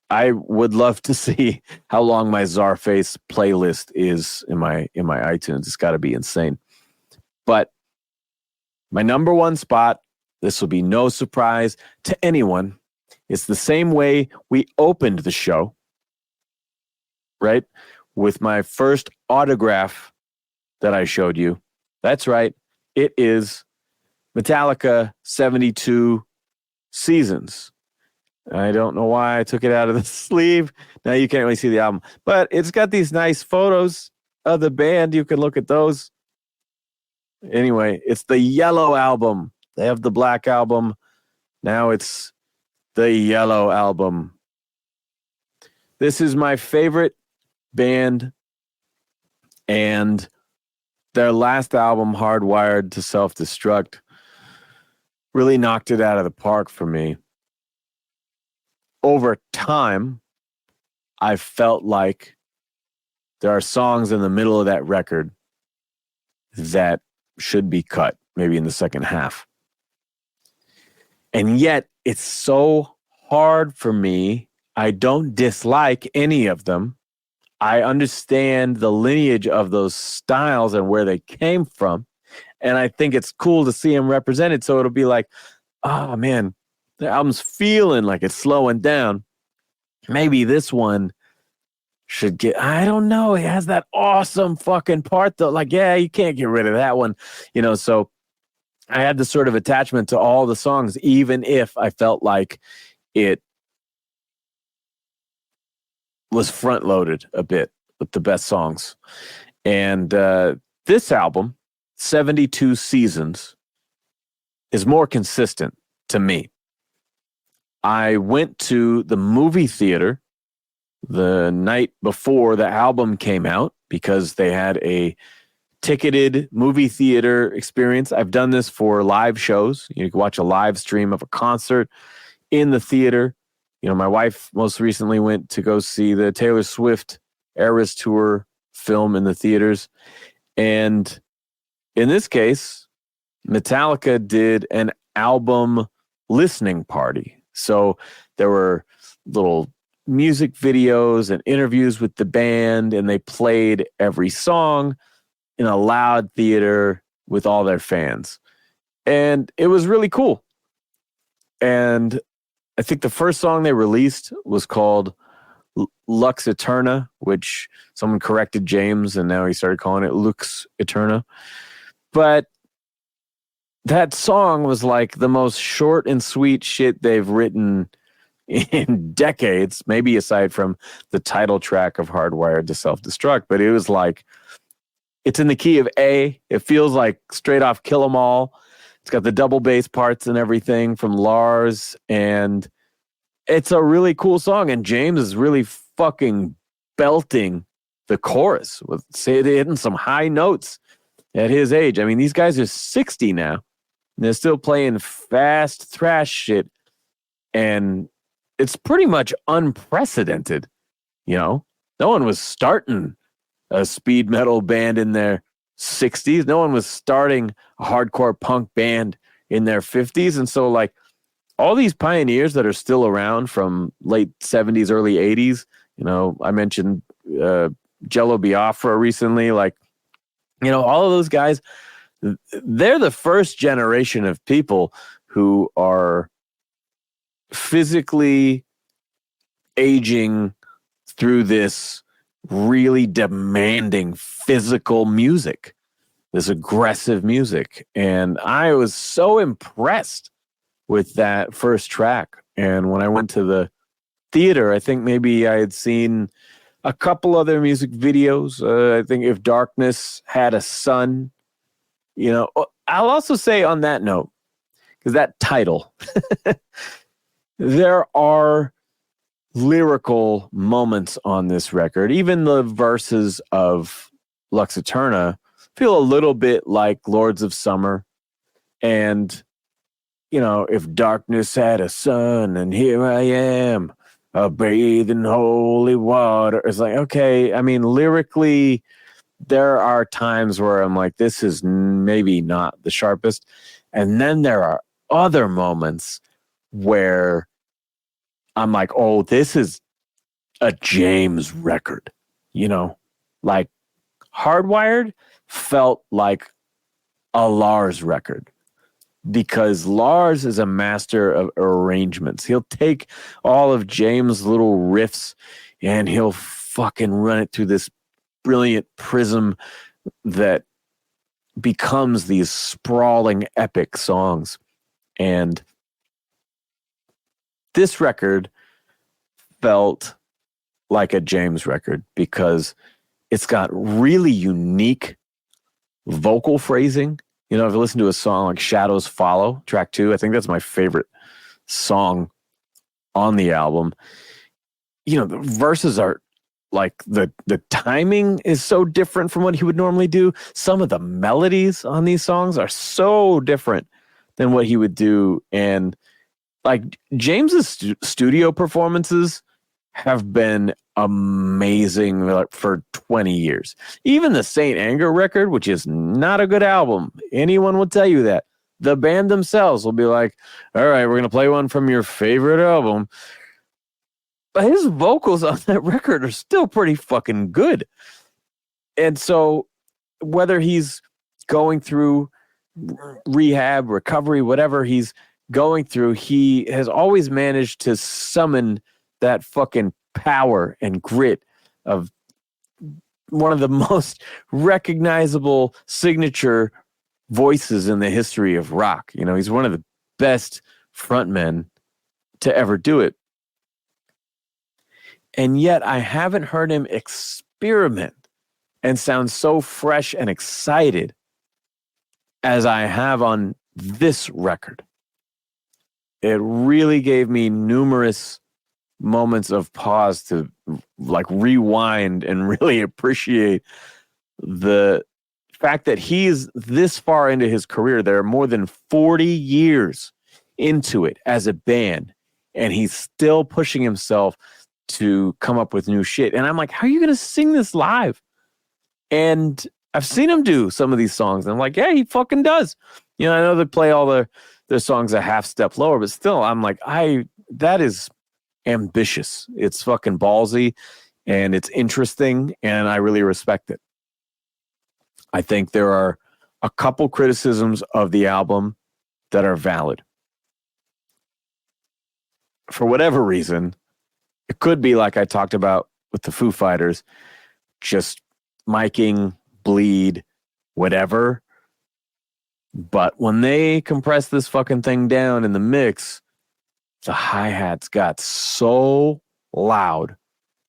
I would love to see how long my Czarface playlist is in my iTunes. It's got to be insane. But my number one spot, this will be no surprise to anyone. It's the same way we opened the show, right? With my first autograph that I showed you. That's right. It is Metallica 72 Seasons. I don't know why I took it out of the sleeve. Now you can't really see the album, but it's got these nice photos of the band. You can look at those. Anyway, it's the yellow album. They have the black album. Now it's the yellow album. This is my favorite band, and their last album, Hardwired to Self-Destruct, really knocked it out of the park for me. Over time, I felt like there are songs in the middle of that record that should be cut, maybe in the second half. And yet, it's so hard for me. I don't dislike any of them. I understand the lineage of those styles and where they came from. And I think it's cool to see them represented. So it'll be like, oh man, the album's feeling like it's slowing down. Maybe this one should get, I don't know. It has that awesome fucking part though. Like, yeah, you can't get rid of that one. You know, so I had this sort of attachment to all the songs, even if I felt like it was front loaded a bit with the best songs. And this album, 72 Seasons, is more consistent to me. I went to the movie theater the night before the album came out because they had a ticketed movie theater experience. I've done this for live shows. You can watch a live stream of a concert in the theater. You know, my wife most recently went to go see the Taylor Swift Eras Tour film in the theaters. And in this case, Metallica did an album listening party. So there were little music videos and interviews with the band, and they played every song in a loud theater with all their fans. And it was really cool. And I think the first song they released was called Lux Eterna, which someone corrected James, and now he started calling it Lux Eterna. But that song was like the most short and sweet shit they've written in decades, maybe aside from the title track of Hardwired to Self-Destruct. But it was like, it's in the key of A. It feels like straight off Kill 'Em All. It's got the double bass parts and everything from Lars, and it's a really cool song. And James is really fucking belting the chorus with hitting some high notes at his age. I mean, these guys are 60 now, and they're still playing fast thrash shit, and it's pretty much unprecedented. No one was starting a speed metal band in their 60s. No one was starting a hardcore punk band in their 50s. And so, like, all these pioneers that are still around from late 70s, early 80s, I mentioned Jello Biafra recently, like, all of those guys, they're the first generation of people who are physically aging through this really demanding physical music, this aggressive music. And I was so impressed with that first track. And when I went to the theater, I think maybe I had seen a couple other music videos. I think If Darkness Had a Sun, I'll also say on that note, because that title, there are lyrical moments on this record. Even the verses of Lux Eterna feel a little bit like Lords of Summer. And, if darkness had a sun and here I am, a bathe in holy water. It's like, okay, I mean, lyrically, there are times where I'm like, this is maybe not the sharpest. And then there are other moments where I'm like, oh, this is a James record, like Hardwired felt like a Lars record, because Lars is a master of arrangements. He'll take all of James' little riffs and he'll fucking run it through this brilliant prism that becomes these sprawling epic songs. And this record felt like a James record because it's got really unique vocal phrasing. If you listen to a song like Shadows Follow, track 2, I think that's my favorite song on the album. The verses are like the timing is so different from what he would normally do. Some of the melodies on these songs are so different than what he would do. And like James's studio performances have been amazing for 20 years. Even the Saint Anger record, which is not a good album, anyone will tell you that. The band themselves will be like, all right, we're going to play one from your favorite album. But his vocals on that record are still pretty fucking good. And so whether he's going through rehab, recovery, whatever he's going through, he has always managed to summon that fucking power and grit of one of the most recognizable signature voices in the history of rock. He's one of the best frontmen to ever do it. And yet I haven't heard him experiment and sound so fresh and excited as I have on this record. It really gave me numerous moments of pause to like rewind and really appreciate the fact that he's this far into his career. There are more than 40 years into it as a band, and he's still pushing himself to come up with new shit. And I'm like, how are you going to sing this live? And I've seen him do some of these songs, and I'm like, yeah, he fucking does. I know they play all their songs a half step lower, but still, I'm like, that is ambitious. It's fucking ballsy, and it's interesting, and I really respect it. I think there are a couple criticisms of the album that are valid. For whatever reason, it could be like I talked about with the Foo Fighters, just miking, bleed, whatever. But when they compress this fucking thing down in the mix, the hi-hats got so loud,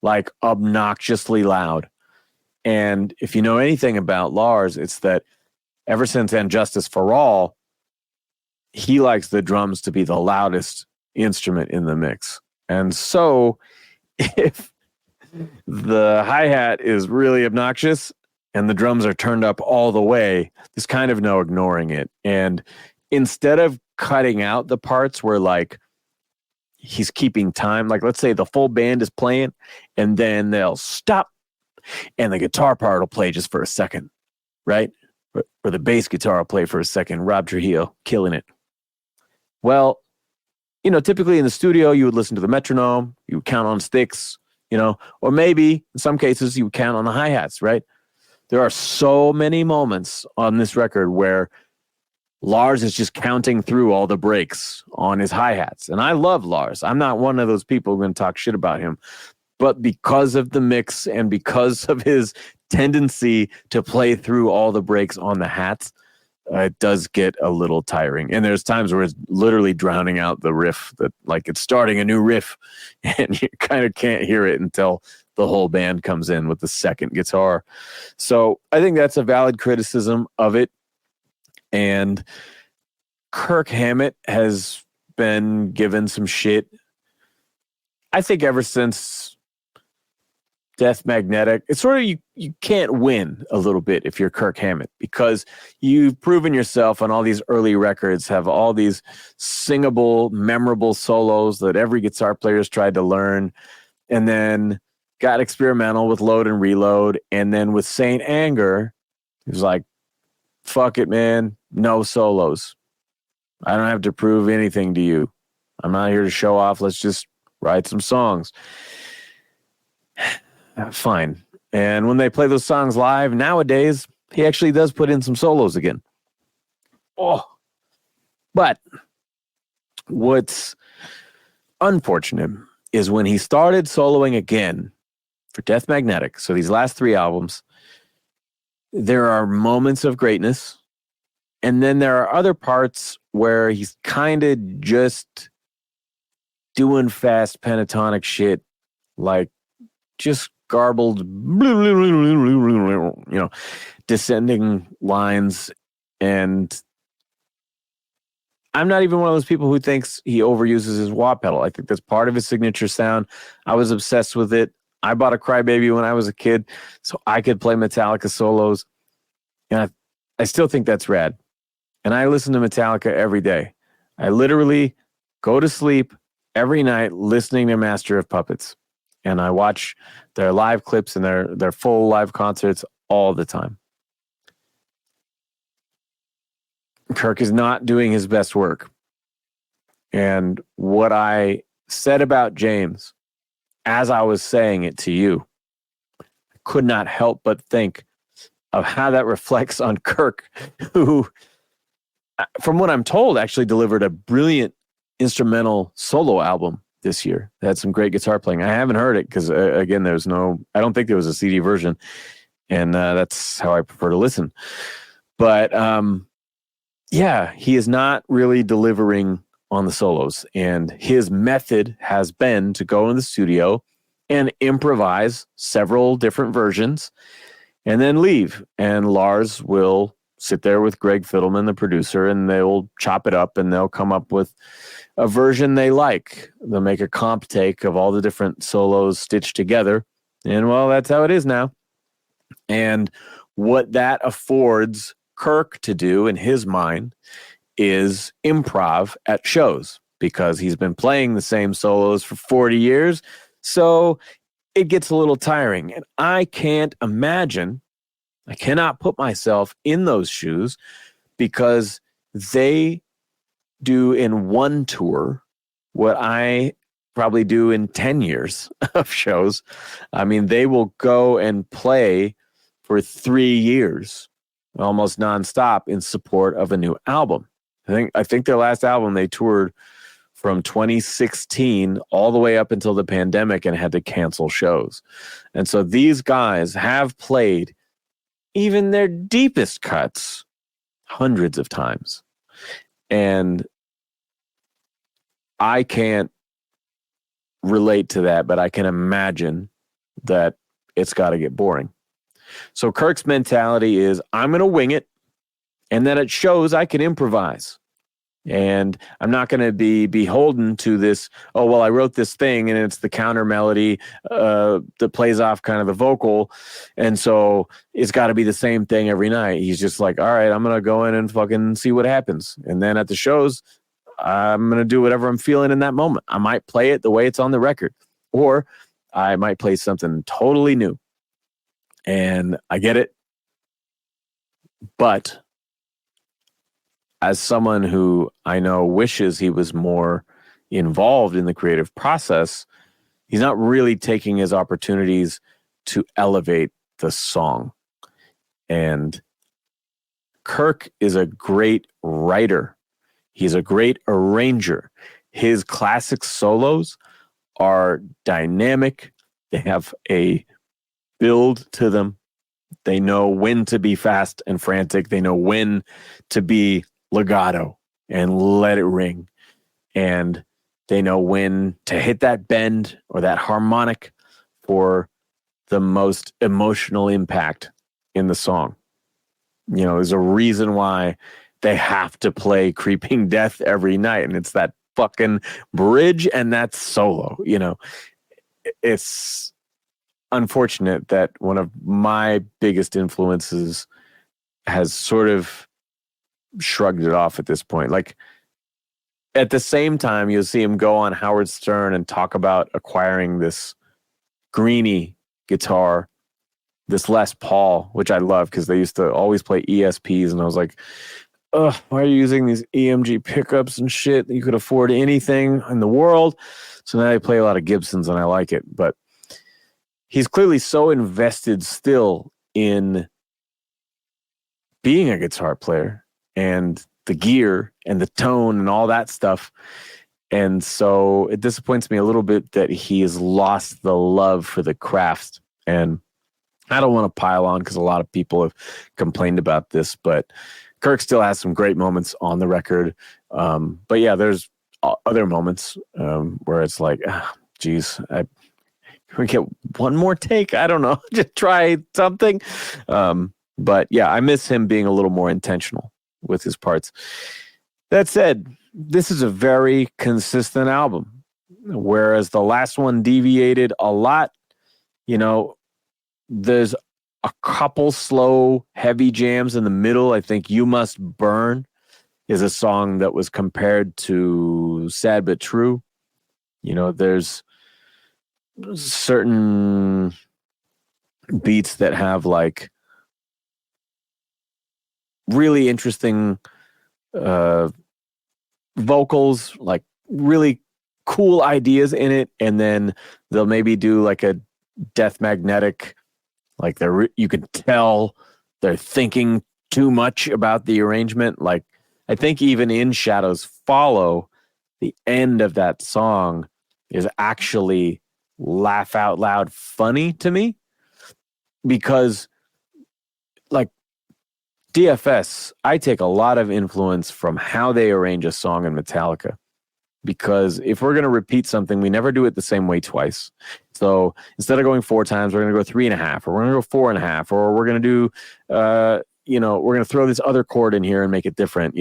like obnoxiously loud. And if you know anything about Lars, it's that ever since And Justice for All, he likes the drums to be the loudest instrument in the mix. And so if the hi-hat is really obnoxious and the drums are turned up all the way, there's kind of no ignoring it. And instead of cutting out the parts where like he's keeping time. Like, let's say the full band is playing, and then they'll stop, and the guitar part will play just for a second, right? Or the bass guitar will play for a second. Rob Trujillo, killing it. Well, typically in the studio, you would listen to the metronome, you would count on sticks, or maybe in some cases you would count on the hi-hats, right? There are so many moments on this record where Lars is just counting through all the breaks on his hi-hats. And I love Lars. I'm not one of those people who are going to talk shit about him. But because of the mix and because of his tendency to play through all the breaks on the hats, it does get a little tiring. And there's times where it's literally drowning out the riff, that like it's starting a new riff and you kind of can't hear it until the whole band comes in with the second guitar. So I think that's a valid criticism of it. And Kirk Hammett has been given some shit, I think, ever since Death Magnetic. It's sort of, you can't win a little bit if you're Kirk Hammett, because you've proven yourself on all these early records, have all these singable, memorable solos that every guitar player's tried to learn, and then got experimental with Load and Reload, and then with Saint Anger, he was like, fuck it, man. No solos. I don't have to prove anything to you. I'm not here to show off. Let's just write some songs. Fine. And when they play those songs live nowadays, he actually does put in some solos again. Oh. But what's unfortunate is when he started soloing again for Death Magnetic, so these last 3 albums, there are moments of greatness, and then there are other parts where he's kind of just doing fast pentatonic shit, like just garbled, descending lines. And I'm not even one of those people who thinks he overuses his wah pedal. I think that's part of his signature sound. I was obsessed with it. I bought a Crybaby when I was a kid so I could play Metallica solos. And I still think that's rad. And I listen to Metallica every day. I literally go to sleep every night listening to Master of Puppets. And I watch their live clips and their full live concerts all the time. Kirk is not doing his best work. And what I said about James, as I was saying it to you, I could not help but think of how that reflects on Kirk, who, from what I'm told, actually delivered a brilliant instrumental solo album this year. It had some great guitar playing. I haven't heard it because, again, I don't think there was a CD version, and that's how I prefer to listen. But yeah, he is not really delivering on the solos, and his method has been to go in the studio and improvise several different versions and then leave. And Lars will sit there with Greg Fiddleman, the producer, and they'll chop it up and they'll come up with a version they like. They'll make a comp take of all the different solos stitched together. And well, that's how it is now. And what that affords Kirk to do in his mind is improv at shows, because he's been playing the same solos for 40 years. So it gets a little tiring. And I cannot put myself in those shoes, because they do in one tour what I probably do in 10 years of shows. I mean, they will go and play for 3 years, almost nonstop, in support of a new album. I think their last album, they toured from 2016 all the way up until the pandemic and had to cancel shows. And so these guys have played even their deepest cuts hundreds of times. And I can't relate to that, but I can imagine that it's got to get boring. So Kirk's mentality is, I'm going to wing it, and then at shows I can improvise. And I'm not going to be beholden to this, oh, well, I wrote this thing and it's the counter melody that plays off kind of the vocal. And so it's got to be the same thing every night. He's just like, all right, I'm going to go in and fucking see what happens. And then at the shows, I'm going to do whatever I'm feeling in that moment. I might play it the way it's on the record, or I might play something totally new. And I get it. But as someone who I know wishes he was more involved in the creative process, he's not really taking his opportunities to elevate the song. And Kirk is a great writer. He's a great arranger. His classic solos are dynamic. They have a build to them. They know when to be fast and frantic. They know when to be legato and let it ring. And they know when to hit that bend or that harmonic for the most emotional impact in the song. You know, there's a reason why they have to play Creeping Death every night, and it's that fucking bridge and that solo. You know, it's unfortunate that one of my biggest influences has sort of shrugged it off at this point. Like, at the same time, you'll see him go on Howard Stern and talk about acquiring this Greenie guitar, this Les Paul, which I love because they used to always play ESPs, and I was like, ugh, why are you using these EMG pickups and shit? You could afford anything in the world. So now they play a lot of Gibsons, and I like it. But he's clearly so invested still in being a guitar player and the gear and the tone and all that stuff. And so it disappoints me a little bit that he has lost the love for the craft. And I don't want to pile on because a lot of people have complained about this, but Kirk still has some great moments on the record. But yeah, there's other moments where it's like, geez, can we get one more take? I don't know. Just try something. But yeah, I miss him being a little more intentional with his parts. That said, this is a very consistent album, whereas the last one deviated a lot. You know, there's a couple slow, heavy jams in the middle. I think You Must Burn is a song that was compared to Sad But True. You know, there's certain beats that have like really interesting vocals, like really cool ideas in it, and then they'll maybe do like a Death Magnetic, like you could tell they're thinking too much about the arrangement. Like, I think even in Shadows Follow, the end of that song is actually laugh out loud funny to me, because like DFS, I take a lot of influence from how they arrange a song in Metallica, because if we're going to repeat something, we never do it the same way twice. So instead of going 4 times, we're going to go 3.5, or we're going to go 4.5, or we're going to do, we're going to throw this other chord in here and make it different,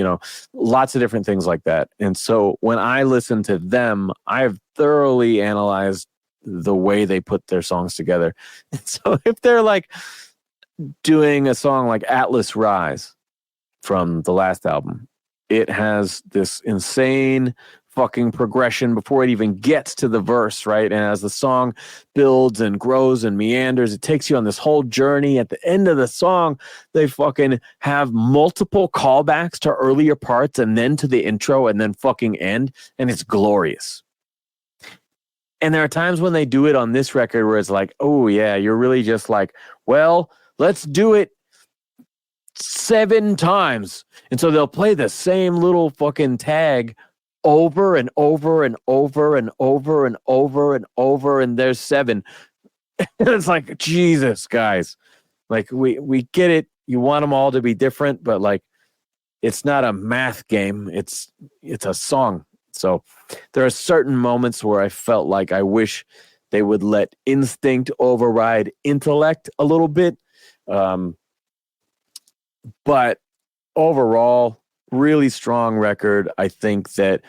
lots of different things like that. And so when I listen to them, I've thoroughly analyzed the way they put their songs together. And so if they're like doing a song like Atlas Rise from the last album, it has this insane fucking progression before it even gets to the verse, right? And as the song builds and grows and meanders, it takes you on this whole journey. At the end of the song, they fucking have multiple callbacks to earlier parts and then to the intro and then fucking end, and it's glorious. And there are times when they do it on this record where it's like, oh yeah, you're really just like, well, let's do it 7 times. And so they'll play the same little fucking tag over and over and over and over and over and over, and there's 7. And it's like, Jesus, guys. Like, we get it. You want them all to be different, but like, it's not a math game. It's a song. So there are certain moments where I felt like I wish they would let instinct override intellect a little bit. But overall, really strong record. I think that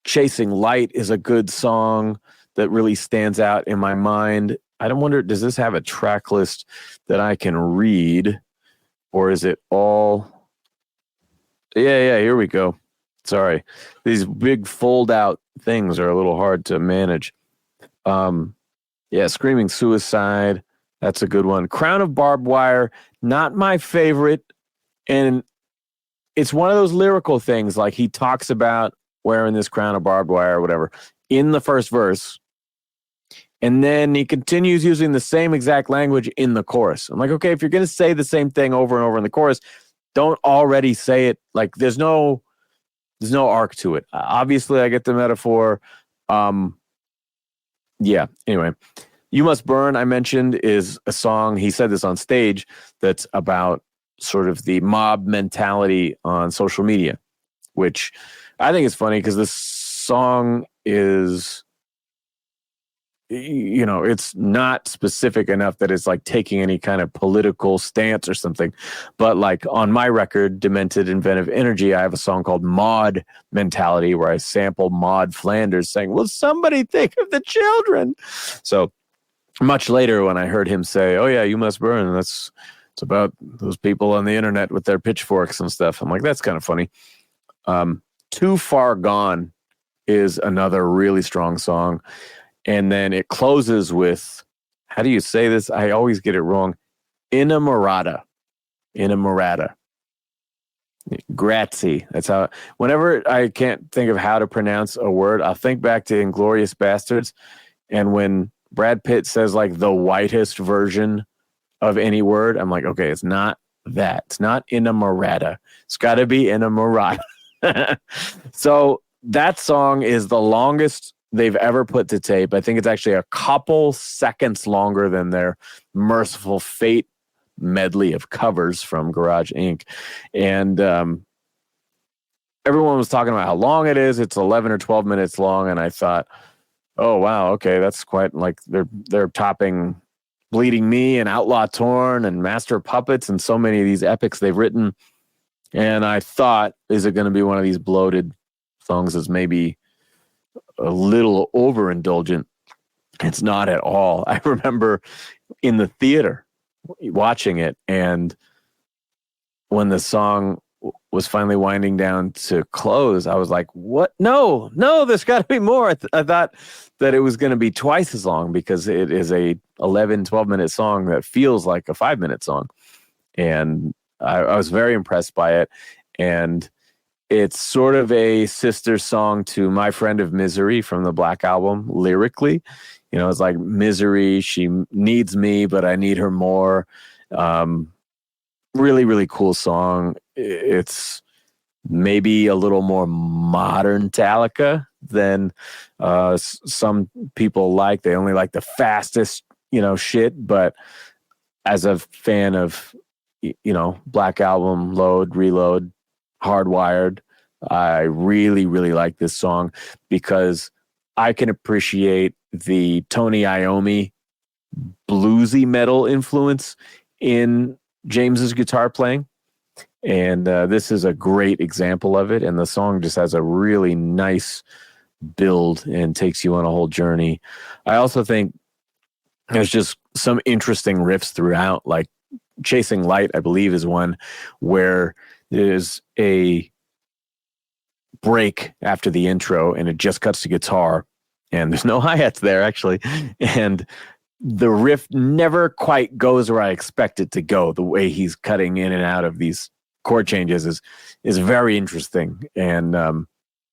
Chasing Light is a good song that really stands out in my mind. I don't wonder, does this have a track list that I can read, or is it all? Yeah, here we go. Sorry. These big fold out things are a little hard to manage. Yeah, Screaming Suicide. That's a good one. Crown of Barbed Wire, not my favorite. And it's one of those lyrical things, like he talks about wearing this crown of barbed wire or whatever in the first verse. And then he continues using the same exact language in the chorus. I'm like, okay, if you're going to say the same thing over and over in the chorus, don't already say it. Like there's no arc to it. Obviously, I get the metaphor. Yeah, anyway. You Must Burn, I mentioned, is a song, he said this on stage, that's about sort of the mob mentality on social media, which I think is funny because this song is, you know, it's not specific enough that it's like taking any kind of political stance or something. But like on my record, Demented Inventive Energy, I have a song called Maud Mentality where I sample Maud Flanders saying, will somebody think of the children? So much later when I heard him say, oh yeah, You Must Burn, it's about those people on the internet with their pitchforks and stuff. I'm like, that's kind of funny. Too Far Gone is another really strong song. And then it closes with, how do you say this? I always get it wrong. Inamorata. Grazie. That's how, whenever I can't think of how to pronounce a word, I'll think back to Inglourious Bastards. And when Brad Pitt says like the whitest version of any word, I'm like, okay, it's not that. It's not Inamorata. It's got to be Inamorata. So that song is the longest they've ever put to tape. I think it's actually a couple seconds longer than their Merciful Fate medley of covers from Garage Inc. And everyone was talking about how long it is. It's 11 or 12 minutes long. And I thought, oh, wow, okay, that's quite like they're topping Bleeding Me and Outlaw Torn and Master of Puppets and so many of these epics they've written. And I thought, is it going to be one of these bloated songs that's maybe a little overindulgent? It's not at all. I remember in the theater watching it, and when the song was finally winding down to close, I was like, what? No, there's got to be more. I thought that it was going to be twice as long because it is a 11, 12-minute song that feels like a 5-minute song. And I was very impressed by it. And it's sort of a sister song to My Friend of Misery from the Black Album lyrically. You know, it's like Misery, she needs me, but I need her more. Really, really cool song. It's maybe a little more modern Metallica than some people like. They only like the fastest, shit. But as a fan of, Black Album, Load, Reload, Hardwired, I really, really like this song because I can appreciate the Tony Iommi bluesy metal influence in James's guitar playing. And this is a great example of it. And the song just has a really nice build and takes you on a whole journey. I also think there's just some interesting riffs throughout, like Chasing Light, I believe, is one where there's a break after the intro and it just cuts to guitar and there's no hi-hats there actually. And the riff never quite goes where I expect it to go. The way he's cutting in and out of these chord changes is very interesting. And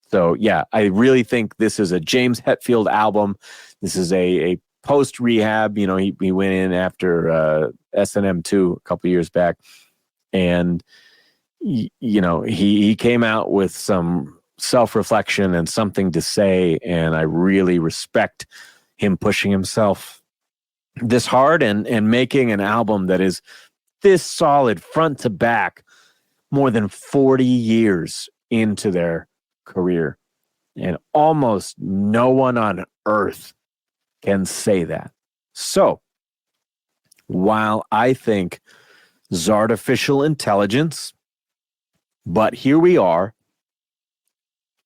so, yeah, I really think this is a James Hetfield album. This is a post-rehab. He went in after S&M 2 a couple years back. And, he came out with some self-reflection and something to say. And I really respect him pushing himself this hard and making an album that is this solid front to back more than 40 years into their career. And almost no one on earth can say that. So while I think Zartificial Intelligence, but here we are,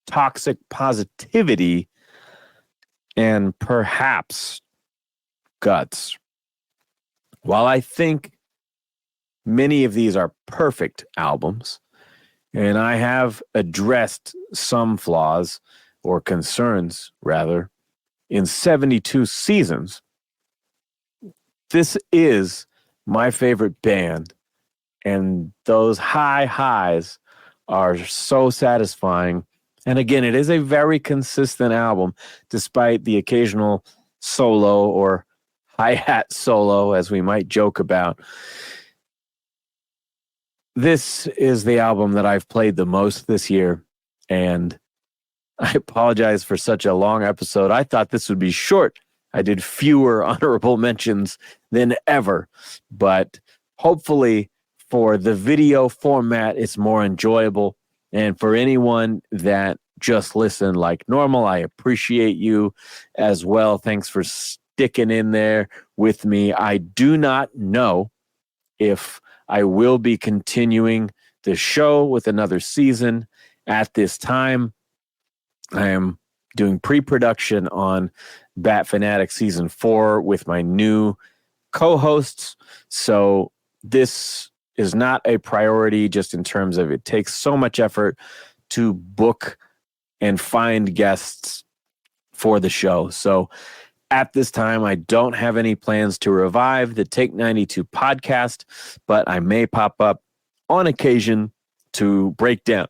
Toxic Positivity, and perhaps Guts. While I think many of these are perfect albums, And I have addressed some flaws or concerns, rather, in 72 seasons. This is my favorite band, and those high highs are so satisfying. And again, it is a very consistent album, despite the occasional solo or hi-hat solo, as we might joke about. This is the album that I've played the most this year, and I apologize for such a long episode. I thought this would be short. I did fewer honorable mentions than ever, but hopefully for the video format, it's more enjoyable. And for anyone that just listened like normal, I appreciate you as well. Thanks for sticking in there with me. I do not know if I will be continuing the show with another season at this time. I am doing pre-production on Bat Fanatic Season 4 with my new co-hosts. So this is not a priority just in terms of it takes so much effort to book and find guests for the show. So at this time, I don't have any plans to revive the Take 92 podcast, but I may pop up on occasion to break down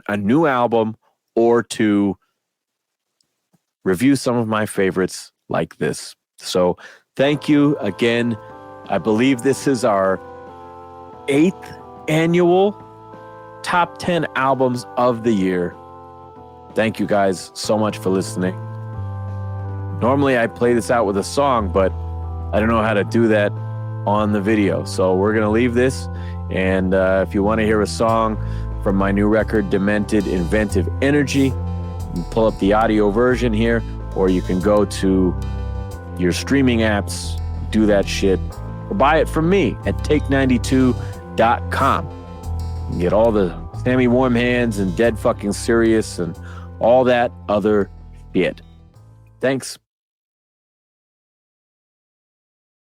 a new album or to review some of my favorites like this. So thank you again. I believe this is our 8th annual Top 10 Albums of the Year. Thank you guys so much for listening. Normally I play this out with a song, but I don't know how to do that on the video. So we're going to leave this. And if you want to hear a song from my new record, Demented Inventive Energy, you can pull up the audio version here, or you can go to your streaming apps, do that shit, or buy it from me at take92.com. You can get all the Sammy Warm Hands and Dead Fucking Serious and all that other shit. Thanks.